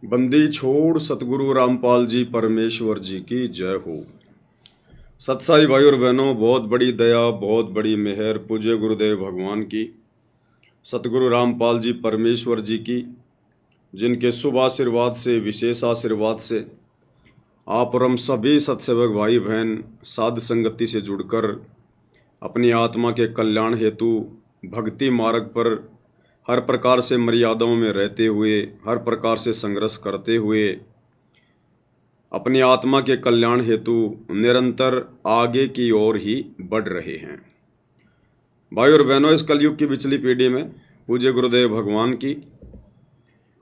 बंदी छोड़ सतगुरु रामपाल जी परमेश्वर जी की जय हो। सत्साई भाई और बहनों, बहुत बड़ी दया, बहुत बड़ी मेहर पूज्य गुरुदेव भगवान की, सतगुरु रामपाल जी परमेश्वर जी की, जिनके शुभ आशीर्वाद से, विशेष आशीर्वाद से आप और हम सभी सत्सेवक भाई बहन साध संगति से जुड़कर अपनी आत्मा के कल्याण हेतु भक्ति मार्ग पर हर प्रकार से मर्यादाओं में रहते हुए, हर प्रकार से संघर्ष करते हुए अपनी आत्मा के कल्याण हेतु निरंतर आगे की ओर ही बढ़ रहे हैं। भाई और बहनों, इस कलयुग की पिछली पीढ़ी में पूज्य गुरुदेव भगवान की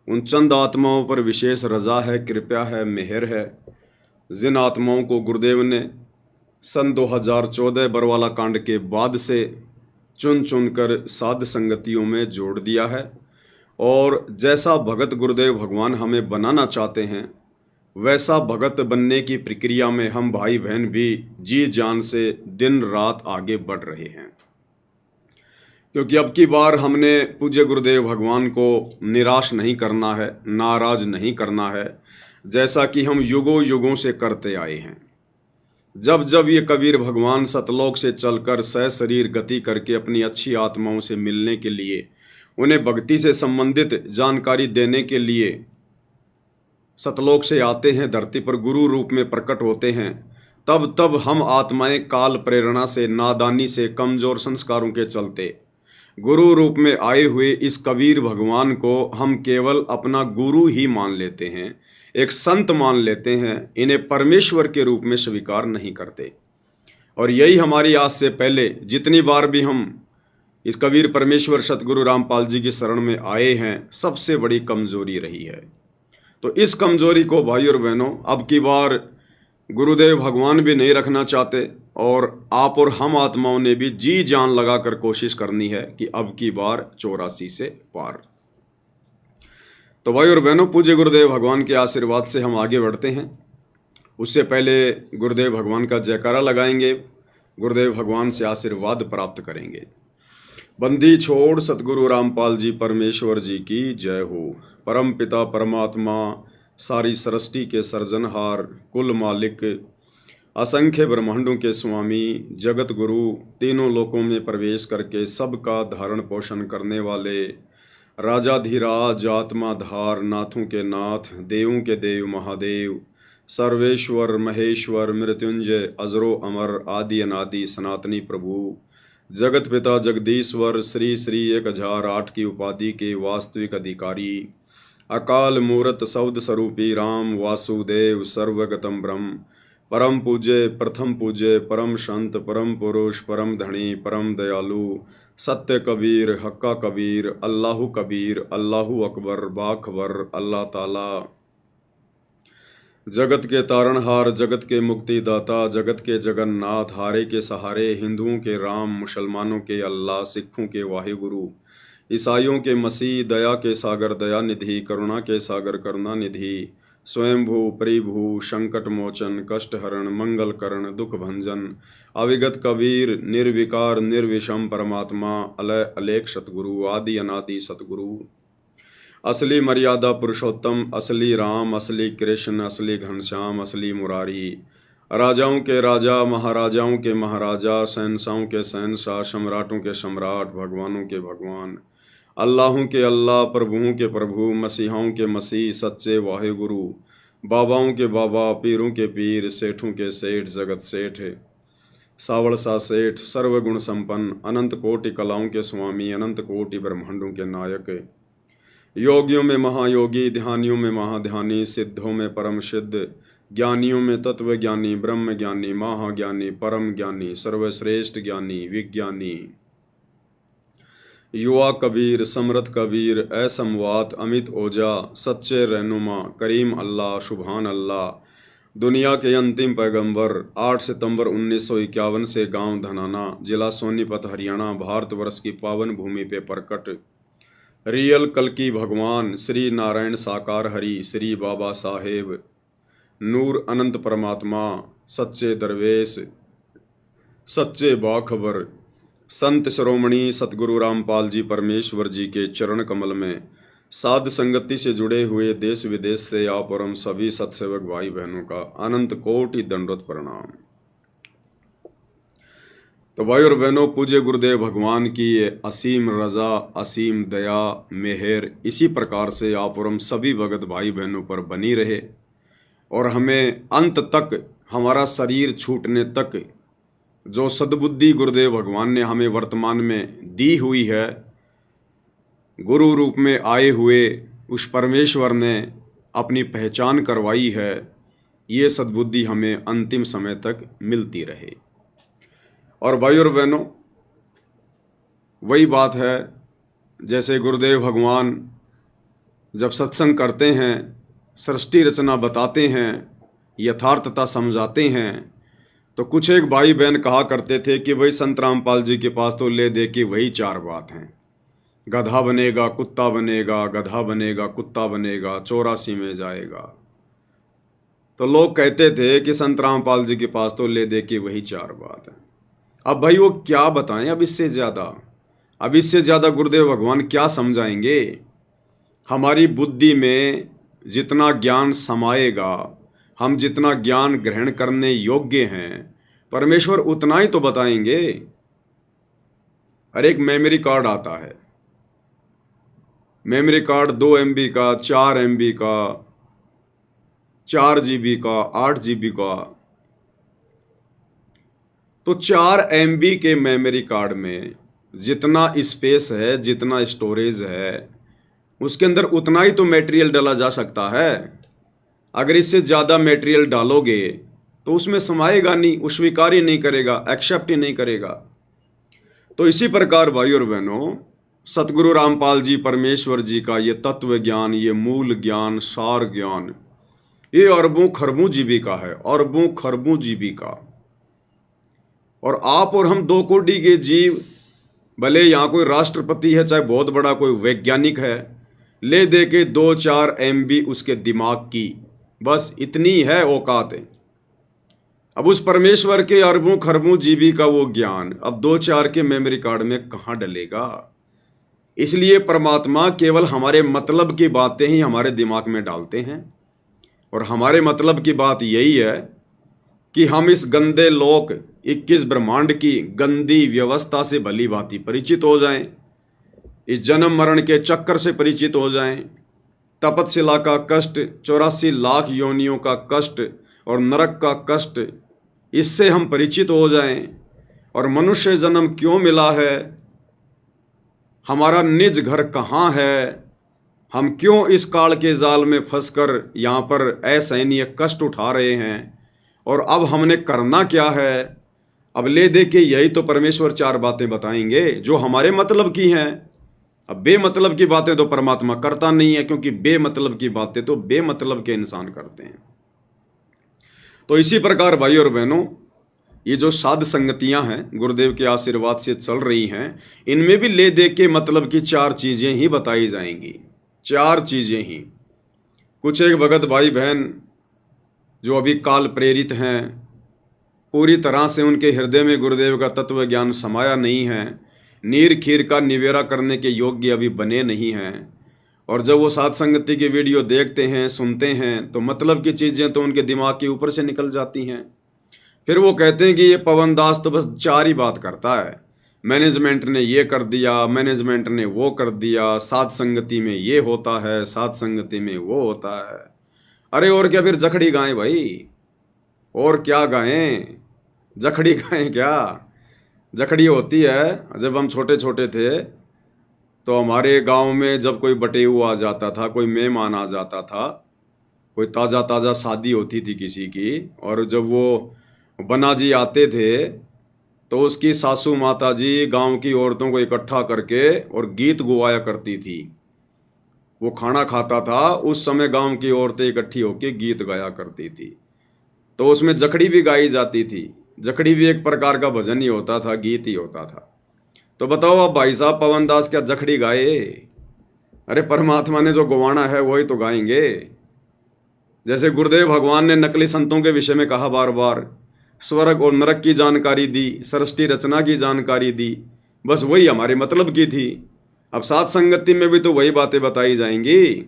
उन चंद आत्माओं पर विशेष रजा है, कृपा है, मेहर है, जिन आत्माओं को गुरुदेव ने सन 2014 बरवाला कांड के बाद से चुन चुनकर साध संगतियों में जोड़ दिया है। और जैसा भगत गुरुदेव भगवान हमें बनाना चाहते हैं, वैसा भगत बनने की प्रक्रिया में हम भाई बहन भी जी जान से दिन रात आगे बढ़ रहे हैं। क्योंकि अब की बार हमने पूज्य गुरुदेव भगवान को निराश नहीं करना है, नाराज नहीं करना है, जैसा कि हम युगों युगों से करते आए हैं। जब जब ये कबीर भगवान सतलोक से चलकर सशरीर गति करके अपनी अच्छी आत्माओं से मिलने के लिए, उन्हें भक्ति से संबंधित जानकारी देने के लिए सतलोक से आते हैं, धरती पर गुरु रूप में प्रकट होते हैं, तब तब हम आत्माएं काल प्रेरणा से, नादानी से, कमजोर संस्कारों के चलते गुरु रूप में आए हुए इस कबीर भगवान को हम केवल अपना गुरु ही मान लेते हैं, एक संत मान लेते हैं, इन्हें परमेश्वर के रूप में स्वीकार नहीं करते। और यही हमारी आज से पहले जितनी बार भी हम इस कबीर परमेश्वर सतगुरु रामपाल जी की शरण में आए हैं, सबसे बड़ी कमजोरी रही है। तो इस कमजोरी को भाई और बहनों अब की बार गुरुदेव भगवान भी नहीं रखना चाहते, और आप और हम आत्माओं ने भी जी जान लगाकर कोशिश करनी है कि अब की बार 84 से पार। तो भाई और बहनों, पूज्य गुरुदेव भगवान के आशीर्वाद से हम आगे बढ़ते हैं। उससे पहले गुरुदेव भगवान का जयकारा लगाएंगे, गुरुदेव भगवान से आशीर्वाद प्राप्त करेंगे। बंदी छोड़ सतगुरु रामपाल जी परमेश्वर जी की जय हो। परम पिता परमात्मा, सारी सृष्टि के सर्जनहार, कुल मालिक, असंख्य ब्रह्मांडों के स्वामी, जगत गुरु, तीनों लोकों में प्रवेश करके सबका धारण पोषण करने वाले, राजाधिराज, आत्माधार, नाथों के नाथ, देवों के देव महादेव, सर्वेश्वर महेश्वर, मृत्युंजय, अजरो अमर, आदि अनादि सनातनी प्रभु, जगत पिता जगदीश्वर, श्री श्री 1008 की उपाधि के वास्तविक अधिकारी, अकाल मूरत शब्द स्वरूपी राम वासुदेव, सर्वगतम ब्रह्म, परम पूज्य, प्रथम पूज्य, परम संत, परम पुरुष, परम धनी, परम दयालु, सत्य कबीर, हक्का कबीर, अल्लाहु कबीर, अल्लाहु अकबर, बाखबर, अल्लाह ताला, जगत के तारणहार, जगत के मुक्तिदाता, जगत के जगन्नाथ, हारे के सहारे, हिंदुओं के राम, मुसलमानों के अल्लाह, सिखों के वाहिगुरु, ईसाइयों के मसीह, दया के सागर दया निधि, करुणा के सागर करुणा निधि, स्वयंभू परिभू, संकट मोचन, कष्ट हरण, मंगल करण, दुख भंजन, अविगत कबीर, निर्विकार निर्विषम परमात्मा, अलय अलेख सतगुरु, आदि अनादि सतगुरु, असली मर्यादा पुरुषोत्तम, असली राम, असली कृष्ण, असली घनश्याम, असली मुरारी, राजाओं के राजा, महाराजाओं के महाराजा, शहंशाहों के शहंशाह, सम्राटों के सम्राट, भगवानों के भगवान, अल्लाहों के अल्लाह, प्रभुओं के प्रभु, मसीहाओं के मसीह, सच्चे वाहिगुरु, बाबाओं के बाबा, पीरों के पीर, सेठों के सेठ, जगत सेठ, सावड़सा सेठ, सर्वगुण संपन्न, अनंत कोटि कलाओं के स्वामी, अनंत कोटि ब्रह्मांडों के नायक, योगियों में महायोगी, ध्यानियों में महाध्यानी, सिद्धों में परम सिद्ध, ज्ञानियों में तत्व ज्ञानी, ब्रह्म ज्ञानी, महाज्ञानी, परम ज्ञानी, सर्वश्रेष्ठ ज्ञानी, विज्ञानी, युवा कबीर, समर्थ कबीर, असमवात, अमित ओजा, सच्चे रहनुमा, करीम अल्लाह, सुभान अल्लाह, दुनिया के अंतिम पैगंबर, 8 सितंबर 1951 से गांव धनाना, जिला सोनीपत, हरियाणा, भारतवर्ष की पावन भूमि पे प्रकट रियल कल्कि भगवान श्री नारायण साकार हरि, श्री बाबा साहेब, नूर अनंत परमात्मा, सच्चे दरवेश, सच्चे बाखबर, संत शिरोमणि सतगुरु रामपाल जी परमेश्वर जी के चरण कमल में साध संगति से जुड़े हुए देश विदेश से आप और हम सभी सत्सेवक भाई बहनों का अनंत कोटि दंडवत प्रणाम। तो भाई और बहनों, पूज्य गुरुदेव भगवान की ये असीम रजा, असीम दया, मेहर इसी प्रकार से आप और हम सभी भगत भाई बहनों पर बनी रहे और हमें अंत तक, हमारा शरीर छूटने तक जो सद्बुद्धि गुरुदेव भगवान ने हमें वर्तमान में दी हुई है, गुरु रूप में आए हुए उस परमेश्वर ने अपनी पहचान करवाई है, ये सद्बुद्धि हमें अंतिम समय तक मिलती रहे। और भाई और बहनों, वही बात है जैसे गुरुदेव भगवान जब सत्संग करते हैं, सृष्टि रचना बताते हैं, यथार्थता समझाते हैं, तो कुछ एक भाई बहन कहा करते थे कि भाई संत रामपाल जी के पास तो ले दे के वही चार बात हैं, गधा बनेगा कुत्ता बनेगा, गधा बनेगा कुत्ता बनेगा, 84 में जाएगा। तो लोग कहते थे कि संत रामपाल जी के पास तो ले दे के वही चार बात है। अब भाई वो क्या बताएं अब इससे ज़्यादा गुरुदेव भगवान क्या समझाएंगे। हमारी बुद्धि में जितना ज्ञान समाएगा, हम जितना ज्ञान ग्रहण करने योग्य हैं, परमेश्वर उतना ही तो बताएंगे। अरे एक मेमोरी कार्ड आता है, मेमोरी कार्ड 2 MB का, 4 MB का, 4 GB का, 8 GB का। तो 4 MB के मेमोरी कार्ड में जितना स्पेस है, जितना स्टोरेज है, उसके अंदर उतना ही तो मटेरियल डाला जा सकता है। अगर इससे ज़्यादा मटेरियल डालोगे तो उसमें समाएगा नहीं, वो स्वीकार ही नहीं करेगा, एक्सेप्ट ही नहीं करेगा। तो इसी प्रकार भाई और बहनों, सतगुरु रामपाल जी परमेश्वर जी का ये तत्व ज्ञान, ये मूल ज्ञान, सार ज्ञान, ये अरबों खरबों जीबी का है, अरबों खरबों जीबी का। और आप और हम 2 कोटि के जीव, भले यहाँ कोई राष्ट्रपति है, चाहे बहुत बड़ा कोई वैज्ञानिक है, ले दे के 2-4 MB उसके दिमाग की, बस इतनी है औकात है। अब उस परमेश्वर के अरबों खरबों जीबी का वो ज्ञान अब 2-4 के मेमोरी कार्ड में कहाँ डलेगा। इसलिए परमात्मा केवल हमारे मतलब की बातें ही हमारे दिमाग में डालते हैं। और हमारे मतलब की बात यही है कि हम इस गंदे लोक 21 ब्रह्मांड की गंदी व्यवस्था से भली भांति परिचित हो जाएं, इस जन्म मरण के चक्कर से परिचित हो जाएं, तपतशिला का कष्ट, 84 लाख योनियों का कष्ट और नरक का कष्ट, इससे हम परिचित हो जाएं। और मनुष्य जन्म क्यों मिला है, हमारा निज घर कहाँ है, हम क्यों इस काल के जाल में फंसकर यहाँ पर असहनीय कष्ट उठा रहे हैं, और अब हमने करना क्या है। अब ले दे के यही तो परमेश्वर 4 बातें बताएंगे जो हमारे मतलब की हैं। अब बेमतलब की बातें तो परमात्मा करता नहीं है, क्योंकि बेमतलब की बातें तो बेमतलब के इंसान करते हैं। तो इसी प्रकार भाई और बहनों, ये जो साध संगतियां हैं गुरुदेव के आशीर्वाद से चल रही हैं, इनमें भी ले दे के मतलब की 4 चीजें ही बताई जाएंगी, 4 चीजें ही। कुछ एक भगत भाई बहन जो अभी काल प्रेरित हैं, पूरी तरह से उनके हृदय में गुरुदेव का तत्व ज्ञान समाया नहीं है, नीर खीर का निवेरा करने के योग्य अभी बने नहीं हैं। और जब वो साध संगति की वीडियो देखते हैं, सुनते हैं, तो मतलब की चीज़ें तो उनके दिमाग के ऊपर से निकल जाती हैं। फिर वो कहते हैं कि ये पवन दास तो बस 4 ही बात करता है, मैनेजमेंट ने ये कर दिया, मैनेजमेंट ने वो कर दिया, साध संगति में ये होता है, साध संगति में वो होता है। अरे और क्या, फिर जखड़ी गाएं भाई, और क्या गाएं, जखड़ी गाएं क्या। जखड़ी होती है, जब हम छोटे छोटे थे तो हमारे गांव में जब कोई बटेऊ आ जाता था, कोई मेहमान आ जाता था, कोई ताज़ा ताज़ा शादी होती थी किसी की, और जब वो बना जी आते थे तो उसकी सासू माता जी गांव की औरतों को इकट्ठा करके और गीत गुवाया करती थी। वो खाना खाता था, उस समय गांव की औरतें इकट्ठी होकर गीत गाया करती थी, तो उसमें जखड़ी भी गाई जाती थी। जखड़ी भी एक प्रकार का भजन ही होता था, गीत ही होता था। तो बताओ अब भाई साहब, पवन दास क्या जखड़ी गाए। अरे परमात्मा ने जो गवाना है वही तो गाएंगे। जैसे गुरुदेव भगवान ने नकली संतों के विषय में कहा, बार बार स्वर्ग और नरक की जानकारी दी, सृष्टि रचना की जानकारी दी, बस वही हमारे मतलब की थी। अब सात संगति में भी तो वही बातें बताई जाएंगी।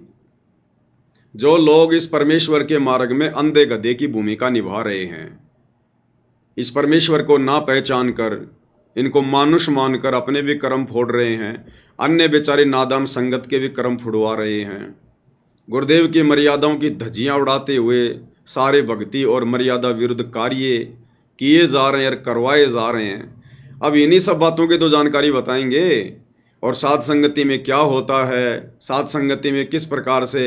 जो लोग इस परमेश्वर के मार्ग में अंधे गधे की भूमिका निभा रहे हैं, इस परमेश्वर को ना पहचान कर, इनको मानुष मानकर अपने भी कर्म फोड़ रहे हैं, अन्य बेचारे नादान संगत के भी कर्म फुड़वा रहे हैं, गुरुदेव की मर्यादाओं की धज्जियां उड़ाते हुए सारे भक्ति और मर्यादा विरुद्ध कार्य किए जा रहे हैं और करवाए जा रहे हैं। अब इन्हीं सब बातों की तो जानकारी बताएंगे। और सात संगति में क्या होता है, सात संगति में किस प्रकार से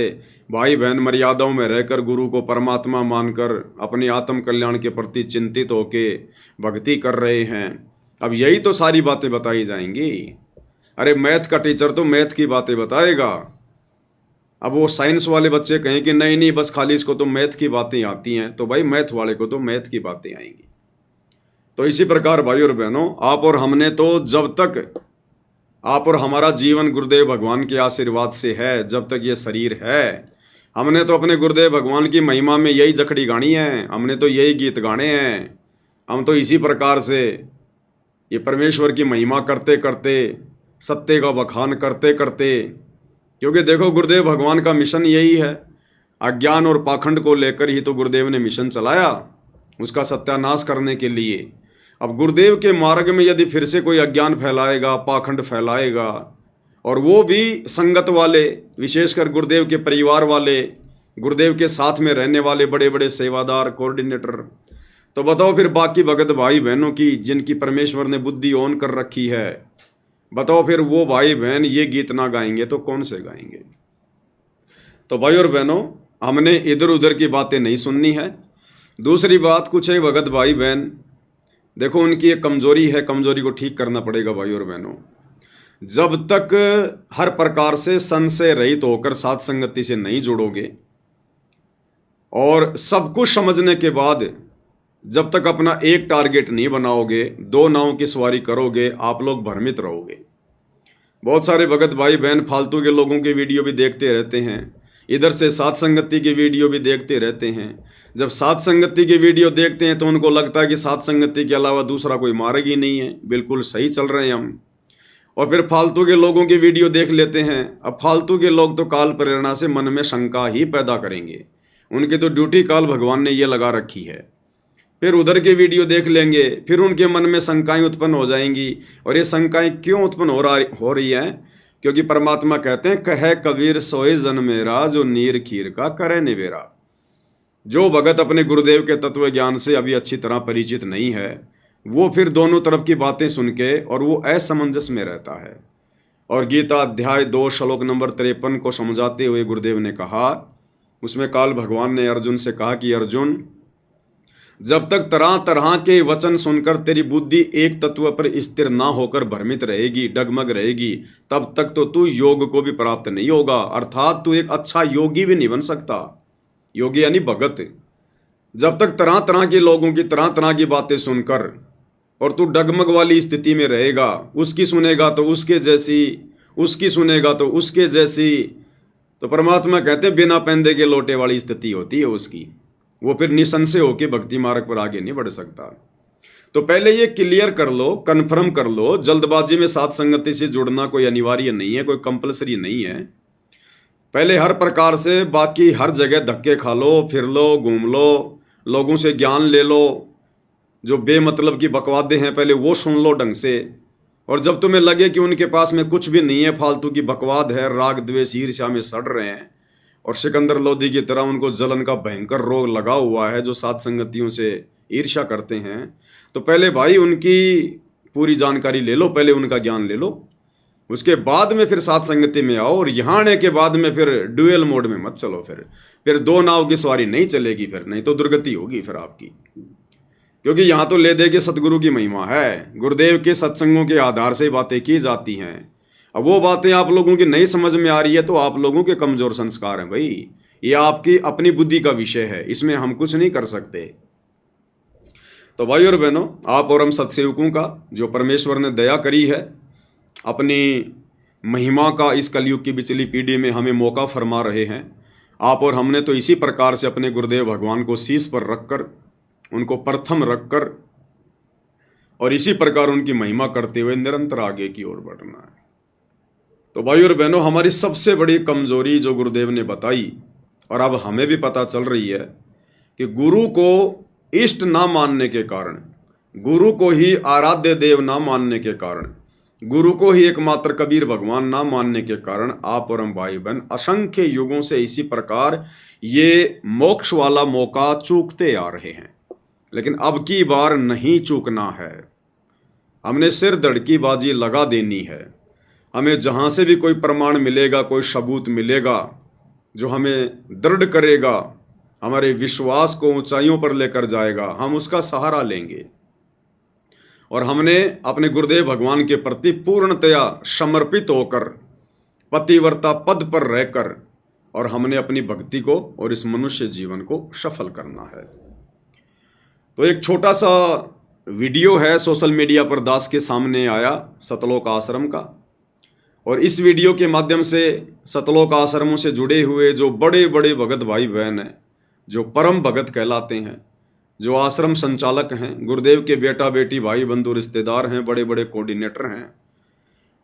भाई बहन मर्यादाओं में रहकर गुरु को परमात्मा मानकर अपने आत्म कल्याण के प्रति चिंतित होके भक्ति कर रहे हैं। अब यही तो सारी बातें बताई जाएंगी। अरे मैथ का टीचर तो मैथ की बातें बताएगा। अब वो साइंस वाले बच्चे कहें कि नहीं नहीं बस खाली इसको तो मैथ की बातें आती हैं, तो भाई मैथ वाले को तो मैथ की बातें आएंगी। तो इसी प्रकार भाई और बहनों, आप और हमने तो जब तक आप और हमारा जीवन गुरुदेव भगवान के आशीर्वाद से है, जब तक ये शरीर है, हमने तो अपने गुरुदेव भगवान की महिमा में यही जखड़ी गानी है, हमने तो यही गीत गाने हैं। हम तो इसी प्रकार से ये परमेश्वर की महिमा करते करते, सत्य का बखान करते करते, क्योंकि देखो गुरुदेव भगवान का मिशन यही है। अज्ञान और पाखंड को लेकर ही तो गुरुदेव ने मिशन चलाया, उसका सत्यानाश करने के लिए। अब गुरुदेव के मार्ग में यदि फिर से कोई अज्ञान फैलाएगा, पाखंड फैलाएगा, और वो भी संगत वाले, विशेषकर गुरुदेव के परिवार वाले, गुरुदेव के साथ में रहने वाले बड़े बड़े सेवादार, कोऑर्डिनेटर, तो बताओ फिर बाकी भगत भाई बहनों की जिनकी परमेश्वर ने बुद्धि ऑन कर रखी है, बताओ फिर वो भाई बहन ये गीत ना गाएंगे तो कौन से गाएंगे। तो भाई और बहनों, हमने इधर उधर की बातें नहीं सुननी है। दूसरी बात, कुछ है भगत भाई बहन, देखो उनकी एक कमजोरी है, कमजोरी को ठीक करना पड़ेगा भाई और बहनों। जब तक हर प्रकार से संशय रहित होकर साथ संगति से नहीं जुड़ोगे और सब कुछ समझने के बाद जब तक अपना एक टारगेट नहीं बनाओगे, दो नावों की सवारी करोगे, आप लोग भ्रमित रहोगे। बहुत सारे भगत भाई बहन फालतू के लोगों के वीडियो भी देखते रहते हैं, इधर से साथ संगति की वीडियो भी देखते रहते हैं। जब साथ संगति की वीडियो देखते हैं तो उनको लगता है कि साथ संगति के अलावा दूसरा कोई मार्ग ही नहीं है, बिल्कुल सही चल रहे हैं हम। और फिर फालतू के लोगों की वीडियो देख लेते हैं। अब फालतू के लोग तो काल प्रेरणा से मन में शंका ही पैदा करेंगे, उनकी तो ड्यूटी काल भगवान ने ये लगा रखी है। फिर उधर के वीडियो देख लेंगे, फिर उनके मन में शंकाएं उत्पन्न हो जाएंगी। और ये शंकाएं क्यों उत्पन्न हो रही हैं? क्योंकि परमात्मा कहते हैं, कहे कबीर सोए जन मेरा, जो नीर खीर का करे निवेरा। जो भगत अपने गुरुदेव के तत्व ज्ञान से अभी अच्छी तरह परिचित नहीं है, वो फिर दोनों तरफ की बातें सुन के और वो असमंजस में रहता है। और गीता अध्याय 2 श्लोक नंबर 53 को समझाते हुए गुरुदेव ने कहा, उसमें काल भगवान ने अर्जुन से कहा कि अर्जुन, जब तक तरह तरह के वचन सुनकर तेरी बुद्धि एक तत्व पर स्थिर ना होकर भ्रमित रहेगी, डगमग रहेगी, तब तक तो तू योग को भी प्राप्त नहीं होगा, अर्थात तू एक अच्छा योगी भी नहीं बन सकता। योगी यानी भगत। जब तक तरह तरह के लोगों की तरह तरह की बातें सुनकर और तू डगमग वाली स्थिति में रहेगा, उसकी सुनेगा तो उसके जैसी, उसकी सुनेगा तो उसके जैसी, तो परमात्मा कहते हैं बिना पैंदे के लोटे वाली स्थिति होती है उसकी। वो फिर निसंशय होकर भक्ति मार्ग पर आगे नहीं बढ़ सकता। तो पहले ये क्लियर कर लो, कन्फर्म कर लो, जल्दबाजी में साथ संगति से जुड़ना कोई अनिवार्य नहीं है, कोई कंपलसरी नहीं है। पहले हर प्रकार से बाकी हर जगह धक्के खा लो, फिर लो, घूम लो, लोगों से ज्ञान ले लो, जो बेमतलब की बकवादे हैं पहले वो सुन लो ढंग से। और जब तुम्हें लगे कि उनके पास में कुछ भी नहीं है, फालतू की बकवाद है, राग द्वेष ईर्ष्या में सड़ रहे हैं और सिकंदर लोधी की तरह उनको जलन का भयंकर रोग लगा हुआ है, जो साथ संगतियों से ईर्ष्या करते हैं, तो पहले भाई उनकी पूरी जानकारी ले लो, पहले उनका ज्ञान ले लो, उसके बाद में फिर साथ संगति में आओ। और यहाँ आने के बाद में फिर ड्यूअल मोड में मत चलो, फिर दो नाव की सवारी नहीं चलेगी, फिर नहीं तो दुर्गति होगी फिर आपकी। क्योंकि यहाँ तो ले दे के सतगुरु की महिमा है, गुरुदेव के सत्संगों के आधार से बातें की जाती हैं। अब वो बातें आप लोगों की नहीं समझ में आ रही है तो आप लोगों के कमजोर संस्कार हैं भाई, ये आपकी अपनी बुद्धि का विषय है, इसमें हम कुछ नहीं कर सकते। तो भाई और बहनों, आप और हम सत्सेवकों का जो परमेश्वर ने दया करी है, अपनी महिमा का इस कलयुग की बिचली पीढ़ी में हमें मौका फरमा रहे हैं। आप और हमने तो इसी प्रकार से अपने गुरुदेव भगवान को शीश पर रखकर, उनको प्रथम रखकर और इसी प्रकार उनकी महिमा करते हुए निरंतर आगे की ओर बढ़ना है। तो भाई और बहनों, हमारी सबसे बड़ी कमजोरी जो गुरुदेव ने बताई और अब हमें भी पता चल रही है कि गुरु को इष्ट ना मानने के कारण, गुरु को ही आराध्य देव ना मानने के कारण, गुरु को ही एकमात्र कबीर भगवान ना मानने के कारण आप और हम भाई बहन असंख्य युगों से इसी प्रकार ये मोक्ष वाला मौका चूकते आ रहे हैं। लेकिन अब की बार नहीं चूकना है, हमने सिर धड़की बाजी लगा देनी है। हमें जहां से भी कोई प्रमाण मिलेगा, कोई सबूत मिलेगा जो हमें दृढ़ करेगा, हमारे विश्वास को ऊंचाइयों पर लेकर जाएगा, हम उसका सहारा लेंगे। और हमने अपने गुरुदेव भगवान के प्रति पूर्णतया समर्पित होकर पतिव्रता पद पर रहकर और हमने अपनी भक्ति को और इस मनुष्य जीवन को सफल करना है। तो एक छोटा सा वीडियो है सोशल मीडिया पर दास के सामने आया सतलोक आश्रम का, और इस वीडियो के माध्यम से सतलोक आश्रमों से जुड़े हुए जो बड़े बड़े भगत भाई बहन हैं, जो परम भगत कहलाते हैं, जो आश्रम संचालक हैं, गुरुदेव के बेटा बेटी भाई बंधु रिश्तेदार हैं, बड़े बड़े कोऑर्डिनेटर हैं,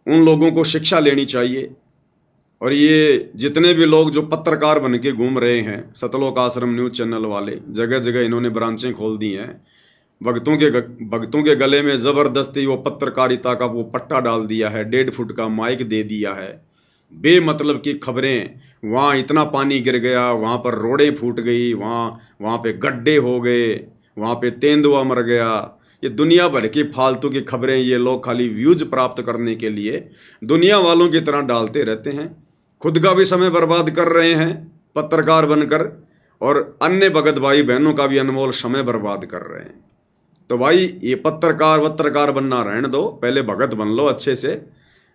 उन लोगों को शिक्षा लेनी चाहिए। और ये जितने भी लोग जो पत्रकार बन के घूम रहे हैं, सतलोक आश्रम न्यूज़ चैनल वाले, जगह जगह इन्होंने ब्रांचें खोल दी हैं, भक्तों के गले में ज़बरदस्ती वो पत्रकारिता का वो पट्टा डाल दिया है, 1.5 फुट का माइक दे दिया है, बेमतलब की खबरें, वहाँ इतना पानी गिर गया, वहाँ पर रोडें फूट गई, वहाँ पे गड्ढे हो गए, वहाँ पे तेंदुआ मर गया, ये दुनिया भर की फालतू की खबरें ये लोग खाली व्यूज प्राप्त करने के लिए दुनिया वालों की तरह डालते रहते हैं। खुद का भी समय बर्बाद कर रहे हैं पत्रकार बनकर, और अन्य भगत भाई बहनों का भी अनमोल समय बर्बाद कर रहे हैं। तो भाई ये पत्रकार बनना रहने दो, पहले भगत बन लो अच्छे से।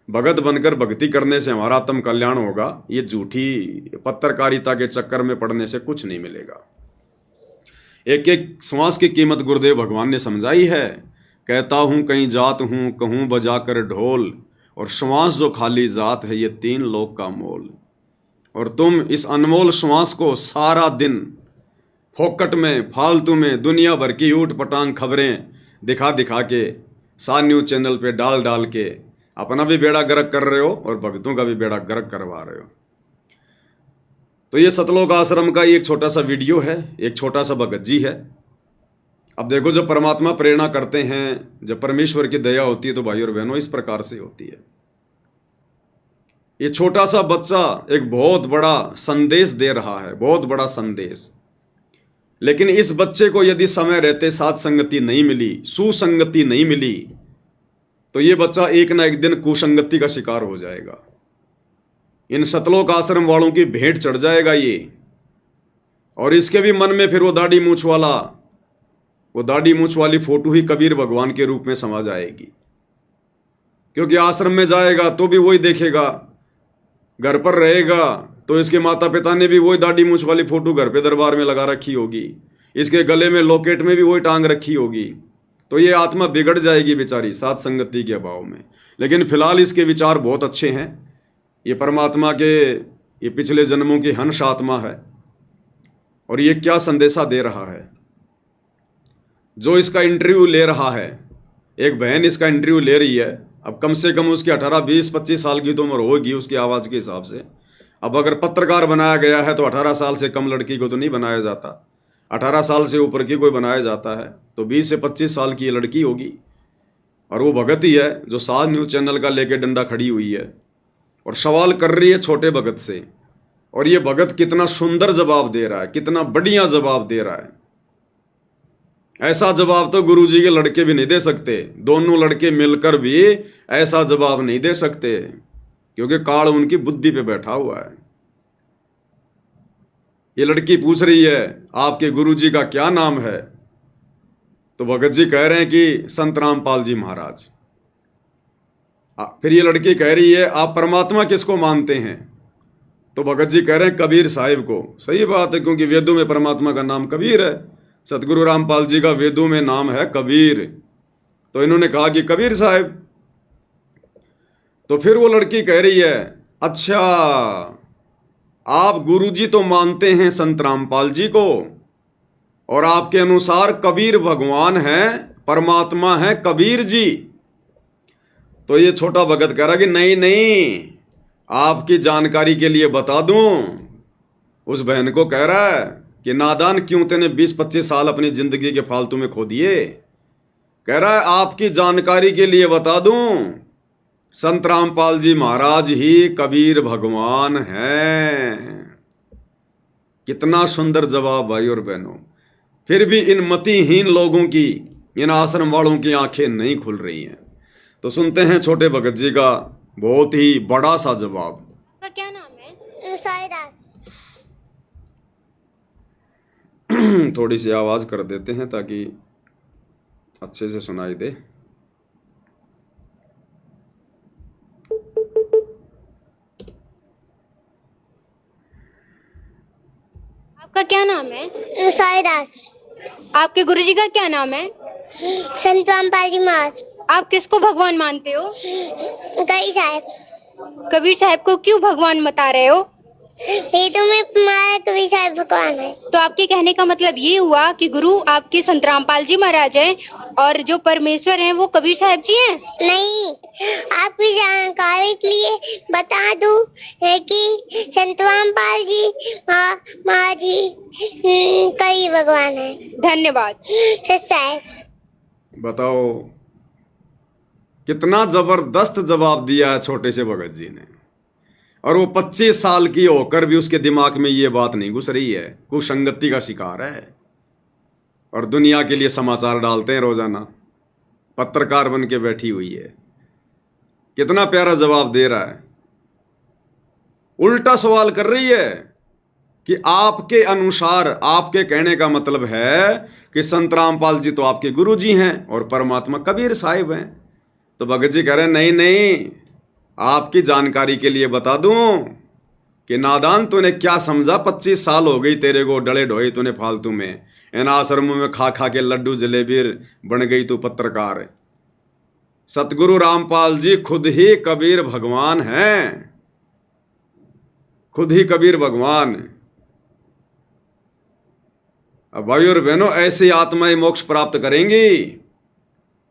भगत बनकर भक्ति करने से हमारा आत्म कल्याण होगा, ये झूठी पत्रकारिता के चक्कर में पड़ने से कुछ नहीं मिलेगा। एक एक श्वास की कीमत गुरुदेव भगवान ने समझाई है। कहता हूँ कहीं जात हूँ, कहूँ बजाकर ढोल, और श्वास जो खाली जात है ये 3 लोक का मोल। और तुम इस अनमोल श्वास को सारा दिन फोकट में, फालतू में, दुनिया भर की ऊट पटांग खबरें दिखा दिखा के सान न्यूज़ चैनल पे डाल डाल के अपना भी बेड़ा गर्क कर रहे हो और भक्तों का भी बेड़ा गर्क करवा रहे हो। तो ये सतलोक आश्रम का एक छोटा सा वीडियो है, एक छोटा सा भगत जी है। अब देखो, जब परमात्मा प्रेरणा करते हैं, जब परमेश्वर की दया होती है तो भाई और बहनों इस प्रकार से होती है। ये छोटा सा बच्चा एक बहुत बड़ा संदेश दे रहा है, बहुत बड़ा संदेश। लेकिन इस बच्चे को यदि समय रहते साथ संगति नहीं मिली, सुसंगति नहीं मिली, तो ये बच्चा एक ना एक दिन कुसंगति का शिकार हो जाएगा। इन सतलोक आश्रम वालों की भेंट चढ़ जाएगा ये, और इसके भी मन में फिर वो दाढ़ी मूछ वाली फोटो ही कबीर भगवान के रूप में समा जाएगी। क्योंकि आश्रम में जाएगा तो भी वही देखेगा, घर पर रहेगा तो इसके माता पिता ने भी वही दाढ़ी मूछ वाली फोटो घर पे दरबार में लगा रखी होगी, इसके गले में लॉकेट में भी वही टांग रखी होगी। तो ये आत्मा बिगड़ जाएगी बेचारी साथ संगति के अभाव में। लेकिन फिलहाल इसके विचार बहुत अच्छे हैं। ये परमात्मा के ये पिछले जन्मों की हंस आत्मा है, और ये क्या संदेशा दे रहा है। जो इसका इंटरव्यू ले रहा है, एक बहन इसका इंटरव्यू ले रही है, अब कम से कम उसकी 18, 20, 25 साल की तो उम्र होगी उसकी आवाज़ के हिसाब से। अब अगर पत्रकार बनाया गया है तो 18 साल से कम लड़की को तो नहीं बनाया जाता, 18 साल से ऊपर की कोई बनाया जाता है तो 20 से 25 साल की ये लड़की होगी। और वो भगत ही है जो साध न्यूज़ चैनल का लेके डंडा खड़ी हुई है और सवाल कर रही है छोटे भगत से। और ये भगत कितना सुंदर जवाब दे रहा है, कितना बढ़िया जवाब दे रहा है। ऐसा जवाब तो गुरुजी के लड़के भी नहीं दे सकते, दोनों लड़के मिलकर भी ऐसा जवाब नहीं दे सकते, क्योंकि काल उनकी बुद्धि पे बैठा हुआ है। ये लड़की पूछ रही है आपके गुरुजी का क्या नाम है, तो भगत जी कह रहे हैं कि संत रामपाल जी महाराज। फिर ये लड़की कह रही है आप परमात्मा किसको मानते हैं, तो भगत जी कह रहे हैं कबीर साहिब को। सही बात है, क्योंकि वेदों में परमात्मा का नाम कबीर है। सतगुरु रामपाल जी का वेदों में नाम है कबीर, तो इन्होंने कहा कि कबीर साहिब। तो फिर वो लड़की कह रही है अच्छा आप गुरुजी तो मानते हैं संत रामपाल जी को, और आपके अनुसार कबीर भगवान है, परमात्मा है कबीर जी। तो ये छोटा भगत कह रहा कि नहीं नहीं, आपकी जानकारी के लिए बता दूं, उस बहन को कह रहा है कि नादान क्यों तेने 20-25 साल अपनी जिंदगी के फालतू में खो दिए। कह रहा है आपकी जानकारी के लिए बता दूं, संत रामपाल जी महाराज ही कबीर भगवान हैं। कितना सुंदर जवाब भाई और बहनों। फिर भी इन मतिहीन लोगों की, इन आश्रम वालों की आंखें नहीं खुल रही हैं। तो सुनते हैं छोटे भगत जी का बहुत ही बड़ा सा जवाब। आपका क्या नाम है? साईदास। थोड़ी सी आवाज कर देते हैं ताकि अच्छे से सुनाई दे। आपका क्या नाम है? साईदास। आपके गुरुजी का क्या नाम है? संत रामपाल जी महाराज। आप किसको भगवान मानते हो? कबीर साहब। कबीर साहब को क्यों भगवान बता रहे हो? ये तो मैं तुम्हारा कबीर साहब भगवान है। तो आपके कहने का मतलब ये हुआ कि गुरु आपके संत रामपाल जी महाराज हैं और जो परमेश्वर हैं वो कबीर साहब जी हैं? नहीं, आपकी जानकारी के लिए बता दूं है कि संत रामपाल जी महाराज जी कई भगवान है। धन्यवाद। साहब बताओ कितना जबरदस्त जवाब दिया है छोटे से भगत जी ने। और वो 25 साल की होकर भी उसके दिमाग में ये बात नहीं घुस रही है। कुसंगति का शिकार है और दुनिया के लिए समाचार डालते हैं रोजाना, पत्रकार बन के बैठी हुई है। कितना प्यारा जवाब दे रहा है। उल्टा सवाल कर रही है कि आपके अनुसार, आपके कहने का मतलब है कि संत रामपाल जी तो आपके गुरु जी हैं और परमात्मा कबीर साहिब हैं। तो भगत जी कह रहे हैं नहीं नहीं, आपकी जानकारी के लिए बता दूं कि नादान तूने क्या समझा, 25 साल हो गई तेरे को डले ढोए तूने फालतू में, इन आश्रमों में खा खा के लड्डू जलेबी बन गई तू पत्रकार। सतगुरु रामपाल जी खुद ही कबीर भगवान हैं, खुद ही कबीर भगवान। अब भाई और बहनों, ऐसी आत्माएं मोक्ष प्राप्त करेंगी।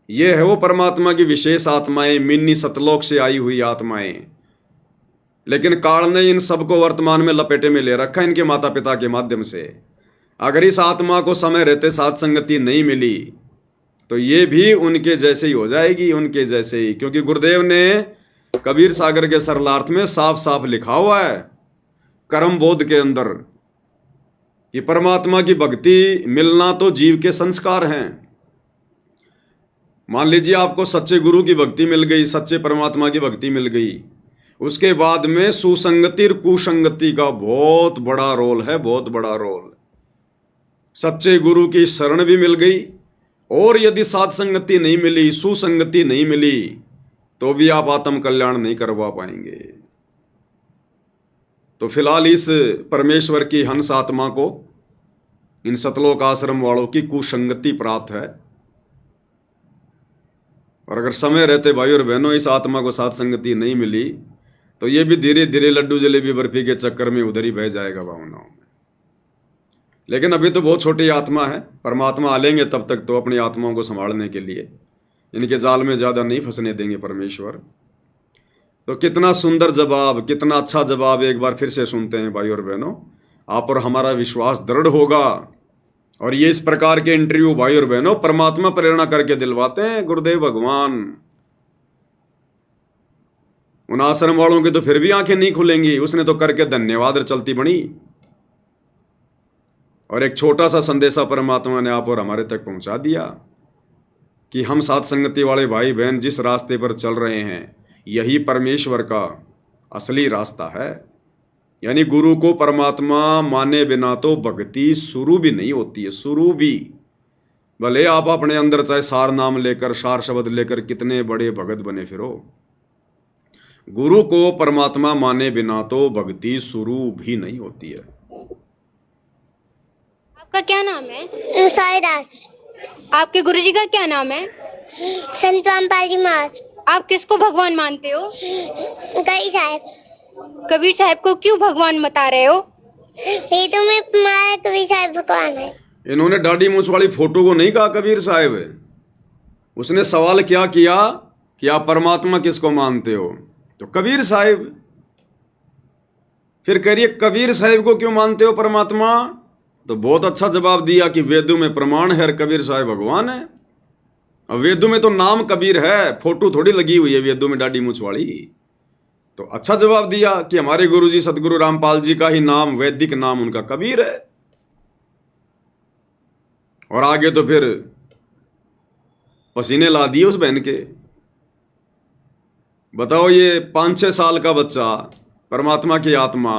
ये है वो परमात्मा की विशेष आत्माएं, मिन्नी सतलोक से आई हुई आत्माएं। लेकिन काल ने इन सबको वर्तमान में लपेटे में ले रखा इनके माता पिता के माध्यम से। अगर इस आत्मा को समय रहते साथ संगति नहीं मिली तो ये भी उनके जैसे ही हो जाएगी, उनके जैसे ही। क्योंकि गुरुदेव ने कबीर सागर के सरलार्थ में साफ साफ लिखा हुआ है कर्म बोध के अंदर, ये परमात्मा की भक्ति मिलना तो जीव के संस्कार हैं। मान लीजिए आपको सच्चे गुरु की भक्ति मिल गई, सच्चे परमात्मा की भक्ति मिल गई, उसके बाद में सुसंगति और कुसंगति का बहुत बड़ा रोल है, बहुत बड़ा रोल। सच्चे गुरु की शरण भी मिल गई और यदि साथ संगति नहीं मिली, सुसंगति नहीं मिली, तो भी आप आत्म कल्याण नहीं करवा पाएंगे। तो फिलहाल इस परमेश्वर की हंस आत्मा को इन सतलोक आश्रम वालों की कुसंगति प्राप्त है। और अगर समय रहते भाई और बहनों इस आत्मा को साथ संगति नहीं मिली तो ये भी धीरे धीरे लड्डू जलेबी बर्फी के चक्कर में उधर ही बह जाएगा भावनाओं में। लेकिन अभी तो बहुत छोटी आत्मा है, परमात्मा आ लेंगे तब तक तो अपनी आत्माओं को संभालने के लिए इनके जाल में ज़्यादा नहीं फंसने देंगे परमेश्वर। तो कितना सुंदर जवाब, कितना अच्छा जवाब एक बार फिर से सुनते हैं भाई और बहनों। आप और हमारा विश्वास दृढ़ होगा। और ये इस प्रकार के इंटरव्यू भाई और बहनों परमात्मा प्रेरणा करके दिलवाते हैं, गुरुदेव भगवान। उन आश्रम वालों की तो फिर भी आंखें नहीं खुलेंगी, उसने तो करके धन्यवाद चलती बनी। और एक छोटा सा संदेशा परमात्मा ने आप और हमारे तक पहुंचा दिया कि हम साथ संगति वाले भाई बहन जिस रास्ते पर चल रहे हैं यही परमेश्वर का असली रास्ता है। यानी गुरु को परमात्मा माने बिना तो भक्ति शुरू भी नहीं होती है, शुरू भी। भले आप अपने अंदर चाहे सार नाम लेकर, सार शब्द लेकर कितने बड़े भगत बने फिरो, गुरु को परमात्मा माने बिना तो भक्ति शुरू भी नहीं होती है। आपका क्या नाम है? साईदास। आपके गुरुजी का क्या नाम है? संत रामपाल जी महाराज। आप किसको भगवान मानते हो? कबीर साहब। कबीर साहब को क्यों भगवान बता रहे हो? ये तो मैं तुम्हारा कबीर साहब भगवान है। इन्होंने दाढ़ी मूछ वाली फोटो को नहीं कहा कबीर साहब, उसने सवाल क्या किया कि आप परमात्मा किसको मानते हो? तो कबीर साहब। फिर कह रही है कबीर साहिब को क्यों मानते हो परमात्मा? तो बहुत अच्छा जवाब दिया कि वेदों में प्रमाण है कबीर साहिब भगवान है। अब वेदों में तो नाम कबीर है, फोटो थोड़ी लगी हुई है वेदों में दाढ़ी मूछ वाली। तो अच्छा जवाब दिया कि हमारे गुरुजी सतगुरु रामपाल जी का ही नाम, वैदिक नाम उनका कबीर है। और आगे तो फिर पसीने ला दिए उस बहन के। बताओ, ये 5-6 साल का बच्चा परमात्मा की आत्मा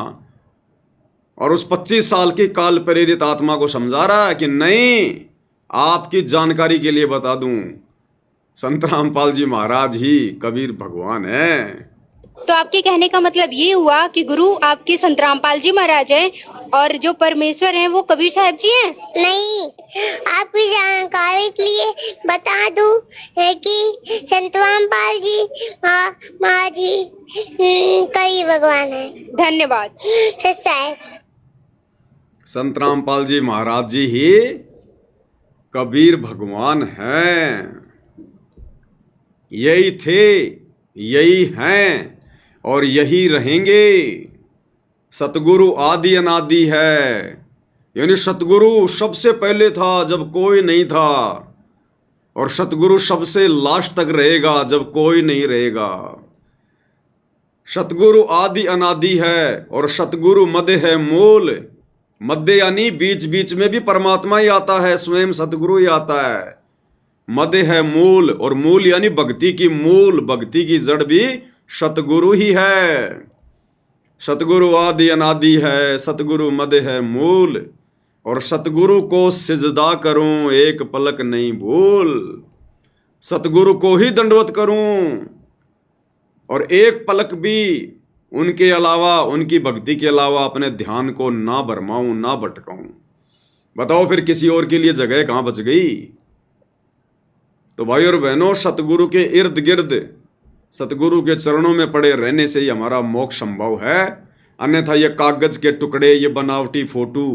और उस 25 साल की काल प्रेरित आत्मा को समझा रहा है कि नहीं, आपकी जानकारी के लिए बता दूं, संत रामपाल जी महाराज ही कबीर भगवान है। तो आपके कहने का मतलब ये हुआ कि गुरु आपके संत रामपाल जी महाराज हैं और जो परमेश्वर हैं वो कबीर साहब जी हैं? नहीं, आपकी जानकारी के लिए बता दूं है कि संत रामपाल जी महाराज जी कई भगवान है। धन्यवाद। संत रामपाल जी महाराज जी ही कबीर भगवान हैं। यही थे, यही हैं और यही रहेंगे। सतगुरु आदि अनादि है, यानी सतगुरु सबसे पहले था जब कोई नहीं था, और सतगुरु सबसे लास्ट तक रहेगा जब कोई नहीं रहेगा। सतगुरु आदि अनादि है और सतगुरु मध्य है मूल। मध्य यानी बीच बीच में भी परमात्मा ही आता है, स्वयं सतगुरु ही आता है। मध्य है मूल, और मूल यानी भक्ति की मूल, भक्ति की जड़ भी सतगुरु ही है। सतगुरु आदि अनादि है, सतगुरु मध्य है मूल, और सतगुरु को सिजदा करूं एक पलक नहीं भूल। सतगुरु को ही दंडवत करूं और एक पलक भी उनके अलावा, उनकी भक्ति के अलावा अपने ध्यान को ना भरमाऊं, ना भटकाऊं। बताओ फिर किसी और के लिए जगह कहां बच गई? तो भाई और बहनों, सतगुरु के इर्द गिर्द, सतगुरु के चरणों में पड़े रहने से ही हमारा मोक्ष संभव है। अन्यथा ये कागज के टुकड़े, ये बनावटी फोटो,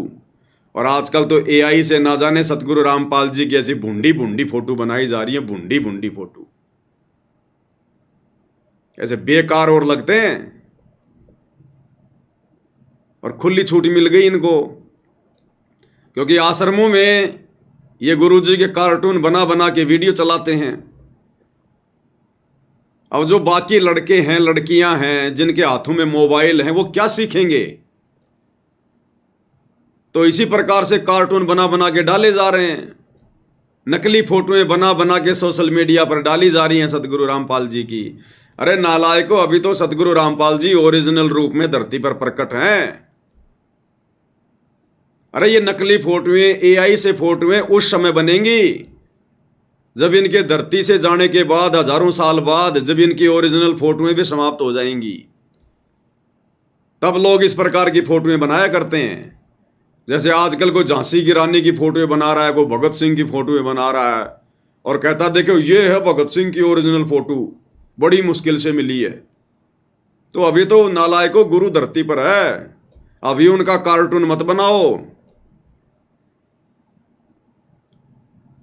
और आजकल तो एआई से ना जाने सतगुरु रामपाल जी की ऐसी भुंडी भुंडी फोटो बनाई जा रही है, भुंडी भुंडी फोटो, ऐसे बेकार और लगते हैं। और खुली छूट मिल गई इनको, क्योंकि आश्रमों में ये गुरुजी के कार्टून बना बना के वीडियो चलाते हैं। अब जो बाकी लड़के हैं, लड़कियां हैं, जिनके हाथों में मोबाइल हैं, वो क्या सीखेंगे? तो इसी प्रकार से कार्टून बना बना के डाले जा रहे हैं, नकली फोटोएं बना बना के सोशल मीडिया पर डाली जा रही हैं सतगुरु रामपाल जी की। अरे नालायको, अभी तो सतगुरु रामपाल जी ओरिजिनल रूप में धरती पर प्रकट हैं। अरे ये नकली फोटोएं, एआई से फोटोएं उस समय बनेंगी जब इनके धरती से जाने के बाद, हजारों साल बाद, जब इनकी ओरिजिनल फोटोएं भी समाप्त हो जाएंगी, तब लोग इस प्रकार की फोटोएं बनाया करते हैं। जैसे आजकल कोई झांसी की रानी की फोटोएं बना रहा है, कोई भगत सिंह की फोटोएं बना रहा है और कहता देखो ये है भगत सिंह की ओरिजिनल फोटो, बड़ी मुश्किल से मिली है। तो अभी तो नालायको गुरु धरती पर है, अभी उनका कार्टून मत बनाओ।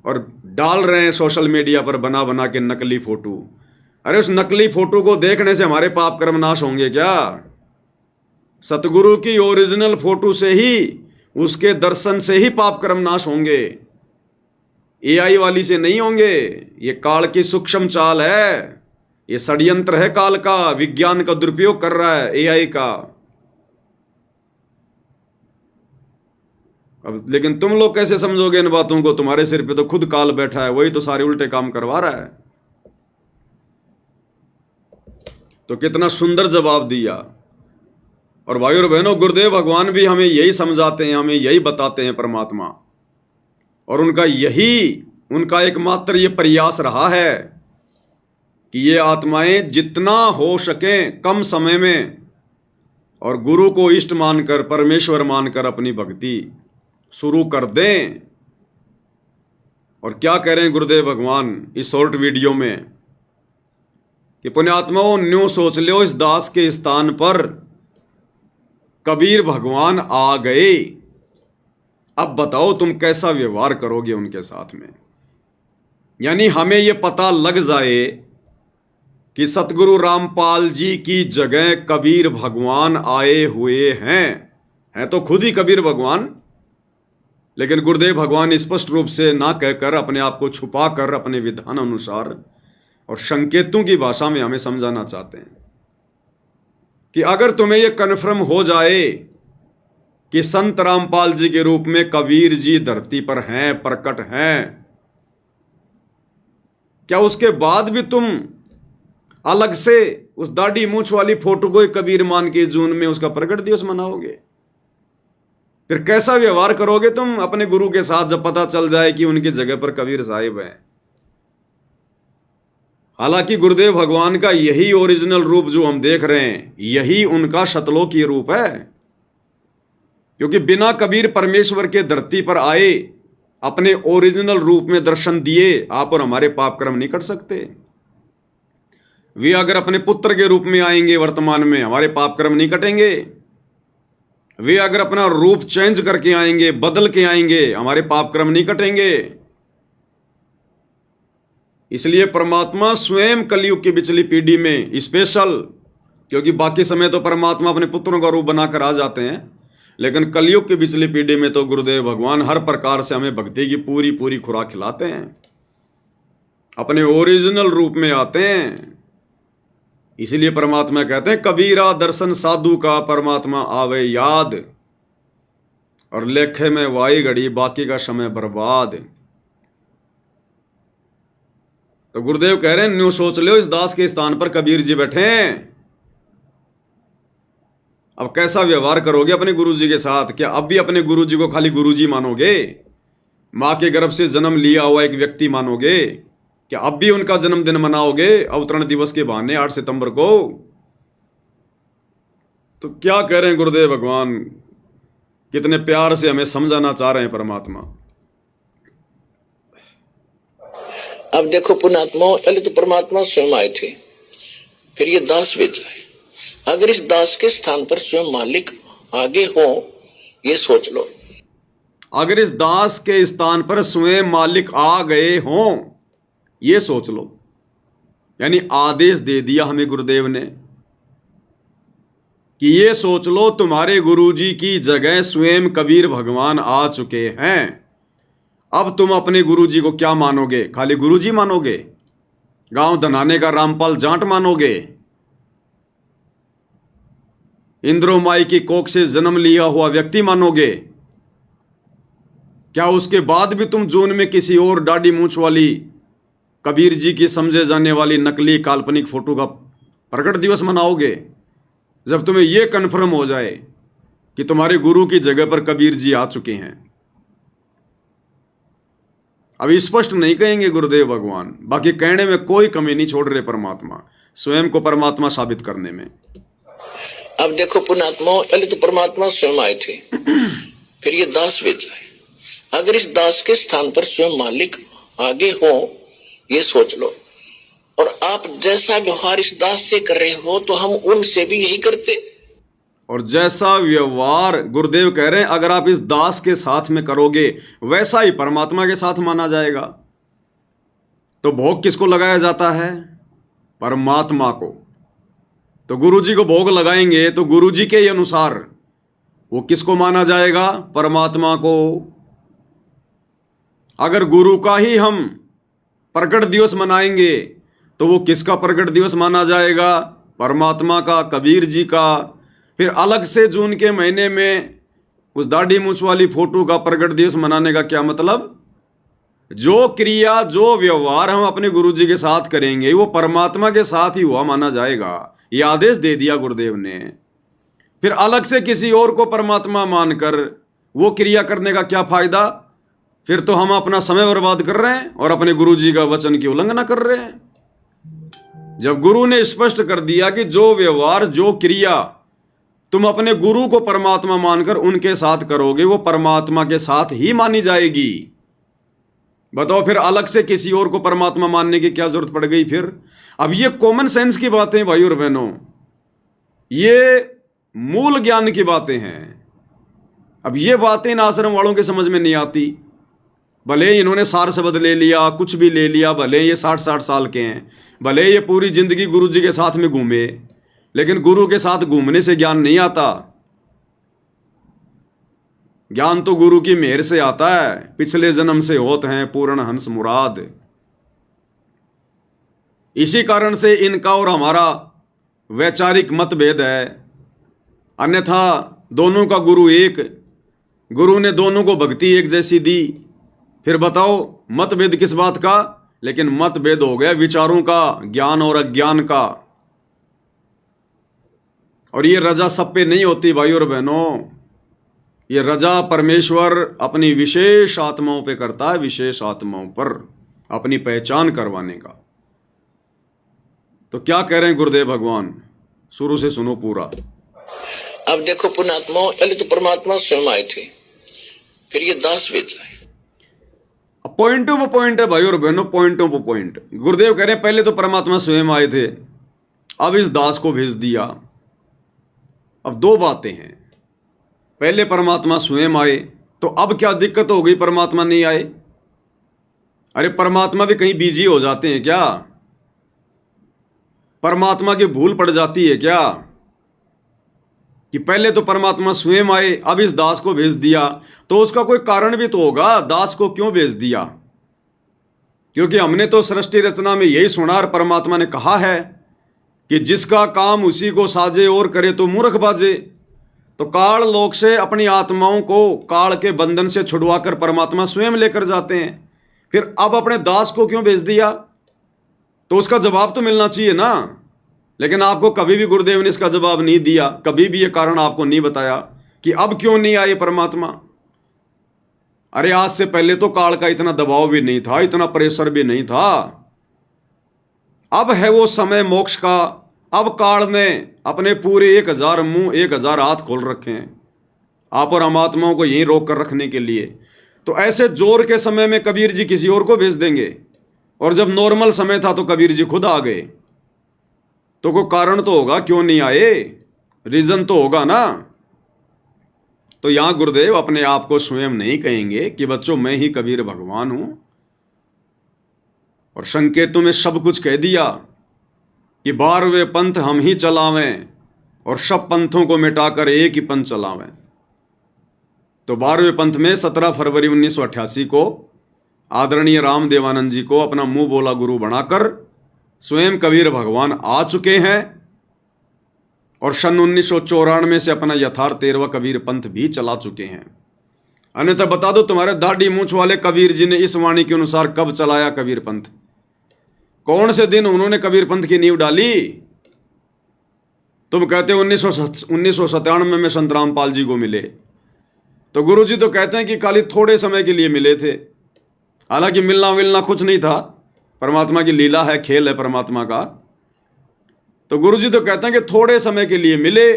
और डाल रहे हैं सोशल मीडिया पर बना बना के नकली फोटो। अरे उस नकली फोटो को देखने से हमारे पाप कर्म नाश होंगे क्या? सतगुरु की ओरिजिनल फोटो से ही, उसके दर्शन से ही पाप कर्म नाश होंगे, एआई वाली से नहीं होंगे। ये काल की सूक्ष्म चाल है, ये षड्यंत्र है काल का, विज्ञान का दुरुपयोग कर रहा है एआई का। अब लेकिन तुम लोग कैसे समझोगे इन बातों को? तुम्हारे सिर पे तो खुद काल बैठा है, वही तो सारे उल्टे काम करवा रहा है। तो कितना सुंदर जवाब दिया। और भाई और बहनों, गुरुदेव भगवान भी हमें यही समझाते हैं, हमें यही बताते हैं परमात्मा, और उनका एकमात्र ये प्रयास रहा है कि ये आत्माएं जितना हो सके कम समय में और गुरु को इष्ट मानकर, परमेश्वर मानकर अपनी भक्ति शुरू कर दें। और क्या कह रहे हैं गुरुदेव भगवान इस शॉर्ट वीडियो में कि पुण्यात्माओं, न्यू सोच लो, इस दास के स्थान पर कबीर भगवान आ गए। अब बताओ तुम कैसा व्यवहार करोगे उनके साथ में। यानी हमें यह पता लग जाए कि सतगुरु रामपाल जी की जगह कबीर भगवान आए हुए हैं तो खुद ही कबीर भगवान, लेकिन गुरुदेव भगवान स्पष्ट रूप से ना कहकर अपने आप को छुपा कर अपने विधान अनुसार और संकेतों की भाषा में हमें समझाना चाहते हैं कि अगर तुम्हें यह कन्फर्म हो जाए कि संत रामपाल जी के रूप में कबीर जी धरती पर हैं, प्रकट हैं, क्या उसके बाद भी तुम अलग से उस दाढ़ी मूंछ वाली फोटो को कबीर मान के जून में उसका प्रकट दिवस मनाओगे? फिर कैसा व्यवहार करोगे तुम अपने गुरु के साथ जब पता चल जाए कि उनकी जगह पर कबीर साहिब हैं? हालांकि गुरुदेव भगवान का यही ओरिजिनल रूप जो हम देख रहे हैं, यही उनका शतलोकीय रूप है, क्योंकि बिना कबीर परमेश्वर के धरती पर आए अपने ओरिजिनल रूप में दर्शन दिए आप और हमारे पाप कर्म नहीं कर सकते। वे अगर अपने पुत्र के रूप में आएंगे वर्तमान में, हमारे पाप कर्म नहीं कटेंगे। वे अगर अपना रूप चेंज करके आएंगे, बदल के आएंगे, हमारे पाप कर्म नहीं कटेंगे। इसलिए परमात्मा स्वयं कलयुग की पिछली पीढ़ी में स्पेशल, क्योंकि बाकी समय तो परमात्मा अपने पुत्रों का रूप बनाकर आ जाते हैं, लेकिन कलयुग की पिछली पीढ़ी में तो गुरुदेव भगवान हर प्रकार से हमें भक्ति की पूरी पूरी खुराक खिलाते हैं, अपने ओरिजिनल रूप में आते हैं। इसीलिए परमात्मा कहते हैं कबीरा दर्शन साधु का परमात्मा आवे याद, और लेखे में वाई घड़ी बाकी का समय बर्बाद। तो गुरुदेव कह रहे हैं न्यू सोच लो इस दास के स्थान पर कबीर जी बैठे हैं। अब कैसा व्यवहार करोगे अपने गुरुजी के साथ? क्या अब भी अपने गुरुजी को खाली गुरुजी मानोगे? मां के गर्भ से जन्म लिया हुआ एक व्यक्ति मानोगे? क्या अब भी उनका जन्मदिन मनाओगे अवतरण दिवस के बहाने 8 सितंबर को? तो क्या कह रहे हैं गुरुदेव भगवान, कितने प्यार से हमें समझाना चाह रहे हैं परमात्मा। अब देखो पुण्यात्मा, पहले तो परमात्मा स्वयं आए थे, फिर ये दास भेजा है। अगर इस दास के स्थान पर स्वयं मालिक आगे हो, ये सोच लो। अगर इस दास के स्थान पर स्वयं मालिक आ गए हों, ये सोच लो। यानी आदेश दे दिया हमें गुरुदेव ने कि ये सोच लो तुम्हारे गुरुजी की जगह स्वयं कबीर भगवान आ चुके हैं। अब तुम अपने गुरुजी को क्या मानोगे? खाली गुरुजी मानोगे? गांव धनाने का रामपाल जाट मानोगे? इंद्रो माई की कोख से जन्म लिया हुआ व्यक्ति मानोगे? क्या उसके बाद भी तुम जून में किसी और दाढ़ी मूंछ वाली कबीर जी की समझे जाने वाली नकली काल्पनिक फोटो का प्रकट दिवस मनाओगे? जब तुम्हें यह कन्फर्म हो जाए कि तुम्हारे गुरु की जगह पर कबीर जी आ चुके हैं। अभी स्पष्ट नहीं कहेंगे गुरुदेव भगवान, बाकी कहने में कोई कमी नहीं छोड़ रहे परमात्मा, स्वयं को परमात्मा साबित करने में। अब देखो पुण्यात्मा, पहले तो परमात्मा स्वयं आए थे, फिर ये दास भेजा है। अगर इस दास के स्थान पर स्वयं मालिक आगे हो, ये सोच लो। और आप जैसा व्यवहार इस दास से कर रहे हो, तो हम उनसे भी यही करते। और जैसा व्यवहार गुरुदेव कह रहे हैं अगर आप इस दास के साथ में करोगे, वैसा ही परमात्मा के साथ माना जाएगा। तो भोग किसको लगाया जाता है? परमात्मा को। तो गुरुजी को भोग लगाएंगे तो गुरुजी के अनुसार वो किसको माना जाएगा? परमात्मा को। अगर गुरु का ही हम प्रकट दिवस मनाएंगे तो वो किसका प्रकट दिवस माना जाएगा? परमात्मा का, कबीर जी का। फिर अलग से जून के महीने में उस दाढ़ी मूंछ वाली फोटो का प्रकट दिवस मनाने का क्या मतलब? जो क्रिया, जो व्यवहार हम अपने गुरुजी के साथ करेंगे वो परमात्मा के साथ ही हुआ माना जाएगा। ये आदेश दे दिया गुरुदेव ने। फिर अलग से किसी और को परमात्मा मानकर वो क्रिया करने का क्या फायदा? फिर तो हम अपना समय बर्बाद कर रहे हैं और अपने गुरुजी का वचन की उल्लंघना कर रहे हैं। जब गुरु ने स्पष्ट कर दिया कि जो व्यवहार, जो क्रिया तुम अपने गुरु को परमात्मा मानकर उनके साथ करोगे वो परमात्मा के साथ ही मानी जाएगी। बताओ फिर अलग से किसी और को परमात्मा मानने की क्या जरूरत पड़ गई फिर? अब ये कॉमन सेंस की बातें भाई और बहनों, ये मूल ज्ञान की बातें हैं। अब ये बातें इन आश्रम वालों के समझ में नहीं आती। भले ही इन्होंने सार शब्द ले लिया, कुछ भी ले लिया, भले ये 60-60 साल के हैं, भले ये पूरी जिंदगी गुरु जी के साथ में घूमे, लेकिन गुरु के साथ घूमने से ज्ञान नहीं आता। ज्ञान तो गुरु की मेहर से आता है। पिछले जन्म से होते हैं पूर्ण हंस मुराद। इसी कारण से इनका और हमारा वैचारिक मतभेद है, अन्यथा दोनों का गुरु एक, गुरु ने दोनों को भक्ति एक जैसी दी। फिर बताओ मतभेद किस बात का? लेकिन मतभेद हो गया विचारों का, ज्ञान और अज्ञान का। और ये रजा सब पे नहीं होती भाई और बहनों, ये रजा परमेश्वर अपनी विशेष आत्माओं पे करता है, विशेष आत्माओं पर अपनी पहचान करवाने का। तो क्या कह रहे हैं गुरुदेव भगवान, शुरू से सुनो पूरा। अब देखो पुण्यात्मा, पहले तो परमात्मा स्वयं आए थे, फिर ये दास भेजा है। पॉइंट ऑफ पॉइंट है भाई और बहनों, पॉइंट ऑफ पॉइंट। गुरुदेव कह रहे हैं पहले तो परमात्मा स्वयं आए थे, अब इस दास को भेज दिया। अब दो बातें हैं, पहले परमात्मा स्वयं आए तो अब क्या दिक्कत हो गई परमात्मा नहीं आए? अरे परमात्मा भी कहीं बिजी हो जाते हैं क्या? परमात्मा की भूल पड़ जाती है क्या कि पहले तो परमात्मा स्वयं आए, अब इस दास को भेज दिया? तो उसका कोई कारण भी तो होगा, दास को क्यों भेज दिया? क्योंकि हमने तो सृष्टि रचना में यही सुना, और परमात्मा ने कहा है कि जिसका काम उसी को साजे और करे तो मूर्ख बाजे। तो काल लोक से अपनी आत्माओं को काल के बंधन से छुड़वाकर परमात्मा स्वयं लेकर जाते हैं, फिर अब अपने दास को क्यों भेज दिया? तो उसका जवाब तो मिलना चाहिए ना। लेकिन आपको कभी भी गुरुदेव ने इसका जवाब नहीं दिया, कभी भी ये कारण आपको नहीं बताया कि अब क्यों नहीं आए परमात्मा। अरे आज से पहले तो काल का इतना दबाव भी नहीं था, इतना प्रेशर भी नहीं था। अब है वो समय मोक्ष का। अब काल ने अपने पूरे 1000 मुंह 1000 हाथ खोल रखे हैं आप और हम आत्माओं को यहीं रोक कर रखने के लिए। तो ऐसे जोर के समय में कबीर जी किसी और को भेज देंगे, और जब नॉर्मल समय था तो कबीर जी खुद आ गए। तो कोई कारण तो होगा क्यों नहीं आए, रीजन तो होगा ना। तो यहां गुरुदेव अपने आप को स्वयं नहीं कहेंगे कि बच्चों मैं ही कबीर भगवान हूं, और संकेतों में सब कुछ कह दिया कि 12वें पंथ हम ही चलावें और सब पंथों को मिटाकर एक ही पंथ चलावें। तो 12वें पंथ में 17 फरवरी 1988 को आदरणीय राम देवानंद जी को अपना मुंह बोला गुरु बनाकर स्वयं कबीर भगवान आ चुके हैं, और सन 1994 से अपना यथार्थ 13वां कबीर पंथ भी चला चुके हैं। अन्यथा बता दो तुम्हारे दाढ़ी मूंछ वाले कबीर जी ने इस वाणी के अनुसार कब चलाया कबीर पंथ? कौन से दिन उन्होंने कबीर पंथ की नींव डाली? तुम कहते हो 1997 में संत रामपाल जी को मिले, तो गुरु जी तो कहते हैं कि खाली थोड़े समय के लिए मिले थे। हालांकि मिलना विलना कुछ नहीं था, परमात्मा की लीला है, खेल है परमात्मा का। तो गुरु जी तो कहते हैं कि थोड़े समय के लिए मिले,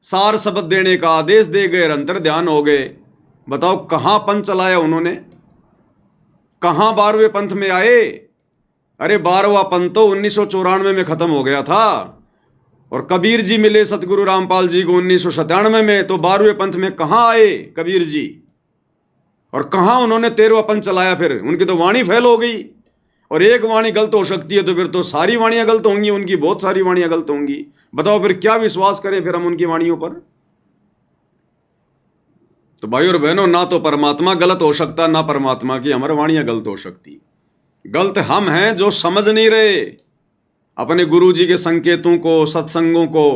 सार शब्द देने का आदेश दे गए, अंतर ध्यान हो गए। बताओ कहां पंथ चलाया उन्होंने, कहां 12वें पंथ में आए? अरे 12वां पंथ तो 1994 में खत्म हो गया था, और कबीर जी मिले सतगुरु रामपाल जी को 1997 में, तो 12वें पंथ में कहां आए कबीर जी, और कहां उन्होंने 13वां पंथ चलाया? फिर उनकी तो वाणी फैल हो गई, और एक वाणी गलत हो सकती है तो फिर तो सारी वाणियां गलत होंगी, उनकी बहुत सारी वाणियां गलत होंगी। बताओ फिर क्या विश्वास करें फिर हम उनकी वाणियों पर? तो भाई और बहनों, ना तो परमात्मा गलत हो सकता, ना परमात्मा की हमारी वाणियां गलत हो सकती। गलत हम हैं जो समझ नहीं रहे अपने गुरु जी के संकेतों को, सत्संगों को।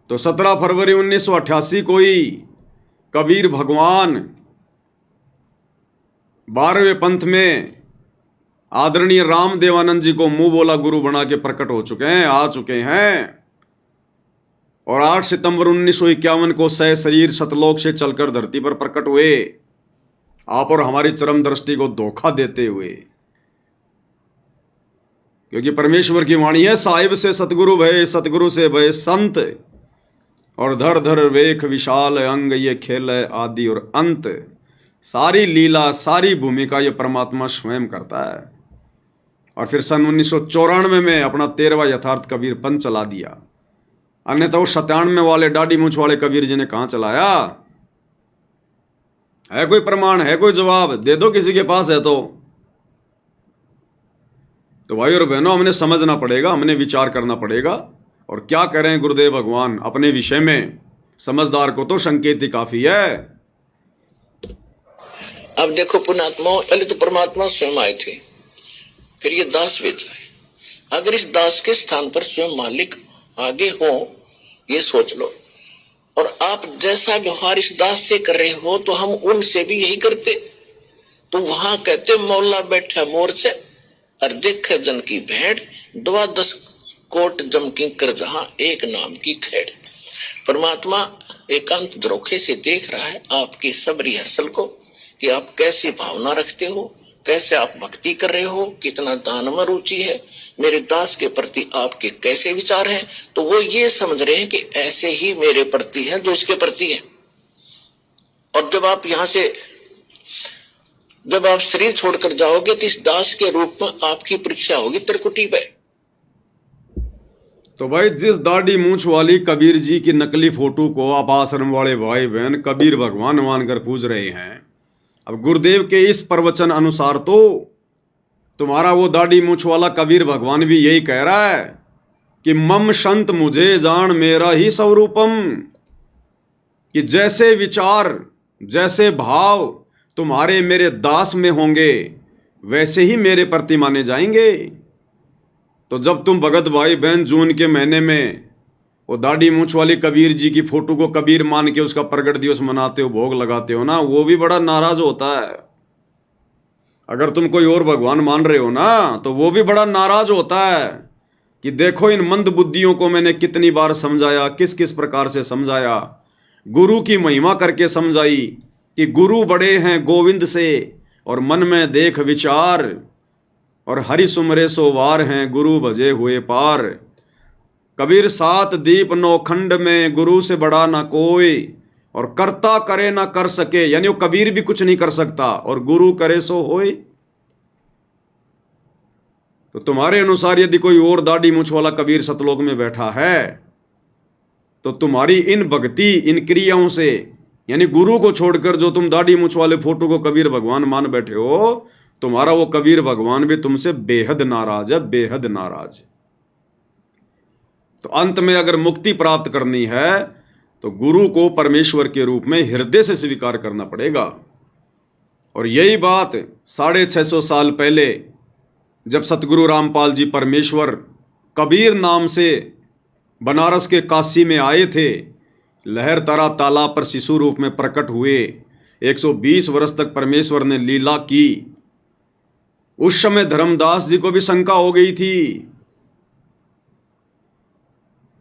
तो 17 फरवरी 1988 को ही कबीर भगवान 12वें पंथ में आदरणीय राम देवानंद जी को मुंह बोला गुरु बना के प्रकट हो चुके हैं, आ चुके हैं। और 8 सितंबर 1951 को सह शरीर सतलोक से चलकर धरती पर प्रकट हुए, आप और हमारी चरम दृष्टि को धोखा देते हुए। क्योंकि परमेश्वर की वाणी है, साहिब से सतगुरु भय, सतगुरु से भय संत, और धर धर वेख विशाल अंग, ये खेल है आदि और अंत। सारी लीला, सारी भूमिका ये परमात्मा स्वयं करता है। और फिर सन 1994 में अपना 13वां यथार्थ कबीर पंथ चला दिया। अन्यथा वो 97 वाले दाढ़ी मूंछ वाले कबीर जी ने कहां चलाया? है कोई प्रमाण, है कोई जवाब? दे दो किसी के पास है तो भाई और बहनों, हमने समझना पड़ेगा, हमने विचार करना पड़ेगा। और क्या करें गुरुदेव भगवान अपने विषय में, समझदार को तो संकेत ही काफी है। अब देखो पुण्यात्मा, पहले तो परमात्मा स्वयं आए थे, फिर ये दास भेजा है। अगर इस दास के स्थान पर स्वयं मालिक आगे हो, ये सोच लो। और आप जैसा व्यवहार इस दास से कर रहे हो तो हम उनसे भी यही करते। तो वहां कहते मौला बैठा मोर से और देखे जन की भेड़, 12 कोट जम की कर जहां एक नाम की खेड़। परमात्मा एकांत द्रोखे से देख रहा है आपकी सब रिहर्सल को, कि आप कैसी भावना रखते हो, कैसे आप भक्ति कर रहे हो, कितना दान में रुचि है, मेरे दास के प्रति आपके कैसे विचार हैं। तो वो ये समझ रहे हैं कि ऐसे ही मेरे प्रति है जो इसके प्रति है। और जब आप शरीर छोड़कर जाओगे तो इस दास के रूप में आपकी परीक्षा होगी त्रिकुटी पे। तो भाई जिस दाढ़ी मूंछ वाली कबीर जी की नकली फोटो को आप आश्रम वाले भाई बहन कबीर भगवान मानकर पूज रहे हैं, अब गुरुदेव के इस प्रवचन अनुसार तो तुम्हारा वो दाढ़ी मूंछ वाला कबीर भगवान भी यही कह रहा है कि मम संत मुझे जान मेरा ही स्वरूपम, कि जैसे विचार जैसे भाव तुम्हारे मेरे दास में होंगे वैसे ही मेरे प्रति माने जाएंगे। तो जब तुम भगत भाई बहन जून के महीने में वो दाढ़ी मूंछ वाली कबीर जी की फोटो को कबीर मान के उसका प्रगट दिवस मनाते हो, भोग लगाते हो ना, वो भी बड़ा नाराज होता है। अगर तुम कोई और भगवान मान रहे हो ना तो वो भी बड़ा नाराज होता है कि देखो इन मंद बुद्धियों को मैंने कितनी बार समझाया, किस किस प्रकार से समझाया, गुरु की महिमा करके समझाई कि गुरु बड़े हैं गोविंद से और मन में देख विचार, और हरि सुमरे सो वार हैं गुरु भजे हुए पार। कबीर 7 दीप 9 खंड में गुरु से बड़ा ना कोई, और करता करे ना कर सके, यानी वो कबीर भी कुछ नहीं कर सकता और गुरु करे सो होए। तो तुम्हारे अनुसार यदि कोई और दाढ़ी मूंछ वाला कबीर सतलोक में बैठा है तो तुम्हारी इन भक्ति इन क्रियाओं से, यानी गुरु को छोड़कर जो तुम दाढ़ी मूंछ वाले फोटो को कबीर भगवान मान बैठे हो, तुम्हारा वो कबीर भगवान भी तुमसे बेहद नाराज है, बेहद नाराज। तो अंत में अगर मुक्ति प्राप्त करनी है तो गुरु को परमेश्वर के रूप में हृदय से स्वीकार करना पड़ेगा। और यही बात 650 साल पहले जब सतगुरु रामपाल जी परमेश्वर कबीर नाम से बनारस के काशी में आए थे, लहर तरा तालाब पर शिशु रूप में प्रकट हुए, 120 वर्ष तक परमेश्वर ने लीला की। उस समय धर्मदास जी को भी शंका हो गई थी।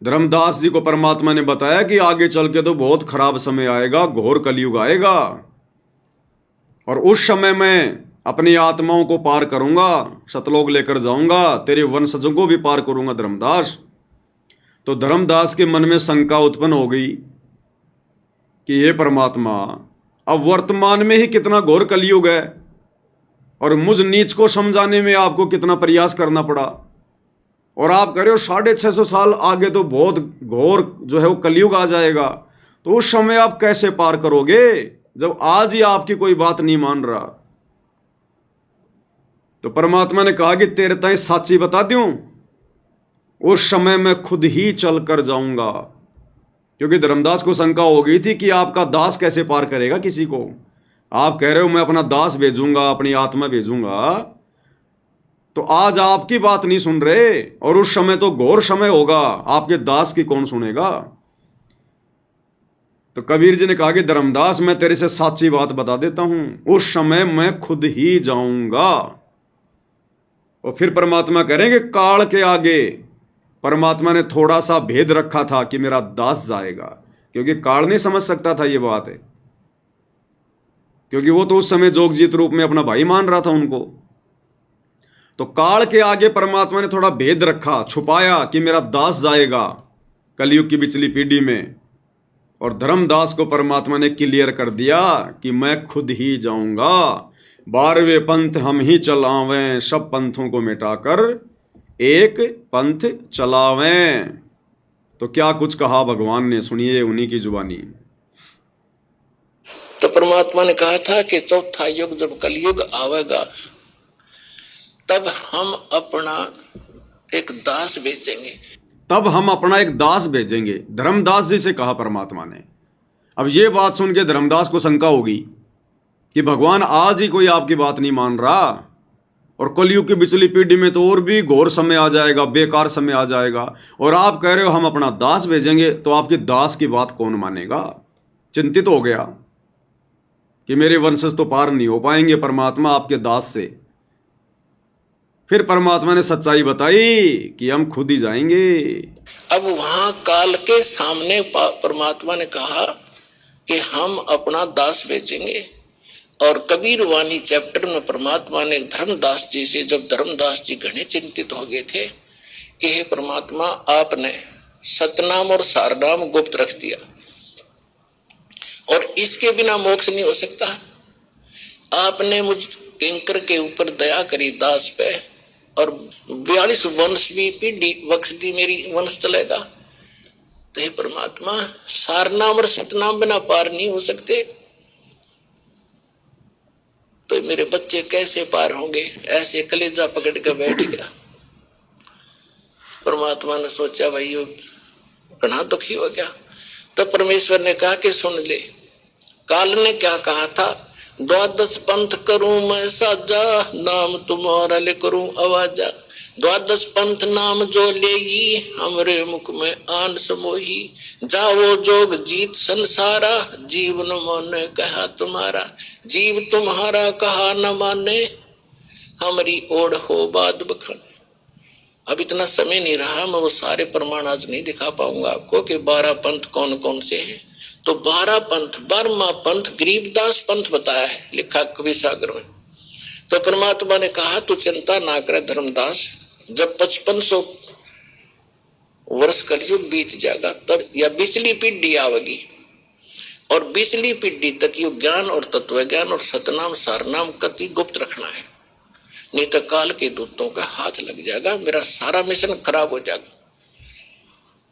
धर्मदास जी को परमात्मा ने बताया कि आगे चल के तो बहुत खराब समय आएगा, घोर कलयुग आएगा, और उस समय मैं अपनी आत्माओं को पार करूंगा, सतलोक लेकर जाऊंगा, तेरे वंशजों को भी पार करूंगा धर्मदास। तो धर्मदास के मन में शंका उत्पन्न हो गई कि ये परमात्मा, अब वर्तमान में ही कितना घोर कलयुग है और मुझ नीच को समझाने में आपको कितना प्रयास करना पड़ा, और आप कह रहे हो 650 साल आगे तो बहुत घोर जो है वो कलयुग आ जाएगा। तो उस समय आप कैसे पार करोगे जब आज ही आपकी कोई बात नहीं मान रहा। तो परमात्मा ने कहा कि तेरे ताई साची बता दूं, उस समय मैं खुद ही चल कर जाऊंगा। क्योंकि धर्मदास को शंका हो गई थी कि आपका दास कैसे पार करेगा किसी को। आप कह रहे हो मैं अपना दास भेजूंगा, अपनी आत्मा भेजूंगा, तो आज आपकी बात नहीं सुन रहे, और उस समय तो घोर समय होगा, आपके दास की कौन सुनेगा। तो कबीर जी ने कहा कि धर्मदास मैं तेरे से सच्ची बात बता देता हूं, उस समय मैं खुद ही जाऊंगा। और फिर परमात्मा करेंगे काल के आगे परमात्मा ने थोड़ा सा भेद रखा था कि मेरा दास जाएगा, क्योंकि काल नहीं समझ सकता था ये बात है, क्योंकि वो तो उस समय जोगजीत रूप में अपना भाई मान रहा था उनको। तो काल के आगे परमात्मा ने थोड़ा भेद रखा, छुपाया कि मेरा दास जाएगा कलयुग की पिछली पीढ़ी में, और धर्मदास को परमात्मा ने क्लियर कर दिया कि मैं खुद ही जाऊंगा। 12वें पंथ हम ही चलावें, सब पंथों को मिटाकर एक पंथ चलावें। तो क्या कुछ कहा भगवान ने, सुनिए उन्हीं की जुबानी। तो परमात्मा ने कहा था कि चौथा युग जब कलयुग आवेगा तब हम अपना एक दास भेजेंगे। तब हम अपना एक दास भेजेंगे, धर्मदास जी से कहा परमात्मा ने। अब ये बात सुन के धर्मदास को शंका होगी कि भगवान आज ही कोई आपकी बात नहीं मान रहा, और कलयुग की पिछली पीढ़ी में तो और भी घोर समय आ जाएगा, बेकार समय आ जाएगा, और आप कह रहे हो हम अपना दास भेजेंगे, तो आपकी दास की बात कौन मानेगा। चिंतित हो गया कि मेरे वंशज तो पार नहीं हो पाएंगे परमात्मा आपके दास से। फिर परमात्मा ने सच्चाई बताई कि हम खुद ही जाएंगे। अब वहां काल के सामने परमात्मा ने कहा कि हम अपना दास भेजेंगे। और कबीर वाणी चैप्टर में परमात्मा ने धर्मदास जी से, जब धर्मदास जी घने चिंतित हो गए थे कि हे परमात्मा, आपने सतनाम और सारनाम गुप्त रख दिया और इसके बिना मोक्ष नहीं हो सकता। आपने मुझ किंकर के ऊपर दया करी दास पे, और 42 वंश भी पीढ़ी बख्श दी, मेरी वंश चलेगा। तो हे परमात्मा, सारनाम और सतनाम बिना पार नहीं हो सकते, तो मेरे बच्चे कैसे पार होंगे। ऐसे कलेजा पकड़ के बैठ गया। परमात्मा ने सोचा भाई ये घना दुखी हो गया। तो परमेश्वर ने कहा कि सुन ले, काल ने क्या कहा था, 12 पंथ करूं मैं साजा, नाम तुम्हारा ले करूं आवाजा। 12 पंथ नाम जो लेगी, हमरे मुख में आन समोही। जाओ जोग जीत संसारा, जीवन माने कहा तुम्हारा। जीव तुम्हारा कहा न माने, हमारी ओढ़ हो बाद बखाने। अब इतना समय नहीं रहा, मैं वो सारे प्रमाण आज नहीं दिखा पाऊंगा आपको कि 12 पंथ कौन कौन से हैं। तो 12 पंथ, 12वां पंथ गरीबदास पंथ बताया है, लिखा कवि सागर में। तो परमात्मा ने कहा तू चिंता ना करे धर्मदास, जब 5500 वर्ष कलयुग बीत जाएगा तब या बिचली पीढ़ी आवेगी, और बिचली पीढ़ी तक ये ज्ञान और तत्व ज्ञान और सतनाम सारनाम कति गुप्त रखना है, नहीं तो काल के दूतों का हाथ लग जाएगा, मेरा सारा मिशन खराब हो जाएगा।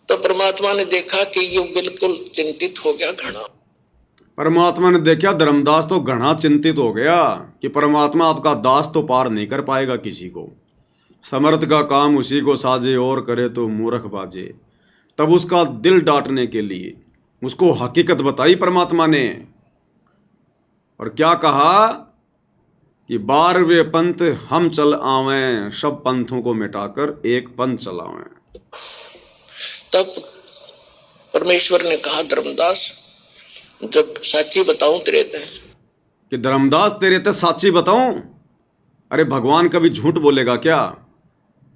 तो परमात्मा ने देखा कि ये बिल्कुल चिंतित हो गया घना। परमात्मा ने देखा धर्मदास तो घना चिंतित हो गया कि परमात्मा आपका दास तो पार नहीं कर पाएगा किसी को। समर्थ का काम उसी को साजे, और करे तो मूर्ख बाजे। तब उसका दिल डांटने के लिए उसको हकीकत बताई परमात्मा ने, और क्या कहा कि 12वें पंथ हम चल आवें, सब पंथों को मिटाकर एक पंथ चलावें। तब परमेश्वर ने कहा धर्मदास, जब साची बताऊं तेरे ते, कि धर्मदास तेरे ते साची बताऊं। अरे भगवान कभी झूठ बोलेगा क्या।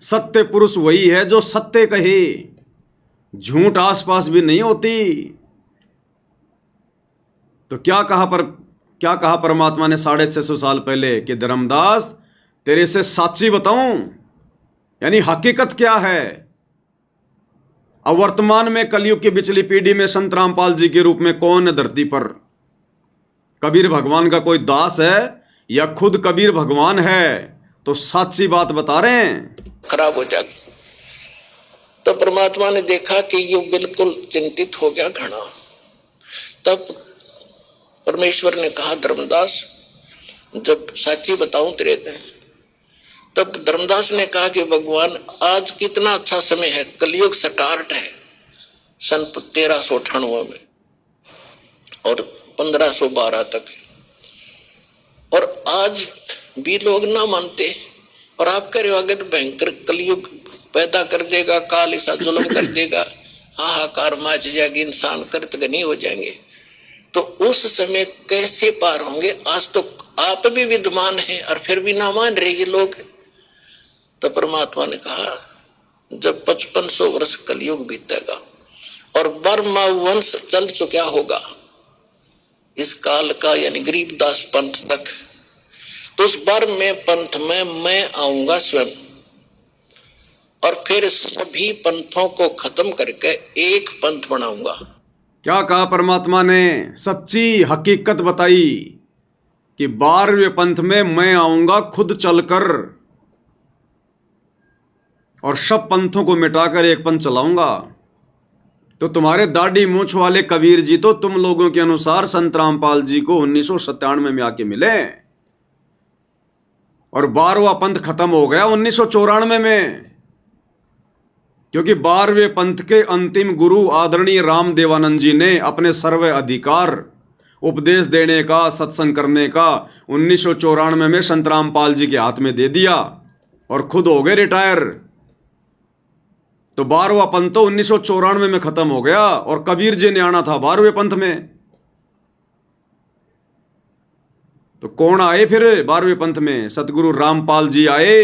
सत्य पुरुष वही है जो सत्य कहे, झूठ आसपास भी नहीं होती। तो क्या कहा परमात्मा ने 650 साल पहले कि धर्मदास तेरे से साची बताऊं, यानी हकीकत क्या है। अब वर्तमान में कलयुग की पिछली पीढ़ी में संत रामपाल जी के रूप में कौन है धरती पर। कबीर भगवान का कोई दास है या खुद कबीर भगवान है, तो साची बात बता रहे हैं। खराब हो जाएगी। तो परमात्मा ने देखा कि ये बिल्कुल चिंतित हो गया घना। तब परमेश्वर ने कहा धर्मदास, जब साची बताऊं तेरे ते, तब धर्मदास ने कहा कि भगवान आज कितना अच्छा समय है, कलयुग स्टार्ट है सन 1398 में और 1512 तक, और आज भी लोग ना मानते, और आप कह रहे हो अगर भयंकर कलयुग पैदा कर देगा, काल ऐसा जुल्म कर देगा, हाहाकार मच जाएगी, इंसान कृतघ्नी हो जाएंगे, तो उस समय कैसे पार होंगे। आज तो आप भी विद्वान हैं और फिर भी ना मान रहे ये लोग। तो परमात्मा ने कहा जब 5500 वर्ष कलयुग बीतेगा और 12वां वंश चल चुका होगा इस काल का, यानी गरीबदास पंथ तक, तो उस 12वें पंथ में मैं आऊंगा स्वयं, और फिर सभी पंथों को खत्म करके एक पंथ बनाऊंगा। क्या कहा परमात्मा ने, सच्ची हकीकत बताई कि 12वें पंथ में मैं आऊंगा खुद चलकर, और सब पंथों को मिटाकर एक पंथ चलाऊंगा। तो तुम्हारे दाढ़ी मूछ वाले कबीर जी तो तुम लोगों के अनुसार संत रामपाल जी को 1997 में आके मिले, और 12वां पंथ खत्म हो गया 1994 में, क्योंकि 12वें पंथ के अंतिम गुरु आदरणीय राम देवानंद जी ने अपने सर्व अधिकार उपदेश देने का, सत्संग करने का 1994 में संत रामपाल जी के हाथ में दे दिया और खुद हो गए रिटायर। तो 12वां पंथ तो 1994 में खत्म हो गया, और कबीर जी ने आना था 12वें पंथ में। तो कौन आए फिर 12वें पंथ में? सतगुरु रामपाल जी आए,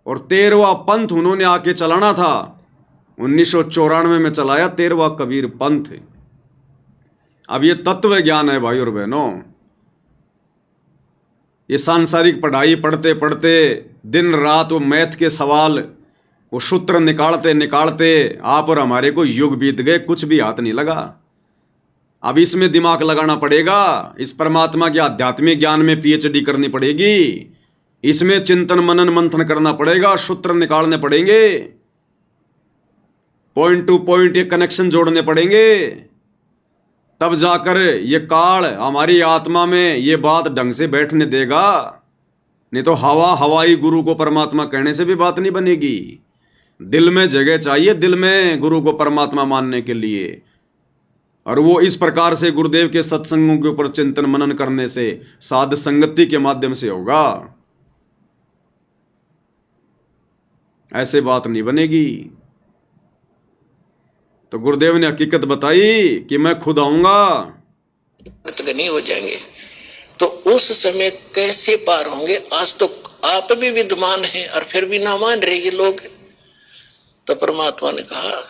और 13वां पंथ उन्होंने आके चलाना था। 1994 में चलाया 13वां कबीर पंथ। अब ये तत्व ज्ञान है भाई और बहनों। ये सांसारिक पढ़ाई पढ़ते पढ़ते दिन रात वो मैथ के सवाल, वो सूत्र निकालते निकालते आप और हमारे को युग बीत गए, कुछ भी हाथ नहीं लगा। अब इसमें दिमाग लगाना पड़ेगा, इस परमात्मा के आध्यात्मिक ज्ञान में पीएचडी करनी पड़ेगी, इसमें चिंतन मनन मंथन करना पड़ेगा, सूत्र निकालने पड़ेंगे, पॉइंट टू पॉइंट ये कनेक्शन जोड़ने पड़ेंगे, तब जाकर ये काल हमारी आत्मा में ये बात ढंग से बैठने देगा। नहीं तो हवाई गुरु को परमात्मा कहने से भी बात नहीं बनेगी। दिल में जगह चाहिए, दिल में गुरु को परमात्मा मानने के लिए, और वो इस प्रकार से गुरुदेव के सत्संगों के ऊपर चिंतन मनन करने से, साध संगति के माध्यम से होगा। ऐसे बात नहीं बनेगी। तो गुरुदेव ने हकीकत बताई कि मैं खुद आऊंगा। गनी हो जाएंगे तो उस समय कैसे पार होंगे? आज तो आप भी विद्वान हैं और फिर भी ना मान रहे ये लोग। तो परमात्मा ने कहा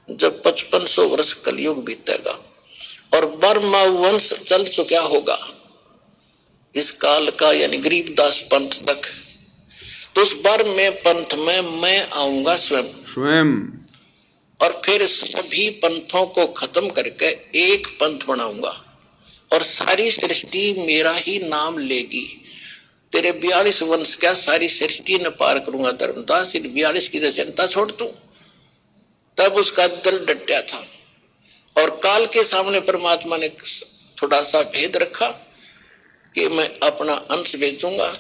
जब 5500 वर्ष कलयुग बीतेगा और बर्मा वंश चल चुका होगा इस काल का, यानी गरीबदास पंथ तक, तो उस बर्म में पंथ में मैं आऊंगा स्वयं, और फिर सभी पंथों को खत्म करके एक पंथ बनाऊंगा और सारी सृष्टि मेरा ही नाम लेगी। तेरे 42 वंश क्या सारी सृष्टि न पार करूंगा धर्मदास, इन 42 की दशनता छोड़ दूं। तब उसका दिल डटा था, और काल के सामने परमात्मा ने थोड़ा सा भेद रखा कि मैं अपना अंश भेजूंगा।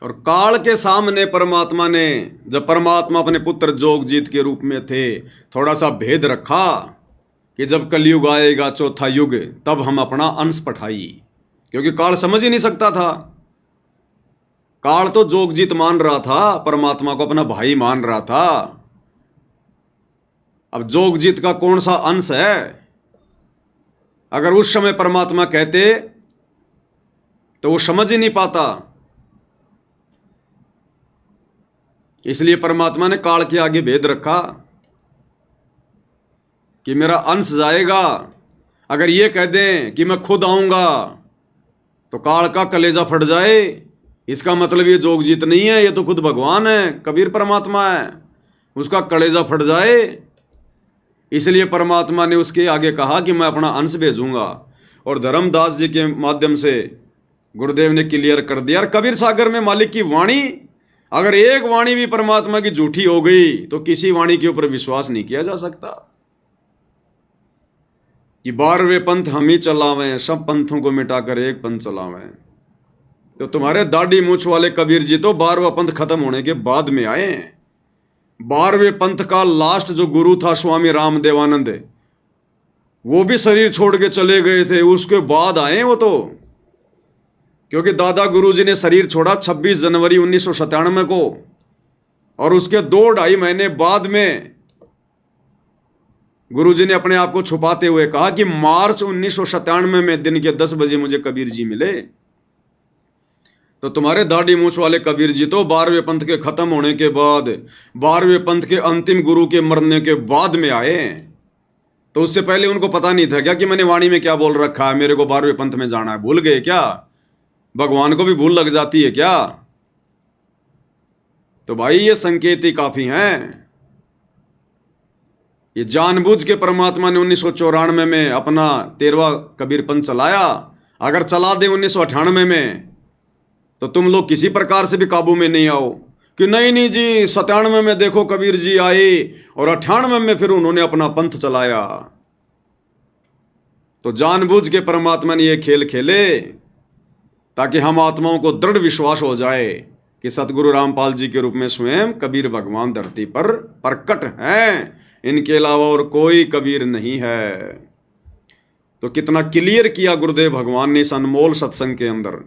और काल के सामने परमात्मा ने, जब परमात्मा अपने पुत्र जोगजीत के रूप में थे, थोड़ा सा भेद रखा कि जब कलयुग आएगा चौथा युग, तब हम अपना अंश पठाई। क्योंकि काल समझ ही नहीं सकता था। काल तो जोगजीत मान रहा था, परमात्मा को अपना भाई मान रहा था। अब जोगजीत का कौन सा अंश है? अगर उस समय परमात्मा कहते तो वो समझ ही नहीं पाता। इसलिए परमात्मा ने काल के आगे भेद रखा कि मेरा अंश जाएगा। अगर ये कह दें कि मैं खुद आऊंगा तो काल का कलेजा फट जाए। इसका मतलब ये जोगजीत नहीं है, ये तो खुद भगवान है, कबीर परमात्मा है, उसका कलेजा फट जाए। इसलिए परमात्मा ने उसके आगे कहा कि मैं अपना अंश भेजूंगा। और धर्मदास जी के माध्यम से गुरुदेव ने क्लियर कर दिया। और कबीर सागर में मालिक की वाणी, अगर एक वाणी भी परमात्मा की झूठी हो गई तो किसी वाणी के ऊपर विश्वास नहीं किया जा सकता। कि 12वें पंथ हम ही चलावें, सब पंथों को मिटाकर एक पंथ चलावें। तो तुम्हारे दाढ़ी मूछ वाले कबीर जी तो 12वां पंथ खत्म होने के बाद में आए। 12वें पंथ का लास्ट जो गुरु था स्वामी राम देवानंद, वो भी शरीर छोड़ के चले गए थे, उसके बाद आए वो तो। क्योंकि दादा गुरुजी ने शरीर छोड़ा 26 जनवरी 1997 को, और उसके 2-2.5 महीने बाद में गुरुजी ने अपने आप को छुपाते हुए कहा कि मार्च 1997 में दिन के 10 बजे मुझे कबीर जी मिले। तो तुम्हारे दाढ़ी मूछ वाले कबीर जी तो 12वें पंथ के खत्म होने के बाद, 12वें पंथ के अंतिम गुरु के मरने के बाद में आए। तो उससे पहले उनको पता नहीं था क्या कि मैंने वाणी में क्या बोल रखा है, मेरे को 12वें पंथ में जाना है? भूल गए क्या? भगवान को भी भूल लग जाती है क्या? तो भाई ये संकेत ही काफी हैं। ये जानबूझ के परमात्मा ने 1994 में अपना 13वां कबीर पंथ चलाया। अगर चला दे 1998 में तो तुम लोग किसी प्रकार से भी काबू में नहीं आओ। कि नहीं नहीं जी 97 में देखो कबीर जी आए और 98 में फिर उन्होंने अपना पंथ चलाया। तो जानबूझ के परमात्मा ने ये खेल खेले ताकि हम आत्माओं को दृढ़ विश्वास हो जाए कि सतगुरु रामपाल जी के रूप में स्वयं कबीर भगवान धरती पर प्रकट हैं, इनके अलावा और कोई कबीर नहीं है। तो कितना क्लियर किया गुरुदेव भगवान ने इस अनमोल सत्संग के अंदर।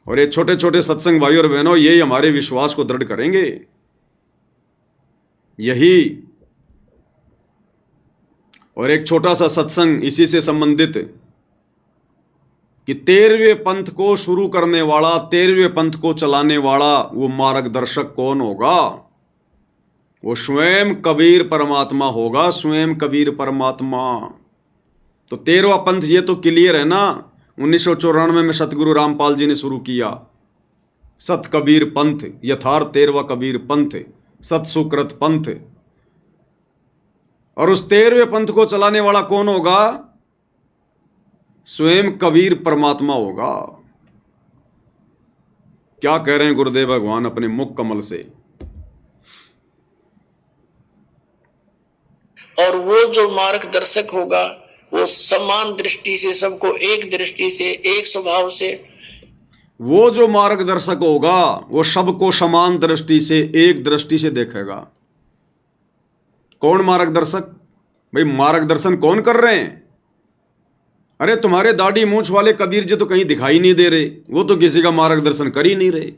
और ये छोटे छोटे सत्संग भाई और बहनों, यही हमारे विश्वास को दृढ़ करेंगे। यही और एक छोटा सा सत्संग इसी से संबंधित कि 13वें पंथ को शुरू करने वाला, 13वें पंथ को चलाने वाला वो मार्गदर्शक कौन होगा? वो स्वयं कबीर परमात्मा होगा, स्वयं कबीर परमात्मा। तो 13वां पंथ ये तो क्लियर है ना, 1994 में सतगुरु रामपाल जी ने शुरू किया सत कबीर पंथ, यथार्थ 13वां कबीर पंथ, सत सुकृत पंथ। और उस 13वें पंथ को चलाने वाला कौन होगा? स्वयं कबीर परमात्मा होगा। क्या कह रहे हैं गुरुदेव भगवान अपने मुख कमल से? और वो जो मार्गदर्शक होगा वो समान दृष्टि से, सबको एक दृष्टि से, एक स्वभाव से, वो जो मार्गदर्शक होगा वो सबको समान दृष्टि से, एक दृष्टि से देखेगा। कौन मार्गदर्शक? भाई मार्गदर्शन कौन कर रहे हैं? अरे तुम्हारे दाढ़ी मूंछ वाले कबीर जी तो कहीं दिखाई नहीं दे रहे, वो तो किसी का मार्गदर्शन कर ही नहीं रहे।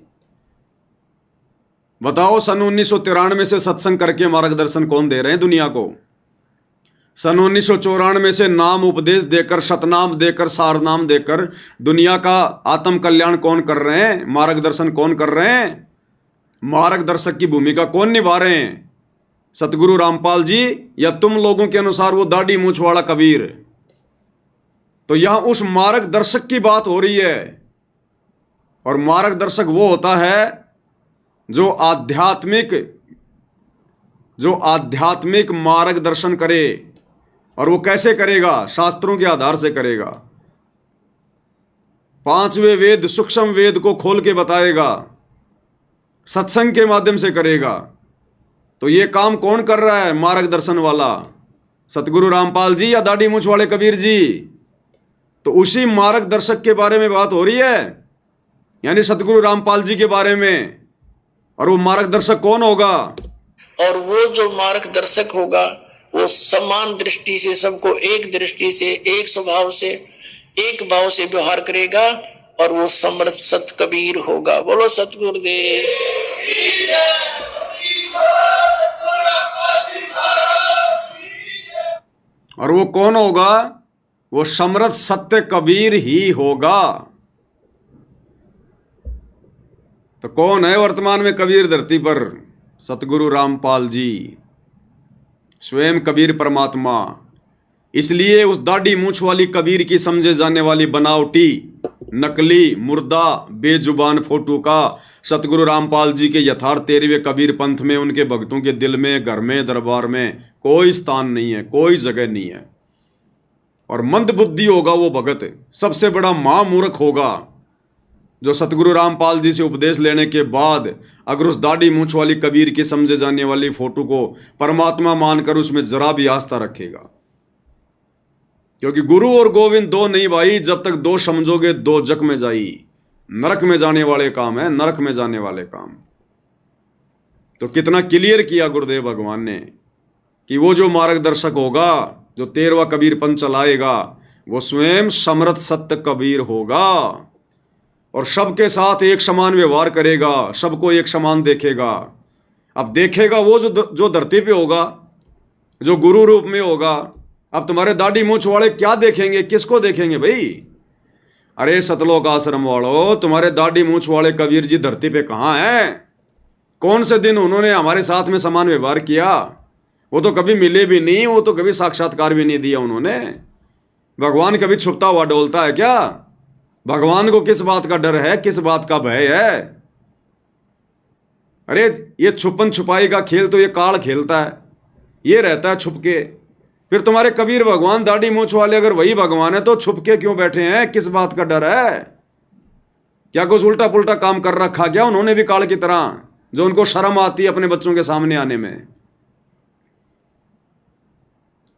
बताओ सन 1993 से सत्संग करके मार्गदर्शन कौन दे रहे हैं दुनिया को? सन 1994 से नाम उपदेश देकर, सतनाम देकर, सारनाम देकर दुनिया का आत्म कल्याण कौन कर रहे हैं? मार्गदर्शन कौन कर रहे हैं? मार्गदर्शक की भूमिका कौन निभा रहे हैं? सतगुरु रामपाल जी या तुम लोगों के अनुसार वो दाढ़ी मूंछ वाला कबीर? तो यहां उस मार्गदर्शक की बात हो रही है। और मार्गदर्शक वो होता है जो आध्यात्मिक मार्गदर्शन करे। और वो कैसे करेगा? शास्त्रों के आधार से करेगा। 5वें वेद, सूक्ष्म वेद को खोल के बताएगा, सत्संग के माध्यम से करेगा। तो ये काम कौन कर रहा है मार्गदर्शन वाला? सतगुरु रामपाल जी या दाढ़ी मूंछ वाले कबीर जी? तो उसी मार्गदर्शक के बारे में बात हो रही है, यानी सतगुरु रामपाल जी के बारे में। और वो मार्गदर्शक कौन होगा? और वो जो मार्गदर्शक होगा वो समान दृष्टि से, सबको एक दृष्टि से, एक स्वभाव से, एक भाव से व्यवहार करेगा। और वो समर्थ सत कबीर होगा। बोलो सतगुरुदेव। और वो कौन होगा? वो समर्थ सत्य कबीर ही होगा। तो कौन है वर्तमान में कबीर धरती पर? सतगुरु रामपाल जी, स्वयं कबीर परमात्मा। इसलिए उस दाढ़ी मूंछ वाली कबीर की समझे जाने वाली बनावटी, नकली, मुर्दा, बेजुबान फोटो का सतगुरु रामपाल जी के यथार्थ 13वें कबीर पंथ में, उनके भक्तों के दिल में, घर में, दरबार में कोई स्थान नहीं है, कोई जगह नहीं है। और मंद बुद्धि होगा वो भगत, सबसे बड़ा महामूर्ख होगा जो सतगुरु रामपाल जी से उपदेश लेने के बाद अगर उस दाढ़ी मूंछ वाली कबीर की समझे जाने वाली फोटो को परमात्मा मानकर उसमें जरा भी आस्था रखेगा। क्योंकि गुरु और गोविंद दो नहीं भाई, जब तक दो समझोगे दो जग में जाई। नरक में जाने वाले काम है, नरक में जाने वाले काम। तो कितना क्लियर किया गुरुदेव भगवान ने कि वो जो मार्गदर्शक होगा, जो 13वां कबीर पंथ चलाएगा, वो स्वयं समर्थ सत्य कबीर होगा। और सबके साथ एक समान व्यवहार करेगा, सबको एक समान देखेगा। अब देखेगा वो जो धरती पे होगा, जो गुरु रूप में होगा। अब तुम्हारे दाढ़ी मूंछ वाले क्या देखेंगे? किसको देखेंगे भाई? अरे सतलोक आश्रम वालों, तुम्हारे दाढ़ी मूंछ वाले कबीर जी धरती पे कहाँ हैं? कौन से दिन उन्होंने हमारे साथ में समान व्यवहार किया? वो तो कभी मिले भी नहीं, वो तो कभी साक्षात्कार भी नहीं दिया उन्होंने। भगवान कभी छुपता हुआ डोलता है क्या? भगवान को किस बात का डर है, किस बात का भय है? अरे ये छुपन छुपाई का खेल तो ये काल खेलता है, ये रहता है छुप के। फिर तुम्हारे कबीर भगवान दाढ़ी मूंछ वाले अगर वही भगवान है तो छुप के क्यों बैठे हैं? किस बात का डर है? क्या कुछ उल्टा पुल्टा काम कर रखा क्या उन्होंने भी काल की तरह, जो उनको शर्म आती है अपने बच्चों के सामने आने में।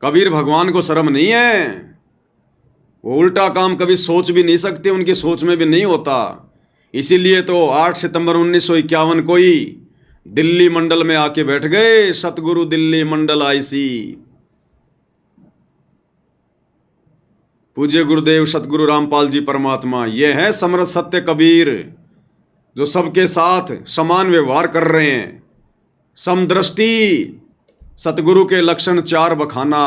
कबीर भगवान को शर्म नहीं है, वो उल्टा काम कभी सोच भी नहीं सकते, उनकी सोच में भी नहीं होता। इसीलिए तो 8 सितंबर 1951 को ही दिल्ली मंडल में आके बैठ गए, सतगुरु दिल्ली मंडल आईसी। पूज्य गुरुदेव सतगुरु रामपाल जी परमात्मा, ये है समर्थ सत्य कबीर, जो सबके साथ समान व्यवहार कर रहे हैं। समदृष्टि, सतगुरु के लक्षण 4 बखाना।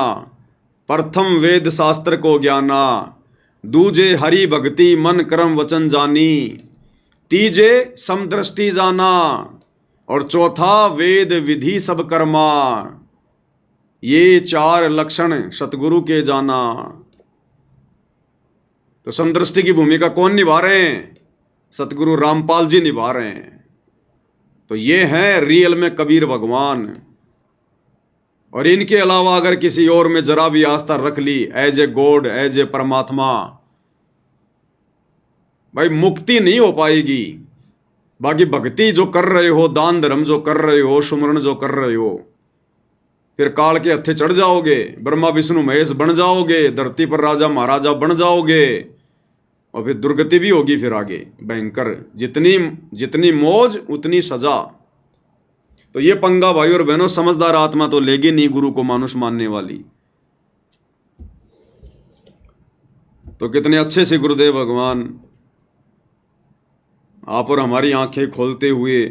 प्रथम वेद शास्त्र को ज्ञाना, दूजे हरि भक्ति मन कर्म वचन जानी, तीजे समदृष्टि जाना, और चौथा वेद विधि सब कर्मा। ये 4 लक्षण सतगुरु के जाना। तो समदृष्टि की भूमिका कौन निभा रहे हैं? सतगुरु रामपाल जी निभा रहे हैं। तो ये हैं रियल में कबीर भगवान। और इनके अलावा अगर किसी और में जरा भी आस्था रख ली, as a god, as a परमात्मा, भाई मुक्ति नहीं हो पाएगी। बाकी भक्ति जो कर रहे हो, दान धर्म जो कर रहे हो, सुमरण जो कर रहे हो, फिर काल के हत्थे चढ़ जाओगे, ब्रह्मा विष्णु महेश बन जाओगे, धरती पर राजा महाराजा बन जाओगे, और फिर दुर्गति भी होगी फिर आगे भयंकर। जितनी मौज उतनी सजा। तो ये पंगा भाई और बहनों, समझदार आत्मा तो लेगी नहीं गुरु को मानुष मानने वाली। तो कितने अच्छे से गुरुदेव भगवान आप और हमारी आंखें खोलते हुए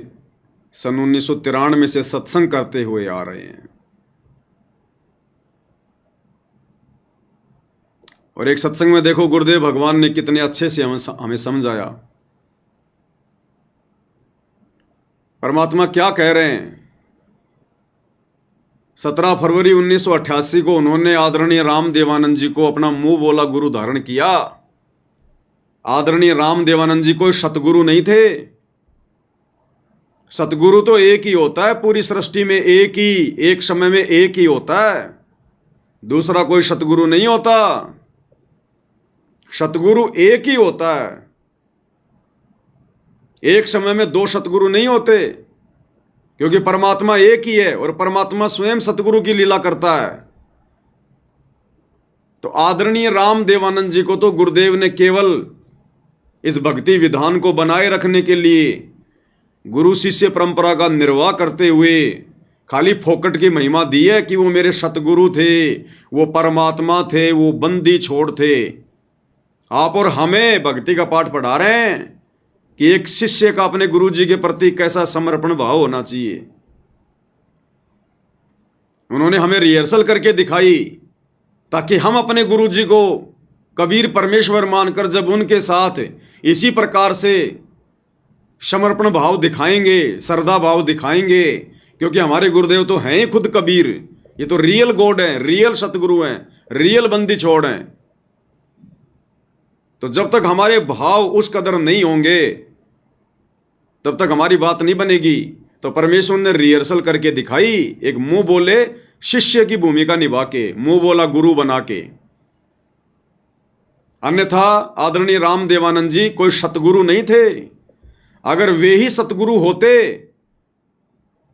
सन 1993 से सत्संग करते हुए आ रहे हैं। और एक सत्संग में देखो गुरुदेव भगवान ने कितने अच्छे से हमें समझाया। परमात्मा क्या कह रहे हैं? 17 फरवरी 1988 को उन्होंने आदरणीय राम देवानंद जी को अपना मुंह बोला गुरु धारण किया। आदरणीय राम देवानंद जी कोई सतगुरु नहीं थे। सतगुरु तो एक ही होता है पूरी सृष्टि में, एक समय में एक ही होता है, दूसरा कोई सतगुरु नहीं होता। सतगुरु एक ही होता है, एक समय में 2 सतगुरु नहीं होते, क्योंकि परमात्मा एक ही है और परमात्मा स्वयं सतगुरु की लीला करता है। तो आदरणीय राम देवानंद जी को तो गुरुदेव ने केवल इस भक्ति विधान को बनाए रखने के लिए, गुरु शिष्य परंपरा का निर्वाह करते हुए खाली फोकट की महिमा दी है कि वो मेरे सतगुरु थे, वो परमात्मा थे, वो बंदी छोड़ थे। आप और हमें भक्ति का पाठ पढ़ा रहे हैं कि एक शिष्य का अपने गुरु जी के प्रति कैसा समर्पण भाव होना चाहिए। उन्होंने हमें रिहर्सल करके दिखाई, ताकि हम अपने गुरु जी को कबीर परमेश्वर मानकर जब उनके साथ इसी प्रकार से समर्पण भाव दिखाएंगे, श्रद्धा भाव दिखाएंगे, क्योंकि हमारे गुरुदेव तो हैं ही खुद कबीर। ये तो रियल गॉड हैं, रियल सतगुरु हैं, रियल बंदी छोड़ हैं। तो जब तक हमारे भाव उस कदर नहीं होंगे तब तक हमारी बात नहीं बनेगी। तो परमेश्वर ने रिहर्सल करके दिखाई, एक मुंह बोले शिष्य की भूमिका निभा के, मुंह बोला गुरु बना के। अन्यथा आदरणीय राम देवानंद जी कोई सतगुरु नहीं थे। अगर वे ही सतगुरु होते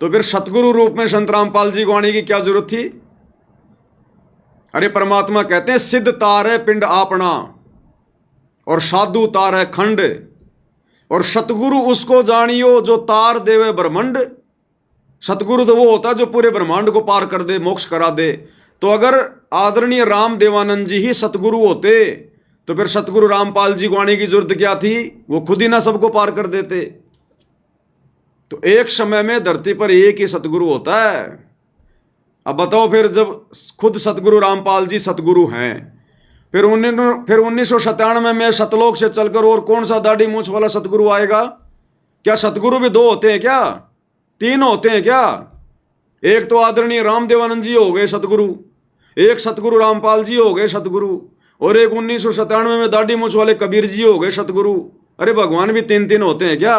तो फिर सतगुरु रूप में संत रामपाल जी को आने की क्या जरूरत थी? अरे परमात्मा कहते हैं सिद्ध तार है पिंड आपना और साधु तार है खंड, और सतगुरु उसको जानियो जो तार देवे ब्रह्मांड। सतगुरु तो वो होता है जो पूरे ब्रह्मांड को पार कर दे, मोक्ष करा दे। तो अगर आदरणीय राम देवानंद जी ही सतगुरु होते तो फिर सतगुरु रामपाल जी को आने की जरूरत क्या थी? वो खुद ही ना सबको पार कर देते। तो एक समय में धरती पर एक ही सतगुरु होता है। अब बताओ, फिर जब खुद सतगुरु रामपाल जी सतगुरु हैं, फिर 1997 में सतलोक से चलकर और कौन सा दाढ़ी मूंछ वाला सतगुरु आएगा? क्या सतगुरु भी 2 होते हैं क्या? 3 होते हैं क्या? एक तो आदरणीय राम देवानंद जी हो गए सतगुरु, एक सतगुरु रामपाल जी हो गए सतगुरु, और एक 1997 में दाढ़ी मूंछ वाले कबीर जी हो गए सतगुरु। अरे भगवान भी 3 होते हैं क्या?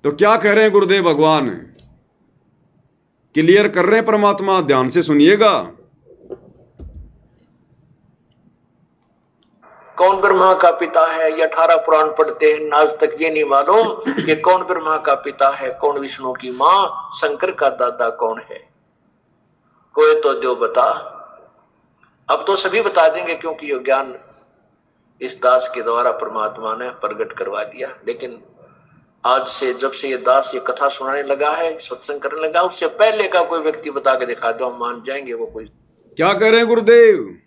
तो क्या कह रहे हैं गुरुदेव भगवान? क्लियर कर रहे हैं परमात्मा, ध्यान से सुनिएगा। कौन ब्रह्मा का पिता है, ये 18 पुराण पढ़ते हैं, आज तक ये नहीं मालूम कि कौन ब्रह्मा का पिता है, कौन विष्णु की मां, शंकर का दादा कौन है। कोई तो जो बता। अब तो सभी बता देंगे, क्योंकि ये ज्ञान इस दास के द्वारा परमात्मा ने प्रकट करवा दिया। लेकिन आज से, जब से ये दास ये कथा सुनाने लगा है, सत्संग करने लगा, उससे पहले का कोई व्यक्ति बता के दिखा दो, हम मान जाएंगे वो कोई। क्या कह रहे हैं गुरुदेव?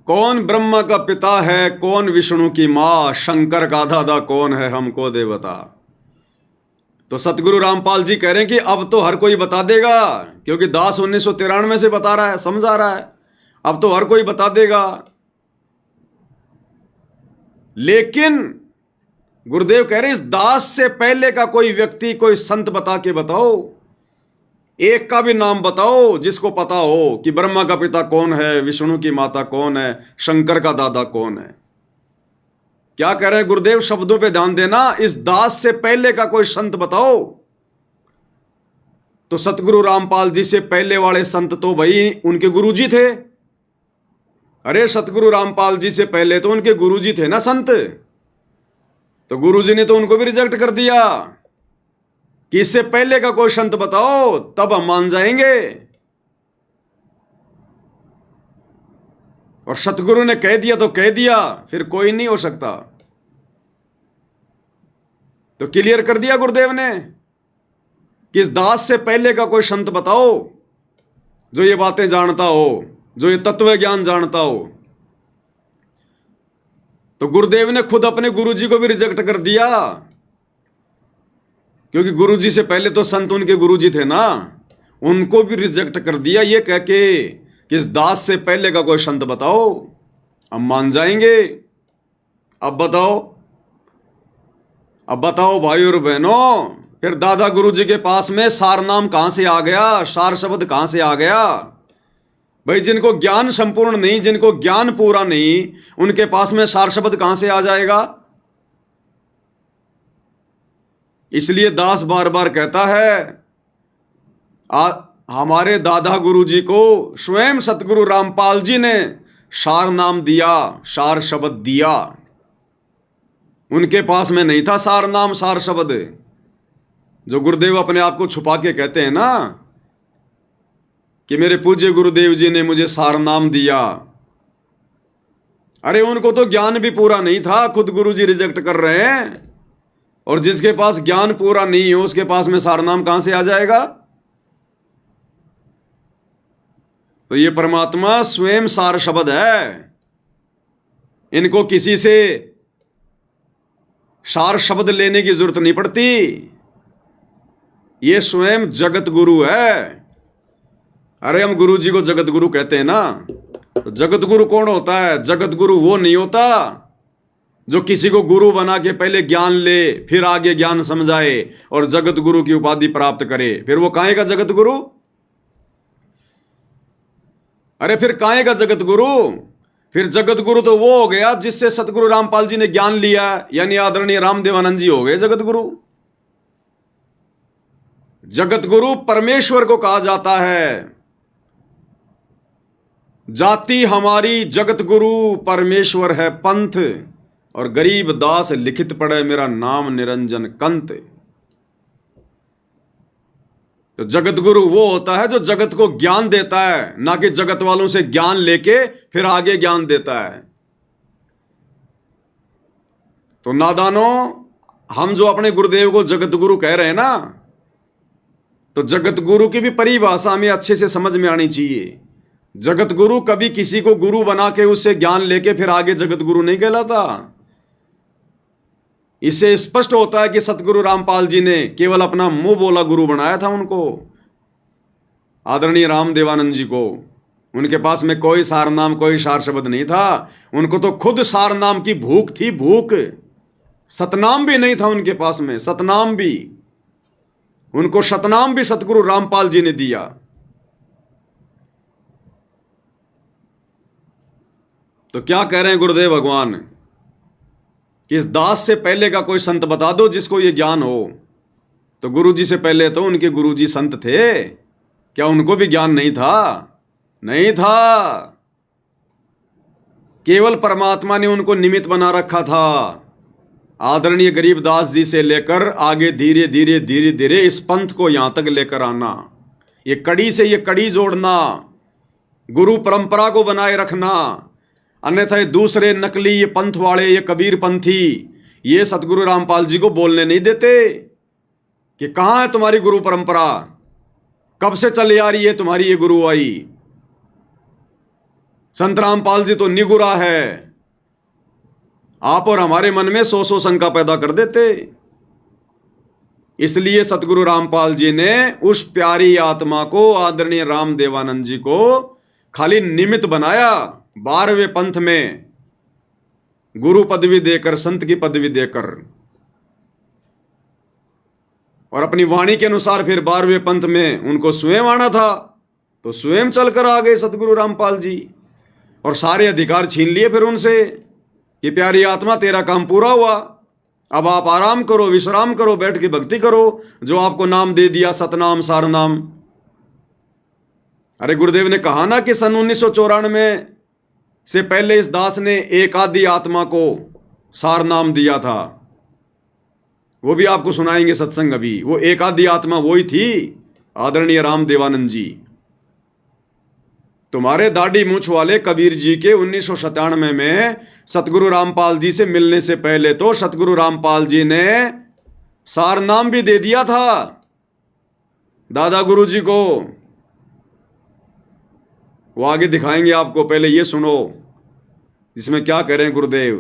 कौन ब्रह्मा का पिता है, कौन विष्णु की मां, शंकर का दादा कौन है, हमको दे बता। तो सतगुरु रामपाल जी कह रहे हैं कि अब तो हर कोई बता देगा, क्योंकि दास 1993 से बता रहा है, समझा रहा है, अब तो हर कोई बता देगा। लेकिन गुरुदेव कह रहे इस दास से पहले का कोई व्यक्ति, कोई संत बता के बताओ, एक का भी नाम बताओ जिसको पता हो कि ब्रह्मा का पिता कौन है, विष्णु की माता कौन है, शंकर का दादा कौन है। क्या कह रहे हैं गुरुदेव? शब्दों पे ध्यान देना। इस दास से पहले का कोई संत बताओ। तो सतगुरु रामपाल जी से पहले वाले संत तो भाई उनके गुरुजी थे। अरे सतगुरु रामपाल जी से पहले तो उनके गुरुजी थे ना संत। तो गुरुजी ने तो उनको भी रिजेक्ट कर दिया कि इससे पहले का कोई संत बताओ, तब हम मान जाएंगे। और सतगुरु ने कह दिया तो कह दिया, फिर कोई नहीं हो सकता। तो क्लियर कर दिया गुरुदेव ने कि इस दास से पहले का कोई संत बताओ जो ये बातें जानता हो, जो ये तत्व ज्ञान जानता हो। तो गुरुदेव ने खुद अपने गुरुजी को भी रिजेक्ट कर दिया, क्योंकि गुरुजी से पहले तो संत उनके गुरुजी थे ना, उनको भी रिजेक्ट कर दिया ये कह के कि इस दास से पहले का कोई संत बताओ, हम मान जाएंगे। अब बताओ भाई और बहनों, फिर दादा गुरुजी के पास में सार नाम कहां से आ गया, सार शब्द कहां से आ गया? भाई जिनको ज्ञान संपूर्ण नहीं, जिनको ज्ञान पूरा नहीं, उनके पास में सार शब्द कहां से आ जाएगा? इसलिए दास बार बार कहता है, हमारे दादा गुरुजी को स्वयं सतगुरु रामपाल जी ने सार नाम दिया, सार शब्द दिया। उनके पास में नहीं था सार नाम, सार शब्द। जो गुरुदेव अपने आप को छुपा के कहते हैं ना कि मेरे पूज्य गुरुदेव जी ने मुझे सार नाम दिया, अरे उनको तो ज्ञान भी पूरा नहीं था, खुद गुरुजी रिजेक्ट कर रहे हैं। और जिसके पास ज्ञान पूरा नहीं हो उसके पास में सार नाम कहां से आ जाएगा? तो ये परमात्मा स्वयं सार शब्द है। इनको किसी से सार शब्द लेने की जरूरत नहीं पड़ती, ये स्वयं जगत गुरु है। अरे हम गुरु जी को जगत गुरु कहते हैं ना, तो जगत गुरु कौन होता है? जगत गुरु वो नहीं होता जो किसी को गुरु बना के पहले ज्ञान ले, फिर आगे ज्ञान समझाए और जगत गुरु की उपाधि प्राप्त करे। फिर वो काहे का जगत गुरु? अरे फिर काहे का जगत गुरु? फिर जगत गुरु तो वो हो गया जिससे सतगुरु रामपाल जी ने ज्ञान लिया, यानी आदरणीय रामदेवानंद जी हो गए जगत गुरु। जगत गुरु परमेश्वर को कहा जाता है। जाति हमारी जगत गुरु, परमेश्वर है पंथ, और गरीब दास लिखित पड़े मेरा नाम निरंजन कंत। तो जगत गुरु वो होता है जो जगत को ज्ञान देता है, ना कि जगत वालों से ज्ञान लेके फिर आगे ज्ञान देता है। तो नादानों, हम जो अपने गुरुदेव को जगत गुरु कह रहे हैं ना, तो जगत गुरु की भी परिभाषा हमें अच्छे से समझ में आनी चाहिए। जगत गुरु कभी किसी को गुरु बना के उससे ज्ञान लेके फिर आगे जगत गुरु नहीं कहलाता। इससे स्पष्ट होता है कि सतगुरु रामपाल जी ने केवल अपना मुंह बोला गुरु बनाया था उनको, आदरणीय रामदेवानंद जी को। उनके पास में कोई सार नाम, कोई सार शब्द नहीं था। उनको तो खुद सार नाम की भूख थी, भूख। सतनाम भी नहीं था उनके पास में, सतनाम भी। उनको सतनाम भी सतगुरु रामपाल जी ने दिया। तो क्या कह रहे हैं गुरुदेव भगवान कि इस दास से पहले का कोई संत बता दो जिसको ये ज्ञान हो। तो गुरुजी से पहले तो उनके गुरुजी संत थे, क्या उनको भी ज्ञान नहीं था? नहीं था। केवल परमात्मा ने उनको निमित्त बना रखा था। आदरणीय गरीबदास जी से लेकर आगे धीरे धीरे धीरे धीरे इस पंथ को यहां तक लेकर आना, ये कड़ी से ये कड़ी जोड़ना, गुरु परंपरा को बनाए रखना। अन्यथा ये दूसरे नकली ये पंथ वाले, ये कबीर पंथी, ये सतगुरु रामपाल जी को बोलने नहीं देते कि कहां है तुम्हारी गुरु परंपरा, कब से चली आ रही है तुम्हारी ये गुरु आई। संत रामपाल जी तो निगुरा है। आप और हमारे मन में सौ सौ शंका पैदा कर देते। इसलिए सतगुरु रामपाल जी ने उस प्यारी आत्मा को, आदरणीय राम देवानंद जी को खाली निमित्त बनाया। 12वें पंथ में गुरु पदवी देकर, संत की पदवी देकर, और अपनी वाणी के अनुसार फिर 12वें पंथ में उनको स्वयं आना था तो स्वयं चलकर आ गए सतगुरु रामपाल जी, और सारे अधिकार छीन लिए फिर उनसे कि प्यारी आत्मा तेरा काम पूरा हुआ, अब आप आराम करो, विश्राम करो, बैठ के भक्ति करो, जो आपको नाम दे दिया सतनाम सारनाम। अरे गुरुदेव ने कहा ना कि सन 1994 से पहले इस दास ने एक आदि आत्मा को सार नाम दिया था, वो भी आपको सुनाएंगे सत्संग अभी। वो एक आदि आत्मा वही थी, आदरणीय राम देवानंद जी। तुम्हारे दाढ़ी मूछ वाले कबीर जी के 1997 में सतगुरु रामपाल जी से मिलने से पहले तो सतगुरु रामपाल जी ने सार नाम भी दे दिया था दादा गुरु जी को। वो आगे दिखाएंगे आपको, पहले ये सुनो इसमें क्या कह रहे हैं गुरुदेव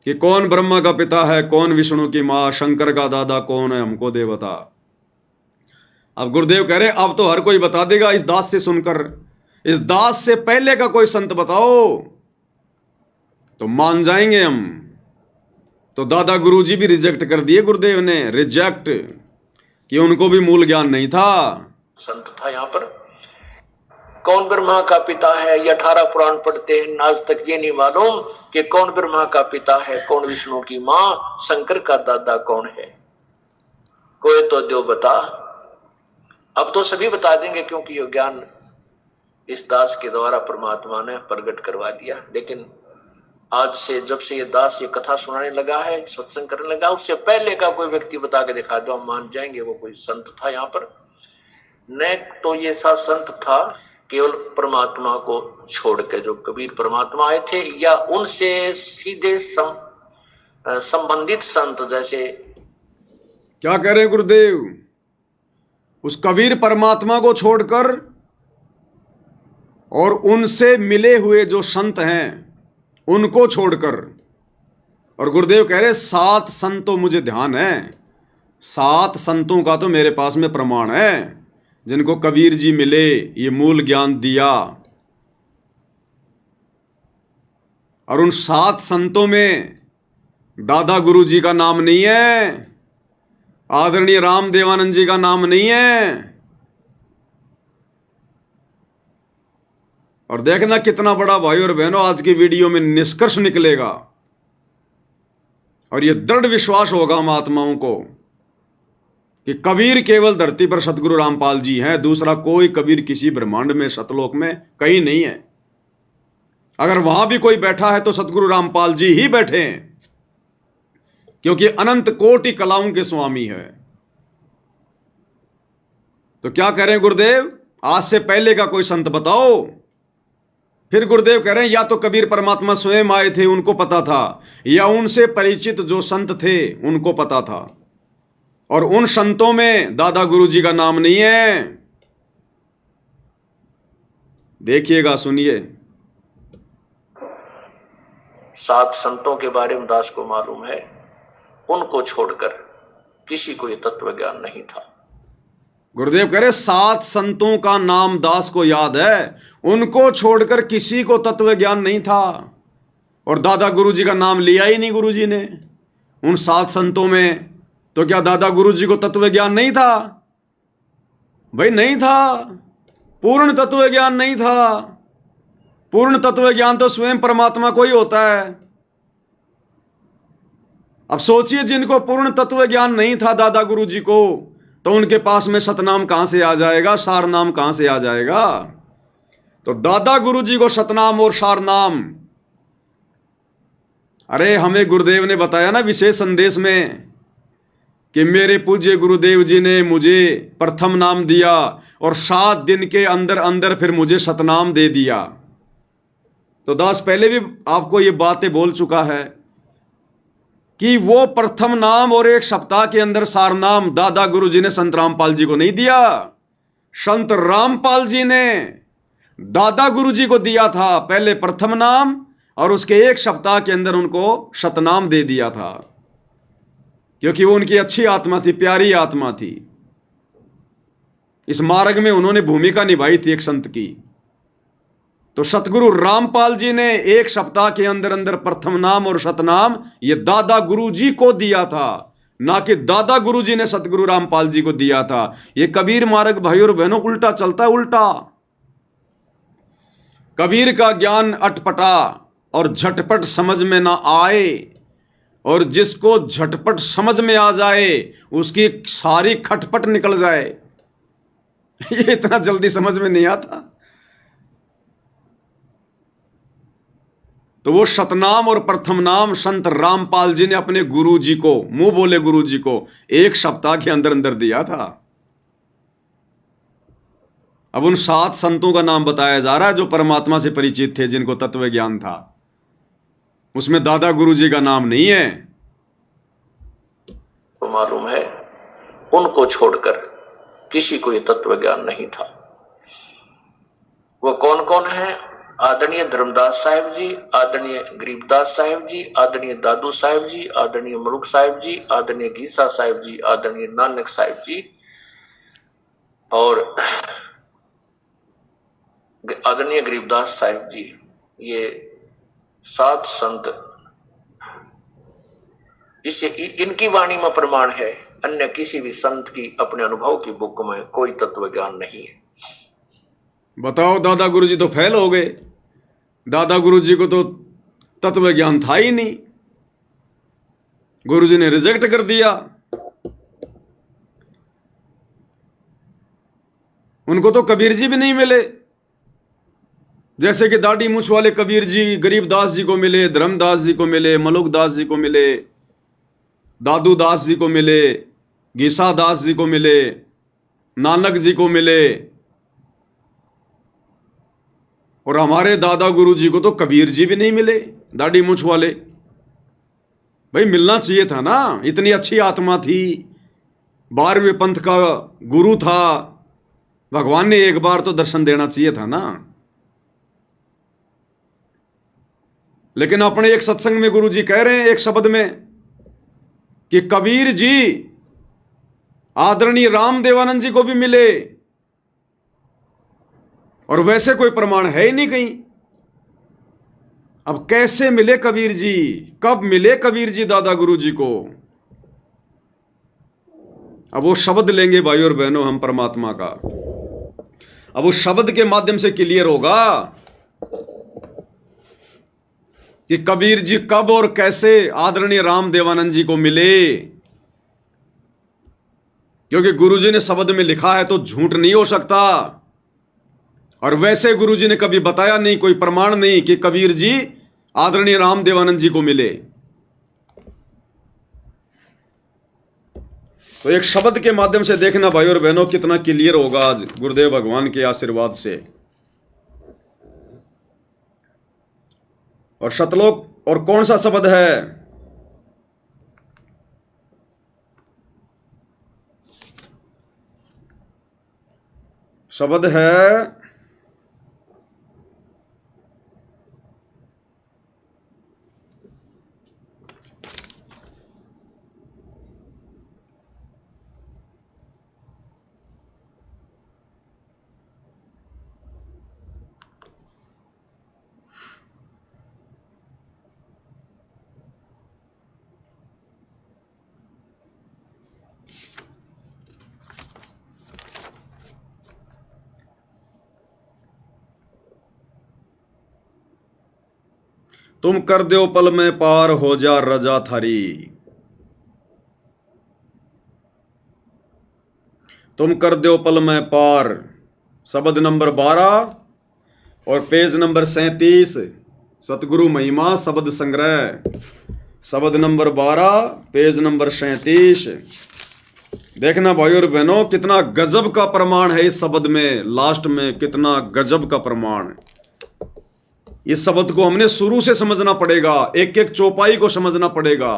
कि कौन ब्रह्मा का पिता है, कौन विष्णु की मां, शंकर का दादा कौन है, हमको दे बता। अब गुरुदेव कह रहे अब तो हर कोई बता देगा इस दास से सुनकर। इस दास से पहले का कोई संत बताओ तो मान जाएंगे हम। तो दादा गुरु जी भी रिजेक्ट कर दिए गुरुदेव ने, रिजेक्ट, कि उनको भी मूल ज्ञान नहीं था। संत था यहाँ पर। कौन ब्रह्मा का पिता है, ये 18 पुराण पढ़ते हैं, आज तक ये नहीं मालूम कि कौन ब्रह्मा का पिता है, कौन विष्णु की मां, शंकर का दादा कौन है। कोई तो जो बता। अब तो सभी बता देंगे क्योंकि ये ज्ञान इस दास के द्वारा परमात्मा ने प्रकट करवा दिया। लेकिन आज से जब से ये दास ये कथा सुनाने लगा है, सत्संग करने लगा, उससे पहले का कोई व्यक्ति बता के दिखा दो, हम मान जाएंगे वो कोई संत था यहाँ पर। न तो ये सा संत था केवल परमात्मा को छोड़ के, जो कबीर परमात्मा आए थे, या उनसे सीधे संबंधित संत। जैसे क्या कह रहे हैं गुरुदेव, उस कबीर परमात्मा को छोड़कर और उनसे मिले हुए जो संत हैं उनको छोड़कर। और गुरुदेव कह रहे 7 संतों मुझे ध्यान है, 7 संतों का तो मेरे पास में प्रमाण है जिनको कबीर जी मिले, ये मूल ज्ञान दिया। और उन 7 संतों में दादा गुरु जी का नाम नहीं है, आदरणीय राम देवानंद जी का नाम नहीं है। और देखना कितना बड़ा भाई और बहनों आज की वीडियो में निष्कर्ष निकलेगा, और यह दृढ़ विश्वास होगा हम आत्माओं को कि कबीर केवल धरती पर सतगुरु रामपाल जी हैं, दूसरा कोई कबीर किसी ब्रह्मांड में, सतलोक में कहीं नहीं है। अगर वहां भी कोई बैठा है तो सतगुरु रामपाल जी ही बैठे हैं, क्योंकि अनंत कोटि कलाओं के स्वामी है। तो क्या कह रहे हैं गुरुदेव, आज से पहले का कोई संत बताओ। फिर गुरुदेव कह रहे हैं या तो कबीर परमात्मा स्वयं आए थे, उनको पता था, या उनसे परिचित जो संत थे उनको पता था। और उन संतों में दादा गुरु जी का नाम नहीं है। देखिएगा, सुनिए। 7 संतों के बारे में दास को मालूम है, उनको छोड़कर किसी को ये तत्व ज्ञान नहीं था। गुरुदेव कह रहे 7 संतों का नाम दास को याद है, उनको छोड़कर किसी को तत्व ज्ञान नहीं था। और दादा गुरु जी का नाम लिया ही नहीं गुरु जी ने उन 7 संतों में। तो क्या दादा गुरु जी को तत्व ज्ञान नहीं था? भाई नहीं था, पूर्ण तत्व ज्ञान नहीं था। पूर्ण तत्व ज्ञान तो स्वयं परमात्मा को ही होता है। अब सोचिए, जिनको पूर्ण तत्व ज्ञान नहीं था दादा गुरु जी को, तो उनके पास में सतनाम कहां से आ जाएगा, सार नाम कहां से आ जाएगा? तो दादा गुरु जी को सतनाम और सार नाम अरे हमें गुरुदेव ने बताया ना विशेष संदेश में कि मेरे पूज्य गुरुदेव जी ने मुझे प्रथम नाम दिया और 7 दिन के अंदर अंदर फिर मुझे सतनाम दे दिया। तो दास पहले भी आपको ये बातें बोल चुका है कि वो प्रथम नाम और 1 सप्ताह के अंदर सारनाम दादा गुरु जी ने संत रामपाल जी को नहीं दिया, संत रामपाल जी ने दादा गुरु जी को दिया था। पहले प्रथम नाम और उसके 1 सप्ताह के अंदर उनको शतनाम दे दिया था, क्योंकि वो उनकी अच्छी आत्मा थी, प्यारी आत्मा थी। इस मार्ग में उन्होंने भूमिका निभाई थी एक संत की। तो सतगुरु रामपाल जी ने 1 सप्ताह के अंदर अंदर प्रथम नाम और शतनाम ये दादा गुरु जी को दिया था, ना कि दादा गुरु जी ने सतगुरु रामपाल जी को दिया था। ये कबीर मार्ग भाइयों और बहनों उल्टा चलता है, उल्टा। कबीर का ज्ञान अटपटा और झटपट समझ में ना आए, और जिसको झटपट समझ में आ जाए उसकी सारी खटपट निकल जाए। ये इतना जल्दी समझ में नहीं आता। तो वो शतनाम और प्रथम नाम संत रामपाल जी ने अपने गुरु जी को, मुंह बोले गुरु जी को, 1 सप्ताह के अंदर अंदर दिया था। अब उन 7 संतों का नाम बताया जा रहा है जो परमात्मा से परिचित थे, जिनको तत्व ज्ञान था। उसमें दादा गुरु जी का नाम नहीं है। तो मालूम है उनको छोड़कर किसी को ये तत्व ज्ञान नहीं था। वो कौन कौन है? आदरणीय धर्मदास साहिब जी, आदरणीय गरीबदास साहिब जी, आदरणीय दादू साहिब जी, आदरणीय मलुक साहिब जी, आदरणीय गीसा साहिब जी, आदरणीय नानक साहिब जी और आदरणीय गरीबदास साहिब जी। ये 7 संत, इससे इनकी वाणी में प्रमाण है। अन्य किसी भी संत की अपने अनुभव की बुक में कोई तत्व ज्ञान नहीं है। बताओ, दादा गुरु जी तो फेल हो गए। दादा गुरु जी को तो तत्व ज्ञान था ही नहीं, गुरु जी ने रिजेक्ट कर दिया। उनको तो कबीर जी भी नहीं मिले, जैसे कि दाढ़ी मूछ वाले कबीर जी गरीबदास जी को मिले, धर्मदास जी को मिले, मलुक दास जी को मिले, दादू दास जी को मिले, गीसा दास जी को मिले, नानक जी को मिले। और हमारे दादा गुरु जी को तो कबीर जी भी नहीं मिले, दाढ़ी मूछ वाले। भाई मिलना चाहिए था ना, इतनी अच्छी आत्मा थी, 12वें पंथ का गुरु था, भगवान ने एक बार तो दर्शन देना चाहिए था ना। लेकिन अपने एक सत्संग में गुरु जी कह रहे हैं एक शब्द में कि कबीर जी आदरणीय रामदेवानंद जी को भी मिले, और वैसे कोई प्रमाण है ही नहीं कहीं। अब कैसे मिले कबीर जी, कब मिले कबीर जी दादा गुरु जी को? अब वो शब्द लेंगे भाई और बहनों हम परमात्मा का, अब उस शब्द के माध्यम से क्लियर होगा कि कबीर जी कब और कैसे आदरणीय रामदेवानंद जी को मिले। क्योंकि गुरुजी ने शब्द में लिखा है तो झूठ नहीं हो सकता, और वैसे गुरुजी ने कभी बताया नहीं, कोई प्रमाण नहीं कि कबीर जी आदरणीय रामदेवानंद जी को मिले। तो एक शब्द के माध्यम से देखना भाई और बहनों कितना क्लियर होगा आज गुरुदेव भगवान के आशीर्वाद से। और शतलोक और कौन सा शब्द है? शब्द है तुम कर दो पल में पार हो जा रजा थारी। तुम कर दो पल में पार, शब्द नंबर 12 और पेज नंबर 37 सतगुरु महिमा शब्द संग्रह, शब्द नंबर 12, पेज नंबर 37। देखना भाई और बहनों, कितना गजब का प्रमाण है इस शब्द में, लास्ट में कितना गजब का प्रमाण। इस शब्द को हमने शुरू से समझना पड़ेगा, एक एक चौपाई को समझना पड़ेगा,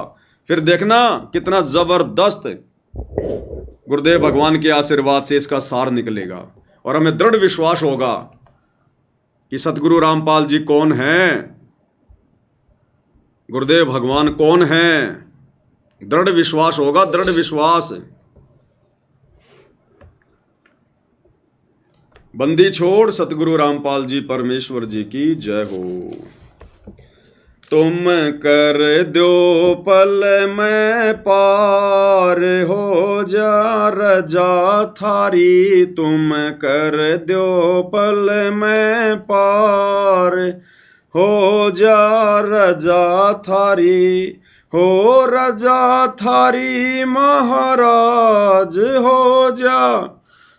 फिर देखना कितना जबरदस्त गुरुदेव भगवान के आशीर्वाद से इसका सार निकलेगा। और हमें दृढ़ विश्वास होगा कि सतगुरु रामपाल जी कौन हैं, गुरुदेव भगवान कौन हैं। दृढ़ विश्वास होगा, दृढ़ विश्वास। बंदी छोड़ सतगुरु रामपाल जी परमेश्वर जी की जय हो। तुम कर दो पल में पार, हो जा रजा थारी। तुम कर दो पल में पार, हो जा रजा थारी। हो रजा थारी महाराज, हो जा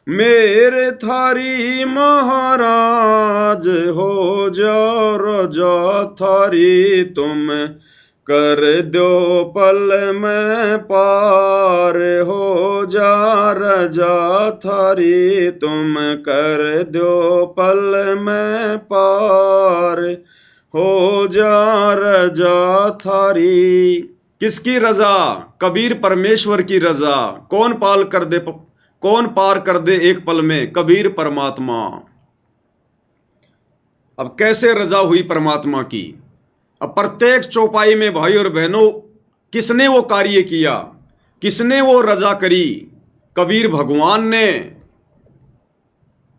मेरे थारी महाराज। हो जा रजा थारी। तुम कर दो पल में पार, हो जा रजा थारी। तुम कर दो पल में पार, हो जा रजा थारी। किसकी रजा? कबीर परमेश्वर की रजा। कौन पार कर दे एक पल में? कबीर परमात्मा। अब कैसे रजा हुई परमात्मा की? अब प्रत्येक चौपाई में भाई और बहनों, किसने वो कार्य किया, किसने वो रजा करी? कबीर भगवान ने।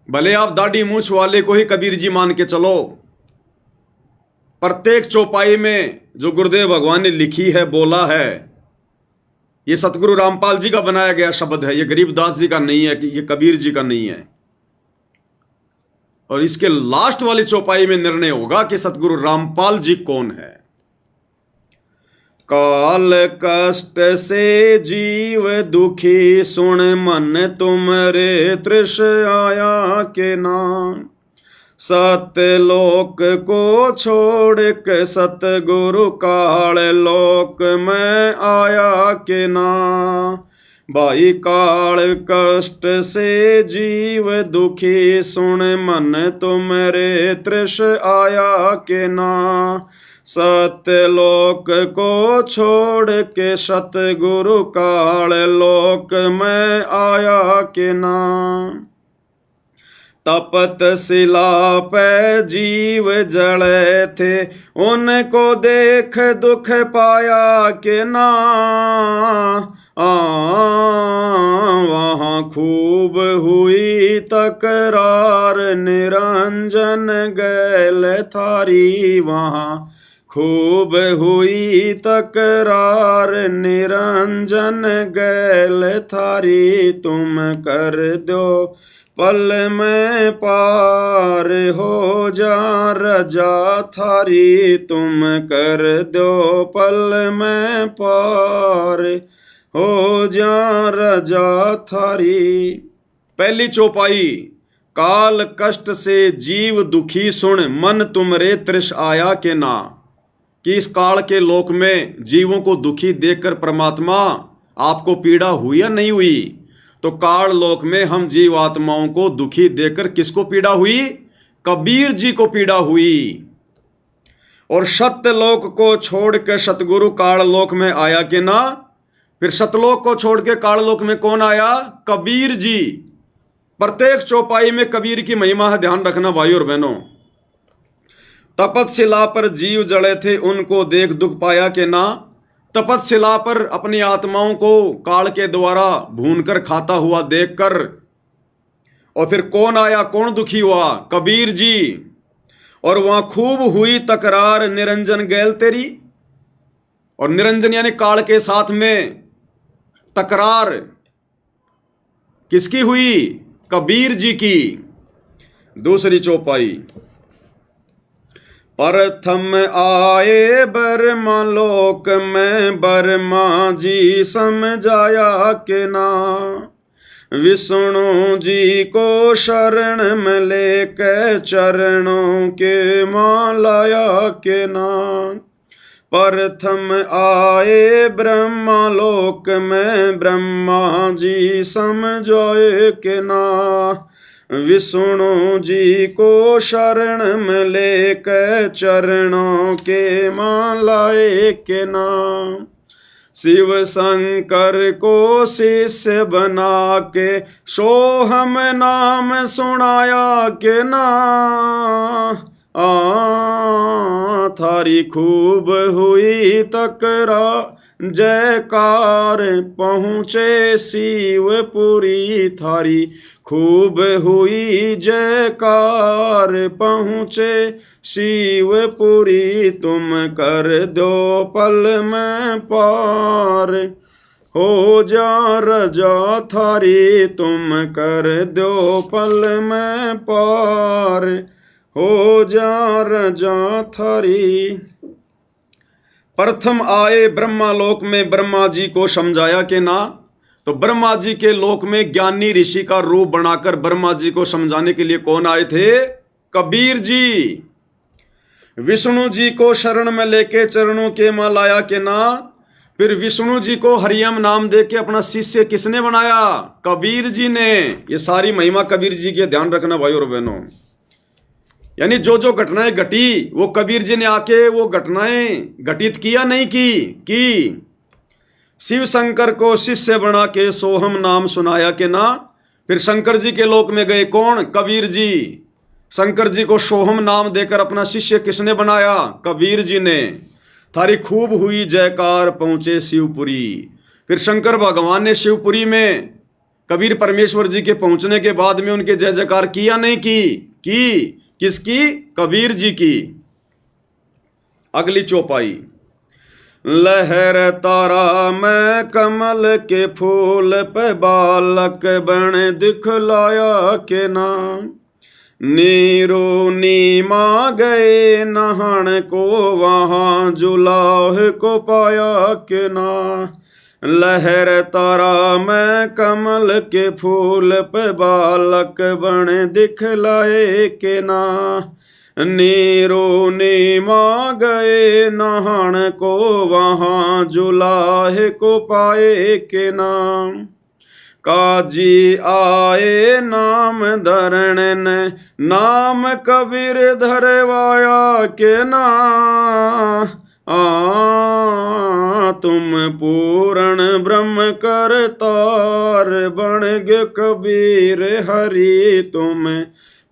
भले आप दाढ़ी मूछ वाले को ही कबीर जी मान के चलो, प्रत्येक चौपाई में जो गुरुदेव भगवान ने लिखी है, बोला है, ये सतगुरु रामपाल जी का बनाया गया शब्द है, ये गरीबदास जी का नहीं है, कि ये कबीर जी का नहीं है। और इसके लास्ट वाली चौपाई में निर्णय होगा कि सतगुरु रामपाल जी कौन है। काल कष्ट से जीव दुखी, सुन मन तुमरे तृष आया के नाम। सत्यलोक को छोड़ के सतगुरु काल लोक में आया के ना। भाई काल कष्ट से जीव दुखी, सुन मन तुमरे तृष आया के ना। सत्यलोक को छोड़ के सतगुरु काल लोक में आया के ना। तपत शिला पे जीव जड़े थे, उनको देख दुख पाया के ना। वहाँ खूब हुई तकरार, निरंजन गैल थारी। वहाँ खूब हुई तकरार, निरंजन गैल थारी। तुम कर दो पल में पार, हो जा रजा थारी। तुम कर दो पल में पार, हो जा रजा थारी। पहली चौपाई, काल कष्ट से जीव दुखी, सुन मन तुमरे तृष आया के ना। कि इस काल के लोक में जीवों को दुखी देखकर परमात्मा आपको पीड़ा हुई या नहीं हुई? तो काल लोक में हम जीवात्माओं को दुखी देखकर किसको पीड़ा हुई? कबीर जी को पीड़ा हुई। और सत्यलोक को छोड़ के सतगुरु काल लोक में आया कि ना। फिर सतलोक को छोड़ के काल लोक में कौन आया? कबीर जी। प्रत्येक चौपाई में कबीर की महिमा है, ध्यान रखना भाई और बहनों। तपतशिला पर जीव जड़े थे, उनको देख दुख पाया कि ना। तपतशिला पर अपनी आत्माओं को काल के द्वारा भूनकर खाता हुआ देखकर, और फिर कौन आया, कौन दुखी हुआ? कबीर जी। और वहां खूब हुई तकरार, निरंजन गैल तेरी। और निरंजन यानी काल के साथ में तकरार किसकी हुई? कबीर जी की। दूसरी चौपाई, प्रथम आए बर्मा लोक में, बर्मा जी समझाया के ना। विष्णु जी को शरण में लेके चरणों के मालाया के नाम। प्रथम आए ब्रह्मा लोक में ब्रह्मा जी समझाए के ना। विष्णु जी को शरण में लेके चरणों के मालाए के नाम। शिव शंकर को शिष्य बना के सोहम नाम सुनाया के ना। थारी खूब हुई तकरा जयकार पहुँचे शिवपुरी। थारी खूब हुई जयकार पहुँचे शिवपुरी। तुम कर दो पल में पार हो जा रजा थारी। तुम कर दो पल में पार हो जा रजा थारी। प्रथम आए ब्रह्मा लोक में ब्रह्मा जी को समझाया के ना। तो ब्रह्मा जी के लोक में ज्ञानी ऋषि का रूप बनाकर ब्रह्मा जी को समझाने के लिए कौन आए थे? कबीर जी। विष्णु जी को शरण में लेके चरणों के मां लाया के ना। फिर विष्णु जी को हरियम नाम दे के अपना शिष्य किसने बनाया? कबीर जी ने। ये सारी महिमा कबीर जी के, ध्यान रखना भाई और बहनों। यानी जो जो घटनाएं घटी वो कबीर जी ने आके वो घटनाएं घटित किया नहीं की। शिव शंकर को शिष्य बना के सोहम नाम सुनाया के ना। फिर शंकर जी के लोक में गए कौन? कबीर जी। शंकर जी को सोहम नाम देकर अपना शिष्य किसने बनाया? कबीर जी ने। थारी खूब हुई जयकार पहुंचे शिवपुरी। फिर शंकर भगवान ने शिवपुरी में कबीर परमेश्वर जी के पहुंचने के बाद में उनके जय जयकार किया नहीं की? किसकी? कबीर जी की। अगली चौपाई। लहर तारा में कमल के फूल पे बालक बन दिखलाया के नाम। नीरो नीमा गए नहान को वहां जुलाह को पाया के ना। लहर तारा में कमल के फूल पे बालक बन दिखलाए के ना। नीरो नीमा गए नहान को वहां जुलाह को पाए के नाम। काजी आए नाम धरण ने नाम कबीर धरवाया के ना। तुम पूर्ण ब्रह्म करतार बन गे कबीर हरि। तुम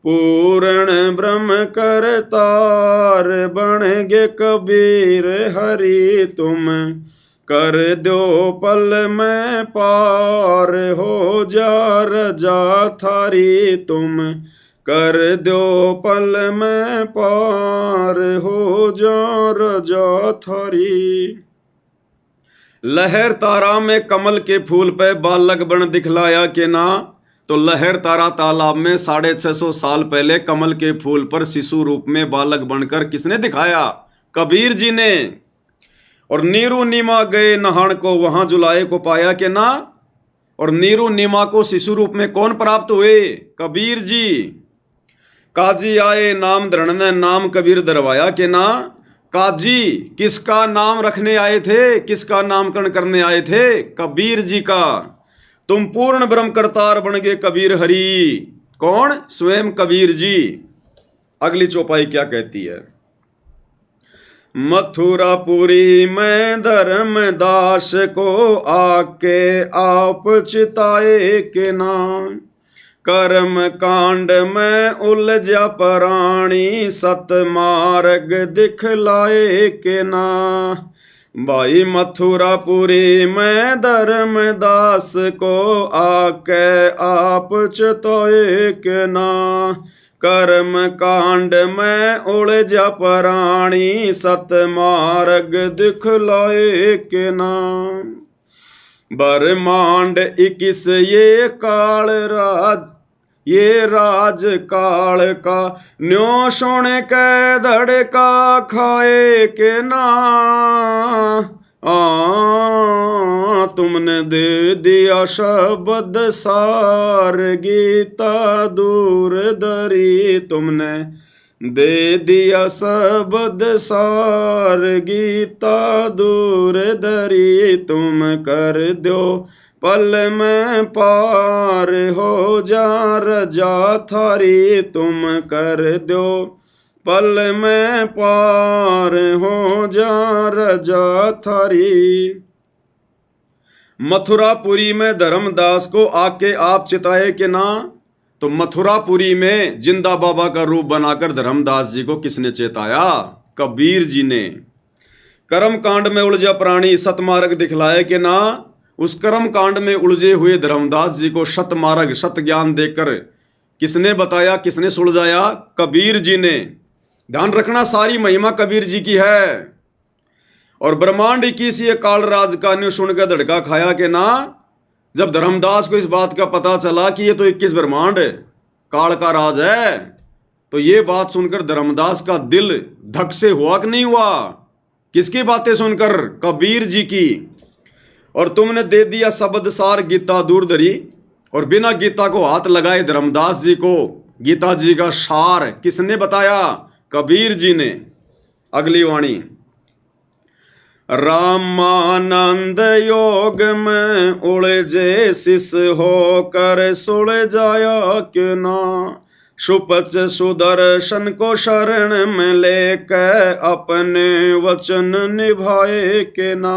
पूर्ण ब्रह्म करतार बन गे कबीर हरि। तुम कर दो पल में पार हो जा रजा थारी। तुम कर दो पल में पार हो जा रजा थारी। लहर तारा में कमल के फूल पे बालक बन दिखलाया के ना। तो लहर तारा तालाब में 650 साल पहले कमल के फूल पर शिशु रूप में बालक बनकर किसने दिखाया? कबीर जी ने। और नीरू नीमा गए नहान को वहां जुलाए को पाया के ना। और नीरू नीमा को शिशु रूप में कौन प्राप्त हुए? कबीर जी। काजी आए नाम धरण ने नाम कबीर धरवाया के ना। काजी किसका नाम रखने आए थे? किसका नामकरण करने आए थे? कबीर जी का। तुम पूर्ण ब्रह्म करतार बन गए कबीर हरि। कौन? स्वयं कबीर जी। अगली चौपाई क्या कहती है? मथुरापुरी में धर्मदास को आके आप चिताए के नाम। कर्म कांड में उलझा प्राणी सतमार्ग दिखलाए के ना। भाई मथुरापुरी में धर्मदास को आके आप चिताए के ना। कर्म कांड में उलझा प्राणी सतमार्ग दिखलाए के नाम। ब्रह्मांड 21 ये काल राज ये राज काल का न्यो सुन के धड़का खाए के ना। तुमने दे दिया शब्द सार गीता दूर दरी, तुमने दे दिया शब्द सार गीता दूर दरी, तुम कर दो पल में पार हो जा रजा थारी, तुम कर दो पल में पार हो जा रजा थारी। मथुरापुरी में धर्मदास को आके आप चिताए कि ना, तो मथुरापुरी में जिंदा बाबा का रूप बनाकर धर्मदास जी को किसने चेताया? कबीर जी ने। कर्म कांड में उलझा प्राणी सतमार्ग दिखलाए कि ना, उस कर्म कांड में उलझे हुए धर्मदास जी को सतमार्ग सत ज्ञान देकर किसने बताया, किसने सुलझाया? कबीर जी ने। ध्यान रखना, सारी महिमा कबीर जी की है। और ब्रह्मांड 21 ये काल राज का न्यू सुनकर धड़का खाया कि ना, जब धर्मदास को इस बात का पता चला कि ये तो 21 ब्रह्मांड काल का राज है, तो ये बात सुनकर धर्मदास का दिल धक से हुआ कि नहीं हुआ? किसकी बातें सुनकर? कबीर जी की। और तुमने दे दिया शब्द सार गीता दूर धरी, और बिना गीता को हाथ लगाए धर्मदास जी को गीता जी का सार किसने बताया? कबीर जी ने। अगली वाणी, रामानंद योग में उलझे शिष होकर सुलझाया क्यों ना, सुपच सुदर्शन को शरण में लेकर अपने वचन निभाए के ना,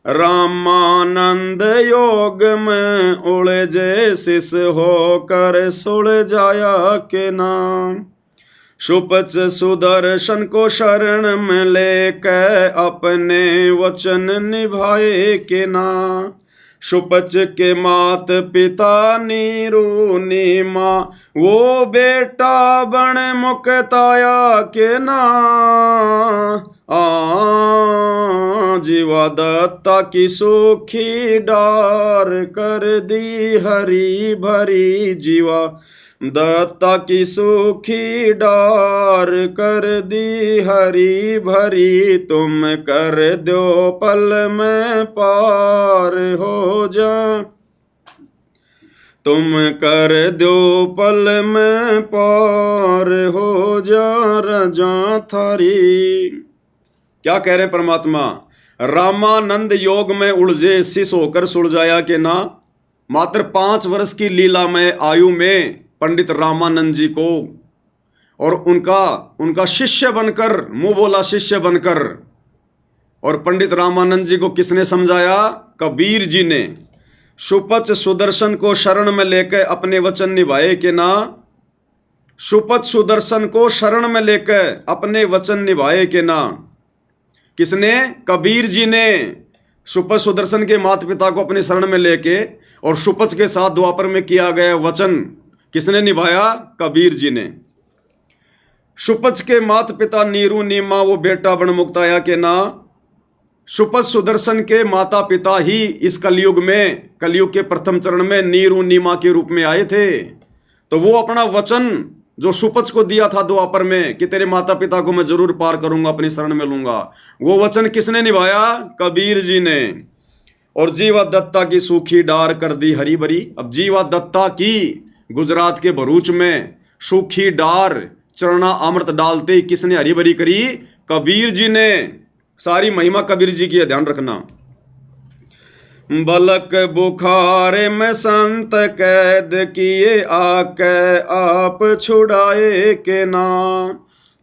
रामानंद योग में उलझे शिष होकर सुलझाया के ना, सुपच सुदर्शन को शरण में लेकर अपने वचन निभाए के ना, सुपच के मात पिता नीरू नीमा वो बेटा बन मुक्ताया के ना, जीवा दत्ता की सूखी डार कर दी हरी भरी, जीवा दत्ता की सूखी डार कर दी हरी भरी, तुम कर दो पल में पार हो जा, तुम कर दो पल में पार हो जा रजा थारी। क्या कह रहे परमात्मा? रामानंद योग में उलझे शिष होकर सुलझाया के ना। मात्र 5 वर्ष की लीलामय आयु में पंडित रामानंद जी को और उनका शिष्य बनकर, मुंह बोला शिष्य बनकर, और पंडित रामानंद जी को किसने समझाया? कबीर जी ने। सुपच सुदर्शन को शरण में लेकर अपने वचन निभाए के ना, सुपच सुदर्शन को शरण में लेकर अपने वचन निभाए के ना। किसने? कबीर जी ने। सुपच सुदर्शन के माता पिता को अपने शरण में लेके और सुपच के साथ द्वापर में किया गया वचन किसने निभाया? कबीर जी ने। सुपच के माता पिता नीरू नीमा वो बेटा बन मुक्ताया के ना। सुपच सुदर्शन के माता पिता ही इस कलयुग में, कलयुग के प्रथम चरण में नीरू नीमा के रूप में आए थे। तो वो अपना वचन जो सुपच को दिया था द्वापर में कि तेरे माता पिता को मैं जरूर पार करूंगा, अपनी शरण में लूंगा, वो वचन किसने निभाया? कबीर जी ने। और जीवा दत्ता की सूखी डार कर दी हरी भरी। अब जीवा दत्ता की गुजरात के भरूच में सूखी डार चरना अमृत डालते ही किसने हरी भरी करी? कबीर जी ने। सारी महिमा कबीर जी की है, ध्यान रखना। बलक बुखार में संत कैद किए आके आप छुड़ाए के ना।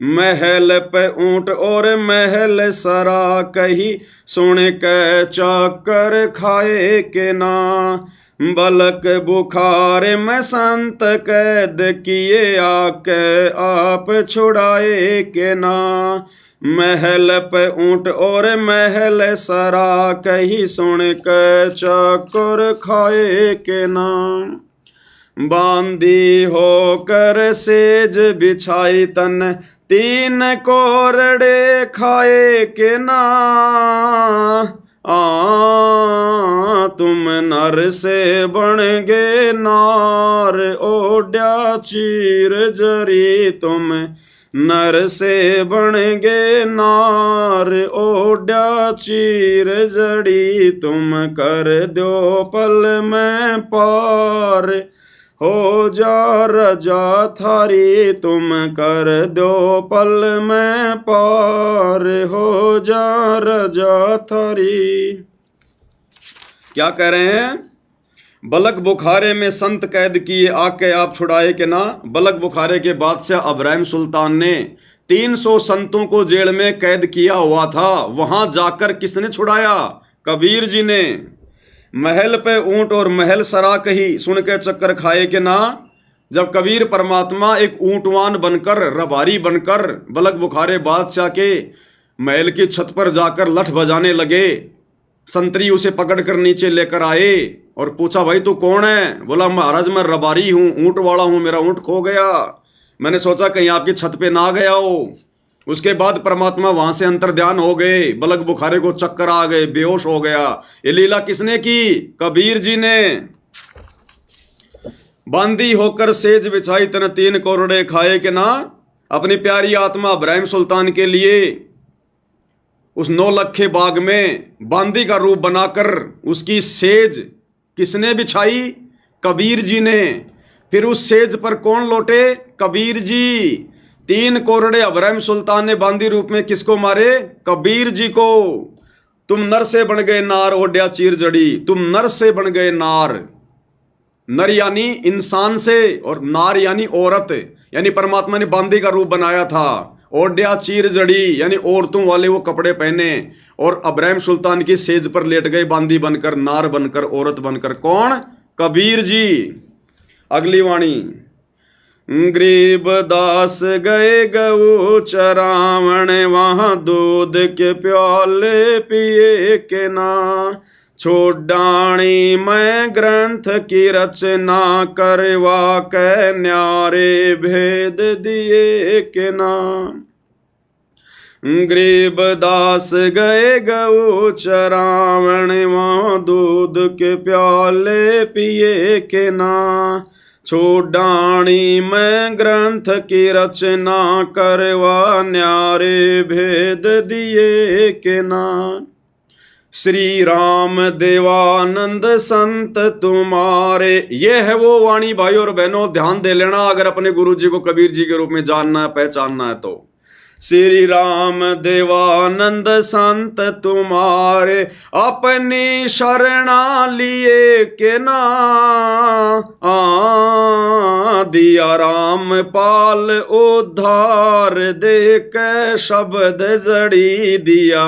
महल पे ऊंट और महल सरा कही सुन के चाकर खाए के ना। बलक बुखार में संत कैद किए आके आप छुड़ाए के ना। महल पे ऊंट और महल सरा कही सुन के चाकर खाए के ना। बांधी होकर सेज बिछाई तन 3 कोरड़े खाए के ना। तुम नर से बन गे नार ओड्या चीर जरी। तुम नर से बन गे नार, ओढ़ा चीर जड़ी, तुम कर दो पल में पार, हो जा रजा थारी, तुम कर दो पल में पार, हो जा रजा थारी। क्या कह रहे हैं? बलक बुखारे में संत कैद किए, आके आप छुड़ाए के ना। बलक बुखारे के बादशाह इब्राहिम सुल्तान ने 300 संतों को जेल में कैद किया हुआ था। वहां जाकर किसने छुड़ाया? कबीर जी ने। महल पे ऊंट और महल सरा कही, सुन के चक्कर खाए के ना। जब कबीर परमात्मा एक ऊंटवान बनकर, रबारी बनकर बलक बुखारे बादशाह के महल की छत पर जाकर लठ बजाने लगे, संतरी उसे पकड़कर नीचे लेकर आए और पूछा, भाई तू कौन है? बोला, महाराज मैं रबारी हूं, ऊंट वाला हूं, मेरा ऊंट खो गया, मैंने सोचा कहीं आपकी छत पे ना गया हो। उसके बाद परमात्मा वहां से अंतर्ध्यान हो गए, बलक बुखारे को चक्कर आ गए, बेहोश हो गया। ये लीला किसने की? कबीर जी ने। बांदी होकर सेज बिछाई, तन 3 कोरड़े खाए के ना। अपनी प्यारी आत्मा इब्राहिम सुल्तान के लिए उस 9 लखे बाग में बांदी का रूप बनाकर उसकी सेज किसने बिछाई? कबीर जी ने। फिर उस सेज पर कौन लौटे? कबीर जी। 3 कोरड़े इब्राहिम सुल्तान ने बांदी रूप में किसको मारे? कबीर जी को। तुम नर से बन गए नार, ओढ़ा चीर जड़ी, तुम नर से बन गए नार। नर यानी इंसान से और नार यानी औरत, यानी परमात्मा ने बांदी का रूप बनाया था। ओढ़ा चीर जड़ी यानी औरतों वाले वो कपड़े पहने और इब्राहिम सुल्तान की सेज पर लेट गए बांदी बनकर, नार बनकर, औरत बनकर। कौन? कबीर जी। अगली वाणी, गरीब दास गए गऊ चरावण, वहां दूध के प्याले पिए के ना। छोड़ाणी मैं ग्रंथ की रचना, करवा के न्यारे भेद दिए के ना। गरीब दास गए गऊ चरावण, वहां दूध के प्याले पिए के ना। छोड़ाणी मैं ग्रंथ की रचना, करवा न्यारे भेद दिए के ना। श्री राम देवानंद संत तुम्हारे। ये है वो वाणी भाई और बहनों, ध्यान दे लेना अगर अपने गुरु जी को कबीर जी के रूप में जानना है, पहचानना है तो। श्री राम देवानंद संत तुम्हारे, अपनी शरणा लिए के ना। दिया राम पाल उद्धार, दे के शब्द जड़ी दिया।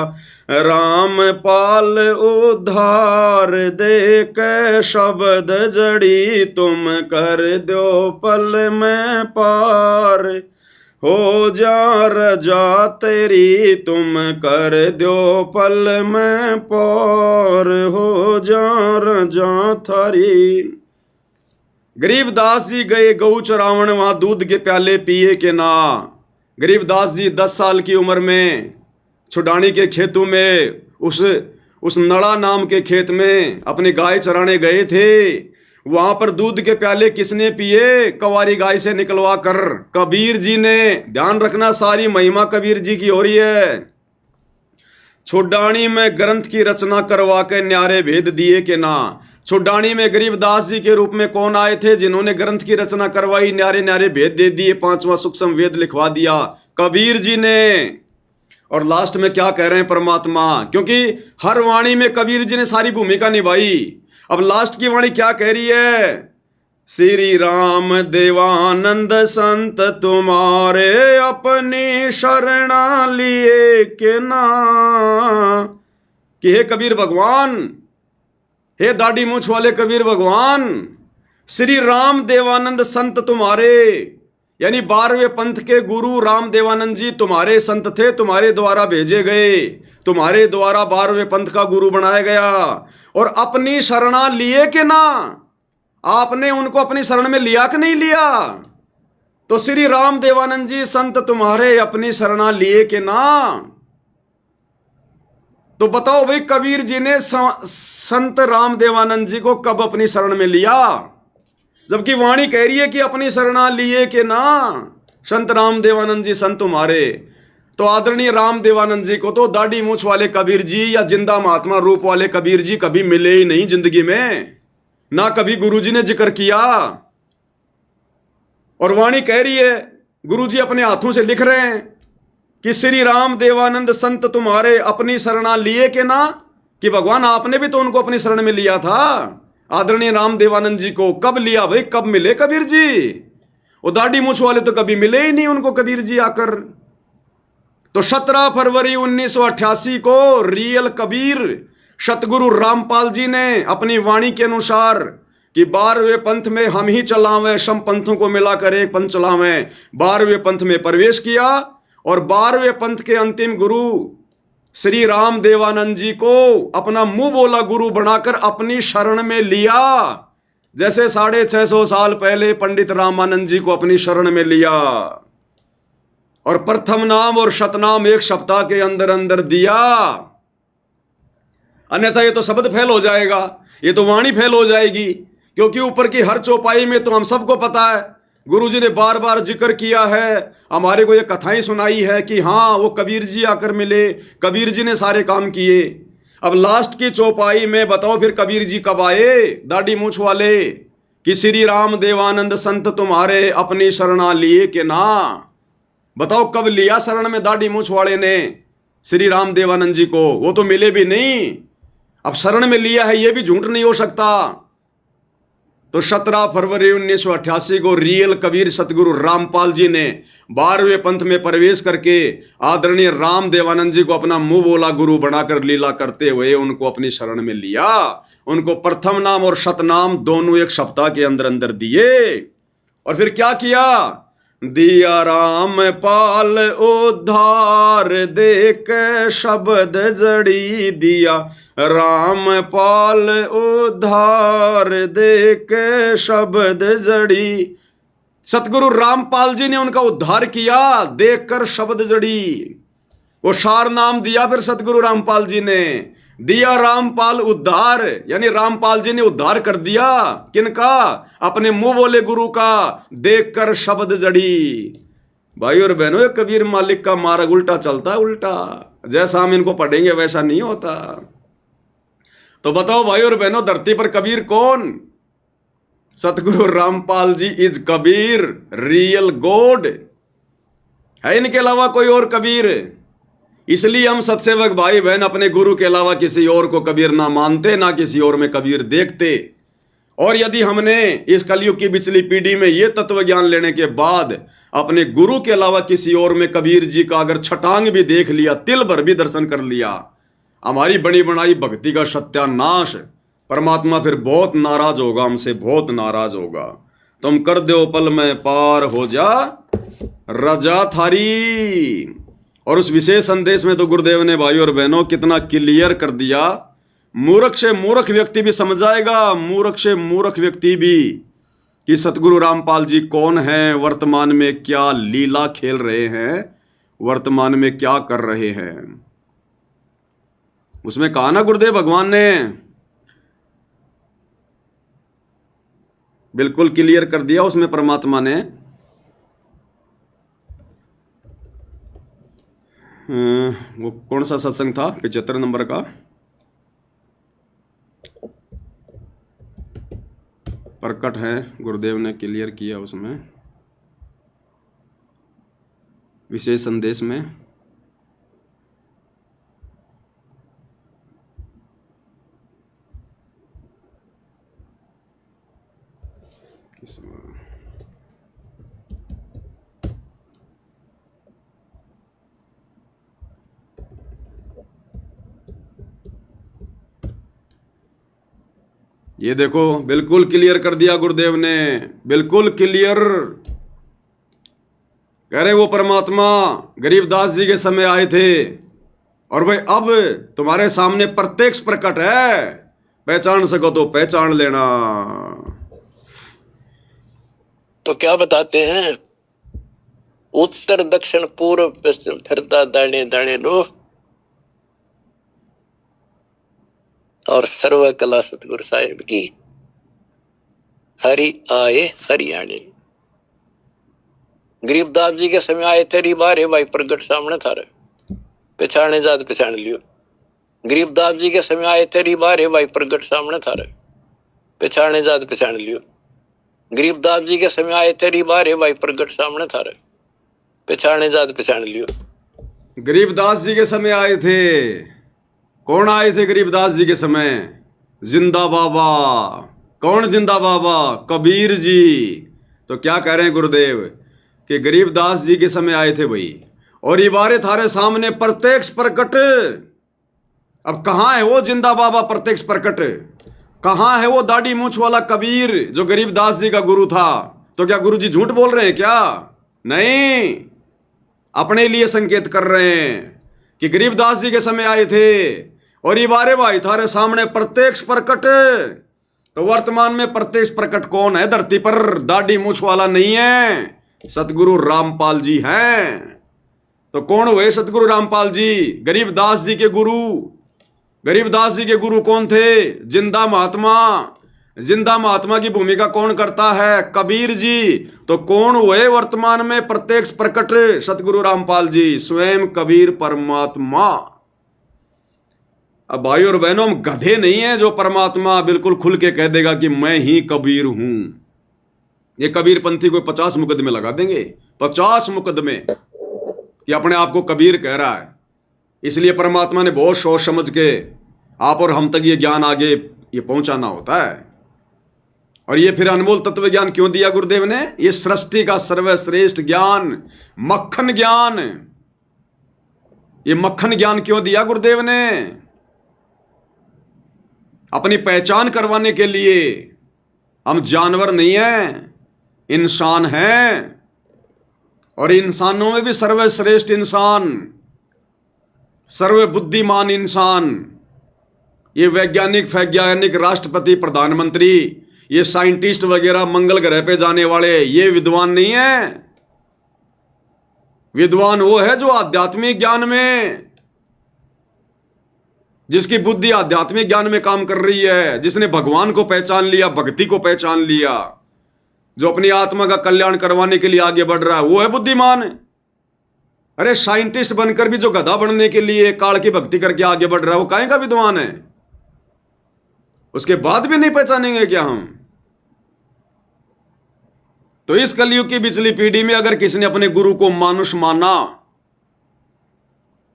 राम पाल उद्धार, दे के शब्द जड़ी, तुम कर दो पल में पार। हो जा रजा तेरी, तुम कर दो पल में पार, हो जा रजा थारी। गरीबदास जी गए गऊ चरावण, वहां दूध के प्याले पिए के ना। गरीबदास जी 10 साल की उम्र में छुडानी के खेतों में उस नड़ा नाम के खेत में अपनी गाय चराने गए थे। वहां पर दूध के प्याले किसने पिए? कवारी गाय से निकलवा कर कबीर जी ने। ध्यान रखना, सारी महिमा कबीर जी की हो रही है। छुडानी में ग्रंथ की रचना करवा के न्यारे भेद दिए के ना। छुडानी में गरीबदास जी के रूप में कौन आए थे जिन्होंने ग्रंथ की रचना करवाई, न्यारे न्यारे भेद दे दिए, 5वां सूक्ष्म वेद लिखवा दिया? कबीर जी ने। और लास्ट में क्या कह रहे हैं परमात्मा? क्योंकि हर वाणी में कबीर जी ने सारी भूमिका निभाई। अब लास्ट की वाणी क्या कह रही है? श्री राम देवानंद संत तुम्हारे, अपनी शरणा लिए के ना। कि हे कबीर भगवान, हे दाढ़ी मूछ वाले कबीर भगवान, श्री राम देवानंद संत तुम्हारे, यानी 12वें पंथ के गुरु राम देवानंद जी तुम्हारे संत थे, तुम्हारे द्वारा भेजे गए, तुम्हारे द्वारा 12वें पंथ का गुरु बनाया गया। और अपनी शरणा लिए के ना। आपने उनको अपनी शरण में लिया कि नहीं लिया? तो श्री राम देवानंद जी संत तुम्हारे, अपनी शरणा लिए के ना। तो बताओ भाई, कबीर जी ने संत राम देवानंद जी को कब अपनी शरण में लिया? जबकि वाणी कह रही है कि अपनी शरणा लिए के ना। संत राम देवानंद जी संत तुम्हारे। तो आदरणीय राम देवानंद जी को तो दाढ़ी मूछ वाले कबीर जी या जिंदा महात्मा रूप वाले कबीर जी कभी मिले ही नहीं जिंदगी में, ना कभी गुरुजी ने जिक्र किया। और वाणी कह रही है, गुरुजी अपने हाथों से लिख रहे हैं कि श्री राम देवानंद संत तुम्हारे अपनी शरणा लिए के ना, कि भगवान आपने भी तो उनको अपनी शरण में लिया था। आदरणीय राम देवानंद जी को कब लिया भाई, कब मिले कबीर जी? वो दाढ़ी मूछ वाले तो कभी मिले ही नहीं उनको कबीर जी आकर। तो 17 फरवरी 1988 को रियल कबीर सतगुरु रामपाल जी ने अपनी वाणी के अनुसार कि 12वें पंथ में हम ही चलावें, सम पंथों को मिलाकर एक पंथ चलावें, 12वें पंथ में प्रवेश किया। और 12वें पंथ के अंतिम गुरु श्री राम देवानंद जी को अपना मुंह बोला गुरु बनाकर अपनी शरण में लिया, जैसे 650 साल पहले पंडित रामानंद जी को अपनी शरण में लिया। और प्रथम नाम और शतनाम एक सप्ताह के अंदर अंदर दिया, अन्यथा ये तो शब्द फेल हो जाएगा, ये तो वाणी फेल हो जाएगी। क्योंकि ऊपर की हर चौपाई में तो हम सबको पता है, गुरुजी ने बार बार जिक्र किया है, हमारे को ये कथाएं सुनाई है कि हाँ वो कबीर जी आकर मिले, कबीर जी ने सारे काम किए। अब लास्ट की चौपाई में बताओ फिर कबीर जी कब आए, दाढ़ी मूछ वाले, कि श्री राम देवानंद संत तुम्हारे अपनी शरणा लिए के ना। बताओ कब लिया शरण में दाढ़ी मूछ वाले ने श्री राम देवानंद जी को? वो तो मिले भी नहीं, अब शरण में लिया है ये भी झूठ नहीं हो सकता। तो 17 फरवरी 1988 को रियल कबीर सतगुरु रामपाल जी ने 12वें पंथ में प्रवेश करके आदरणीय राम देवानंद जी को अपना मुंह बोला गुरु बनाकर लीला करते हुए उनको अपनी शरण में लिया। उनको प्रथम नाम और शतनाम दोनों एक सप्ताह के अंदर अंदर दिए। और फिर क्या किया? दिया राम पाल उद्धार देख शब्द जड़ी, दिया राम पाल उद्धार देख शब्द जड़ी। सतगुरु रामपाल जी ने उनका उद्धार किया देखकर शब्द जड़ी। वो सार नाम दिया फिर सतगुरु रामपाल जी ने, दिया रामपाल उद्धार, यानी रामपाल जी ने उद्धार कर दिया किनका? अपने मुंह बोले गुरु का, देखकर शब्द जड़ी। भाई और बहनों, कबीर मालिक का मार्ग उल्टा चलता है, उल्टा, जैसा हम इनको पढ़ेंगे वैसा नहीं होता। तो बताओ भाई और बहनों, धरती पर कबीर कौन? सतगुरु Rampal ji is Kabir, real God. है इनके अलावा कोई और कबीर? इसलिए हम सत्सेवक भाई बहन अपने गुरु के अलावा किसी और को कबीर ना मानते, ना किसी और में कबीर देखते। और यदि हमने इस कलयुग की पिछली पीढ़ी में यह तत्व ज्ञान लेने के बाद अपने गुरु के अलावा किसी और में कबीर जी का अगर छटांग भी देख लिया, तिल भर भी दर्शन कर लिया, हमारी बनी बनाई भक्ति का सत्यानाश। परमात्मा फिर बहुत नाराज होगा हमसे, बहुत नाराज होगा। तुम कर दो पल में पार हो जा रजा थारी। और उस विशेष संदेश में तो गुरुदेव ने भाई और बहनों कितना क्लियर कर दिया, मूर्ख से मूर्ख व्यक्ति भी समझाएगा, मूर्ख से मूर्ख व्यक्ति भी, कि सतगुरु रामपाल जी कौन है, वर्तमान में क्या लीला खेल रहे हैं, वर्तमान में क्या कर रहे हैं। उसमें कहा ना गुरुदेव भगवान ने, बिल्कुल क्लियर कर दिया उसमें परमात्मा ने। वो कौन सा सत्संग था? 75 नंबर का, प्रकट है, गुरुदेव ने क्लियर किया उसमें विशेष संदेश में। ये देखो, बिल्कुल क्लियर कर दिया गुरुदेव ने, बिल्कुल क्लियर। कह रहे वो परमात्मा गरीबदास जी के समय आए थे और भाई अब तुम्हारे सामने प्रत्यक्ष प्रकट है, पहचान सको तो पहचान लेना। तो क्या बताते हैं? उत्तर दक्षिण पूर्व पश्चिम फिरता दाने दाने लो, और सर्व कला सतगुरु साहिब की। हरि आए हरियाणे। गरीबदास जी के समय आए थे री बारे भाई प्रगट सामने थारे पहचाने जात पहचान लियो। गरीबदास जी के समय आए थे री बारे भाई प्रगट सामने थारे पहचाने जात पहचान लियो। गरीबदास जी के समय आए थे री बारे भाई प्रगट सामने थारे पहचाने जात पहचान लियो। गरीबदास जी के समय आए थे। कौन आए थे गरीबदास जी के समय? जिंदा बाबा। कौन जिंदा बाबा? कबीर जी। तो क्या कह रहे हैं गुरुदेव कि गरीबदास जी के समय आए थे भाई, और ये बारे थारे सामने प्रत्यक्ष प्रकट। अब कहां है वो जिंदा बाबा प्रत्यक्ष प्रकट? कहां है वो दाढ़ी मूंछ वाला कबीर जो गरीबदास जी का गुरु था? तो क्या गुरु जी झूठ बोल रहे हैं क्या? नहीं, अपने लिए संकेत कर रहे हैं कि गरीबदास जी के समय आए थे और ये बारे भाई थारे सामने प्रत्यक्ष प्रकट। तो वर्तमान में प्रत्यक्ष प्रकट कौन है धरती पर? दाढ़ी मूंछ वाला नहीं है, सतगुरु रामपाल जी हैं। तो कौन हुए सतगुरु रामपाल जी? गरीबदास जी के गुरु। गरीबदास जी के गुरु कौन थे? जिंदा महात्मा। जिंदा महात्मा की भूमिका कौन करता है? कबीर जी। तो कौन हुए वर्तमान में प्रत्यक्ष प्रकट? सतगुरु रामपाल जी, स्वयं कबीर परमात्मा। अब भाई और बहनों, हम गधे नहीं है जो परमात्मा बिल्कुल खुल के कह देगा कि मैं ही कबीर हूं। ये कबीर पंथी कोई 50 मुकदमे लगा देंगे, 50 मुकदमे, कि अपने आप को कबीर कह रहा है। इसलिए परमात्मा ने बहुत सोच समझ के आप और हम तक ये ज्ञान आगे ये पहुंचाना होता है। और ये फिर अनमोल तत्व ज्ञान क्यों दिया गुरुदेव ने? ये सृष्टि का सर्वश्रेष्ठ ज्ञान, मक्खन ज्ञान, ये मक्खन ज्ञान क्यों दिया गुरुदेव ने? अपनी पहचान करवाने के लिए। हम जानवर नहीं हैं, इंसान हैं, और इंसानों में भी सर्वश्रेष्ठ इंसान, सर्वबुद्धिमान इंसान, ये वैज्ञानिक, राष्ट्रपति, प्रधानमंत्री, ये साइंटिस्ट वगैरह, मंगल ग्रह पे जाने वाले, ये विद्वान नहीं है। विद्वान वो है जो आध्यात्मिक ज्ञान में, जिसकी बुद्धि आध्यात्मिक ज्ञान में काम कर रही है, जिसने भगवान को पहचान लिया, भक्ति को पहचान लिया, जो अपनी आत्मा का कल्याण करवाने के लिए आगे बढ़ रहा है, वो है बुद्धिमान। अरे साइंटिस्ट बनकर भी जो गधा बनने के लिए काल की भक्ति करके आगे बढ़ रहा है, वो काहे का विद्वान है? उसके बाद भी नहीं पहचानेंगे क्या हम? तो इस कलयुग की पिछली पीढ़ी में अगर किसी ने अपने गुरु को मानुष माना,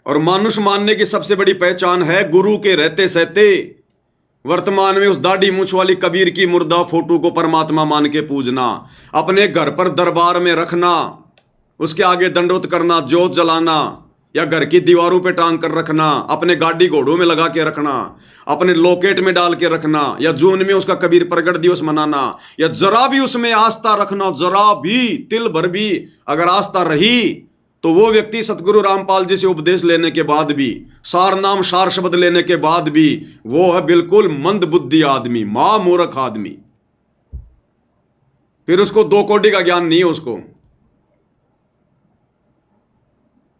और मानुष मानने की सबसे बड़ी पहचान है गुरु के रहते सहते वर्तमान में उस दाढ़ी मूंछ वाली कबीर की मुर्दा फोटो को परमात्मा मान के पूजना, अपने घर पर दरबार में रखना, उसके आगे दंडोत करना, जोत जलाना, या घर की दीवारों पे टांग कर रखना, अपने गाड़ी घोड़ों में लगा के रखना, अपने लॉकेट में डाल के रखना, या जून में उसका कबीर प्रगट दिवस मनाना, या जरा भी उसमें आस्था रखना, जरा भी तिल भर भी अगर आस्था रही, तो वो व्यक्ति सतगुरु रामपाल जी से उपदेश लेने के बाद भी, सार नाम सार शब्द लेने के बाद भी, वो है बिल्कुल मंद बुद्धि आदमी, मां मूर्ख आदमी। फिर उसको 2 कोटि का ज्ञान नहीं है। उसको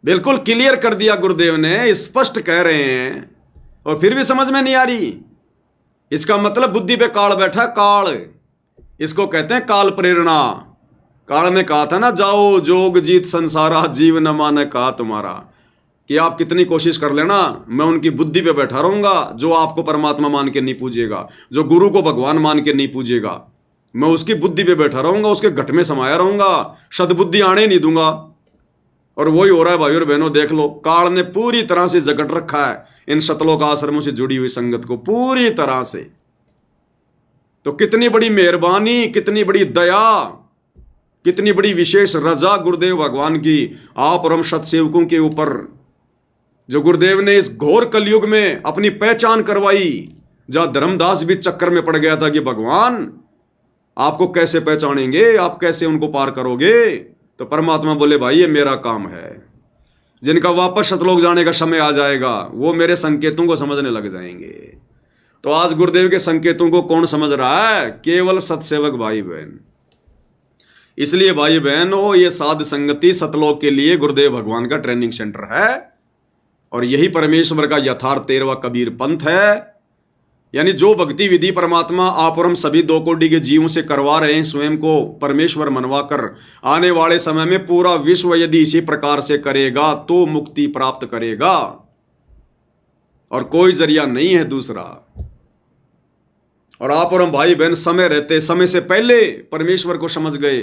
बिल्कुल क्लियर कर दिया गुरुदेव ने, स्पष्ट कह रहे हैं, और फिर भी समझ में नहीं आ रही। इसका मतलब बुद्धि पे काल बैठा, काल, इसको कहते हैं काल प्रेरणा। काल ने कहा था ना, जाओ जोग जीत संसारा, जीव न माने कहा तुम्हारा, कि आप कितनी कोशिश कर लेना, मैं उनकी बुद्धि पे बैठा रहूंगा जो आपको परमात्मा मान के नहीं पूजेगा, जो गुरु को भगवान मान के नहीं पूजेगा, मैं उसकी बुद्धि पे बैठा रहूंगा, उसके घट में समाया रहूंगा, सदबुद्धि आने नहीं दूंगा। और वही हो रहा है भाई और बहनों, देख लो, काल ने पूरी तरह से जकड़ रखा है इन सतलोक आश्रमों से जुड़ी हुई संगत को, पूरी तरह से। तो कितनी बड़ी मेहरबानी, कितनी बड़ी दया, कितनी बड़ी विशेष रजा गुरुदेव भगवान की आप और हम सतसेवकों के ऊपर, जो गुरुदेव ने इस घोर कलयुग में अपनी पहचान करवाई, जहां धर्मदास भी चक्कर में पड़ गया था कि भगवान आपको कैसे पहचानेंगे, आप कैसे उनको पार करोगे? तो परमात्मा बोले, भाई ये मेरा काम है। जिनका वापस सतलोक जाने का समय आ जाएगा, वो मेरे संकेतों को समझने लग जाएंगे। तो आज गुरुदेव के संकेतों को कौन समझ रहा है? केवल सतसेवक भाई बहन। इसलिए भाई बहनों, ये साध संगति सतलोक के लिए गुरुदेव भगवान का ट्रेनिंग सेंटर है, और यही परमेश्वर का यथार्थ 13वां कबीर पंथ है। यानी जो भक्ति विधि परमात्मा आप और हम सभी दो कोटि के जीवों से करवा रहे हैं, स्वयं को परमेश्वर मनवा कर, आने वाले समय में पूरा विश्व यदि इसी प्रकार से करेगा तो मुक्ति प्राप्त करेगा, और कोई जरिया नहीं है दूसरा। और आप और हम भाई बहन समय रहते, समय से पहले परमेश्वर को समझ गए,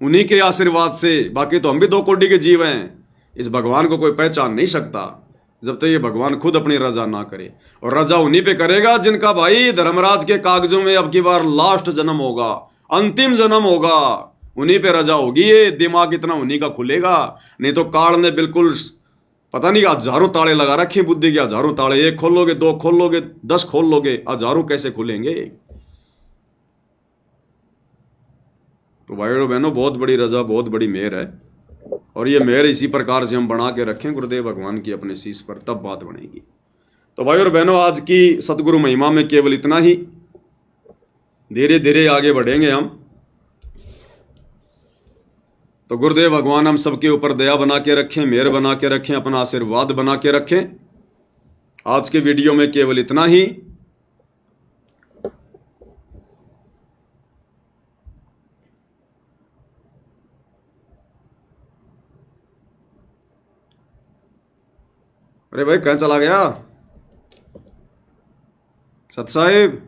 उन्हीं के आशीर्वाद से। बाकी तो हम भी दो कोटि के जीव हैं, इस भगवान को कोई पहचान नहीं सकता जब तक ये भगवान खुद अपनी रजा ना करे। और रजा उन्हीं पे करेगा जिनका भाई धर्मराज के कागजों में अब की बार लास्ट जन्म होगा, अंतिम जन्म होगा, उन्हीं पे रजा होगी। ये दिमाग इतना उन्हीं का खुलेगा, नहीं तो काल ने बिल्कुल पता नहीं हजारों ताले लगा रखे बुद्धि के, हजारों ताले, एक खोल लोगे, दो खोल लोगे, 10 खोल लोगे, हजारों कैसे खुलेंगे। तो भाइयों बहनों, बहुत बड़ी रजा, बहुत बड़ी मेहर है, और ये मेहर इसी प्रकार से हम बना के रखें गुरुदेव भगवान की अपने शीश पर, तब बात बनेगी। तो भाइयों बहनों, आज की सतगुरु महिमा में केवल इतना ही। धीरे धीरे आगे बढ़ेंगे हम। तो गुरुदेव भगवान हम सबके ऊपर दया बना के रखें, मेहर बना के रखें, अपना आशीर्वाद बना के रखें। आज के वीडियो में केवल इतना ही। अरे भाई कहाँ चला गया सत साहिब?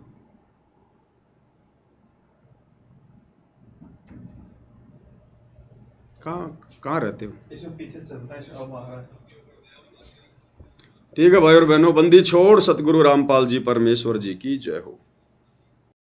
कहाँ रहते हो? इसमें पीछे चलता है। ठीक है भाई और बहनों, बंदी छोड़। सतगुरु रामपाल जी परमेश्वर जी की जय हो।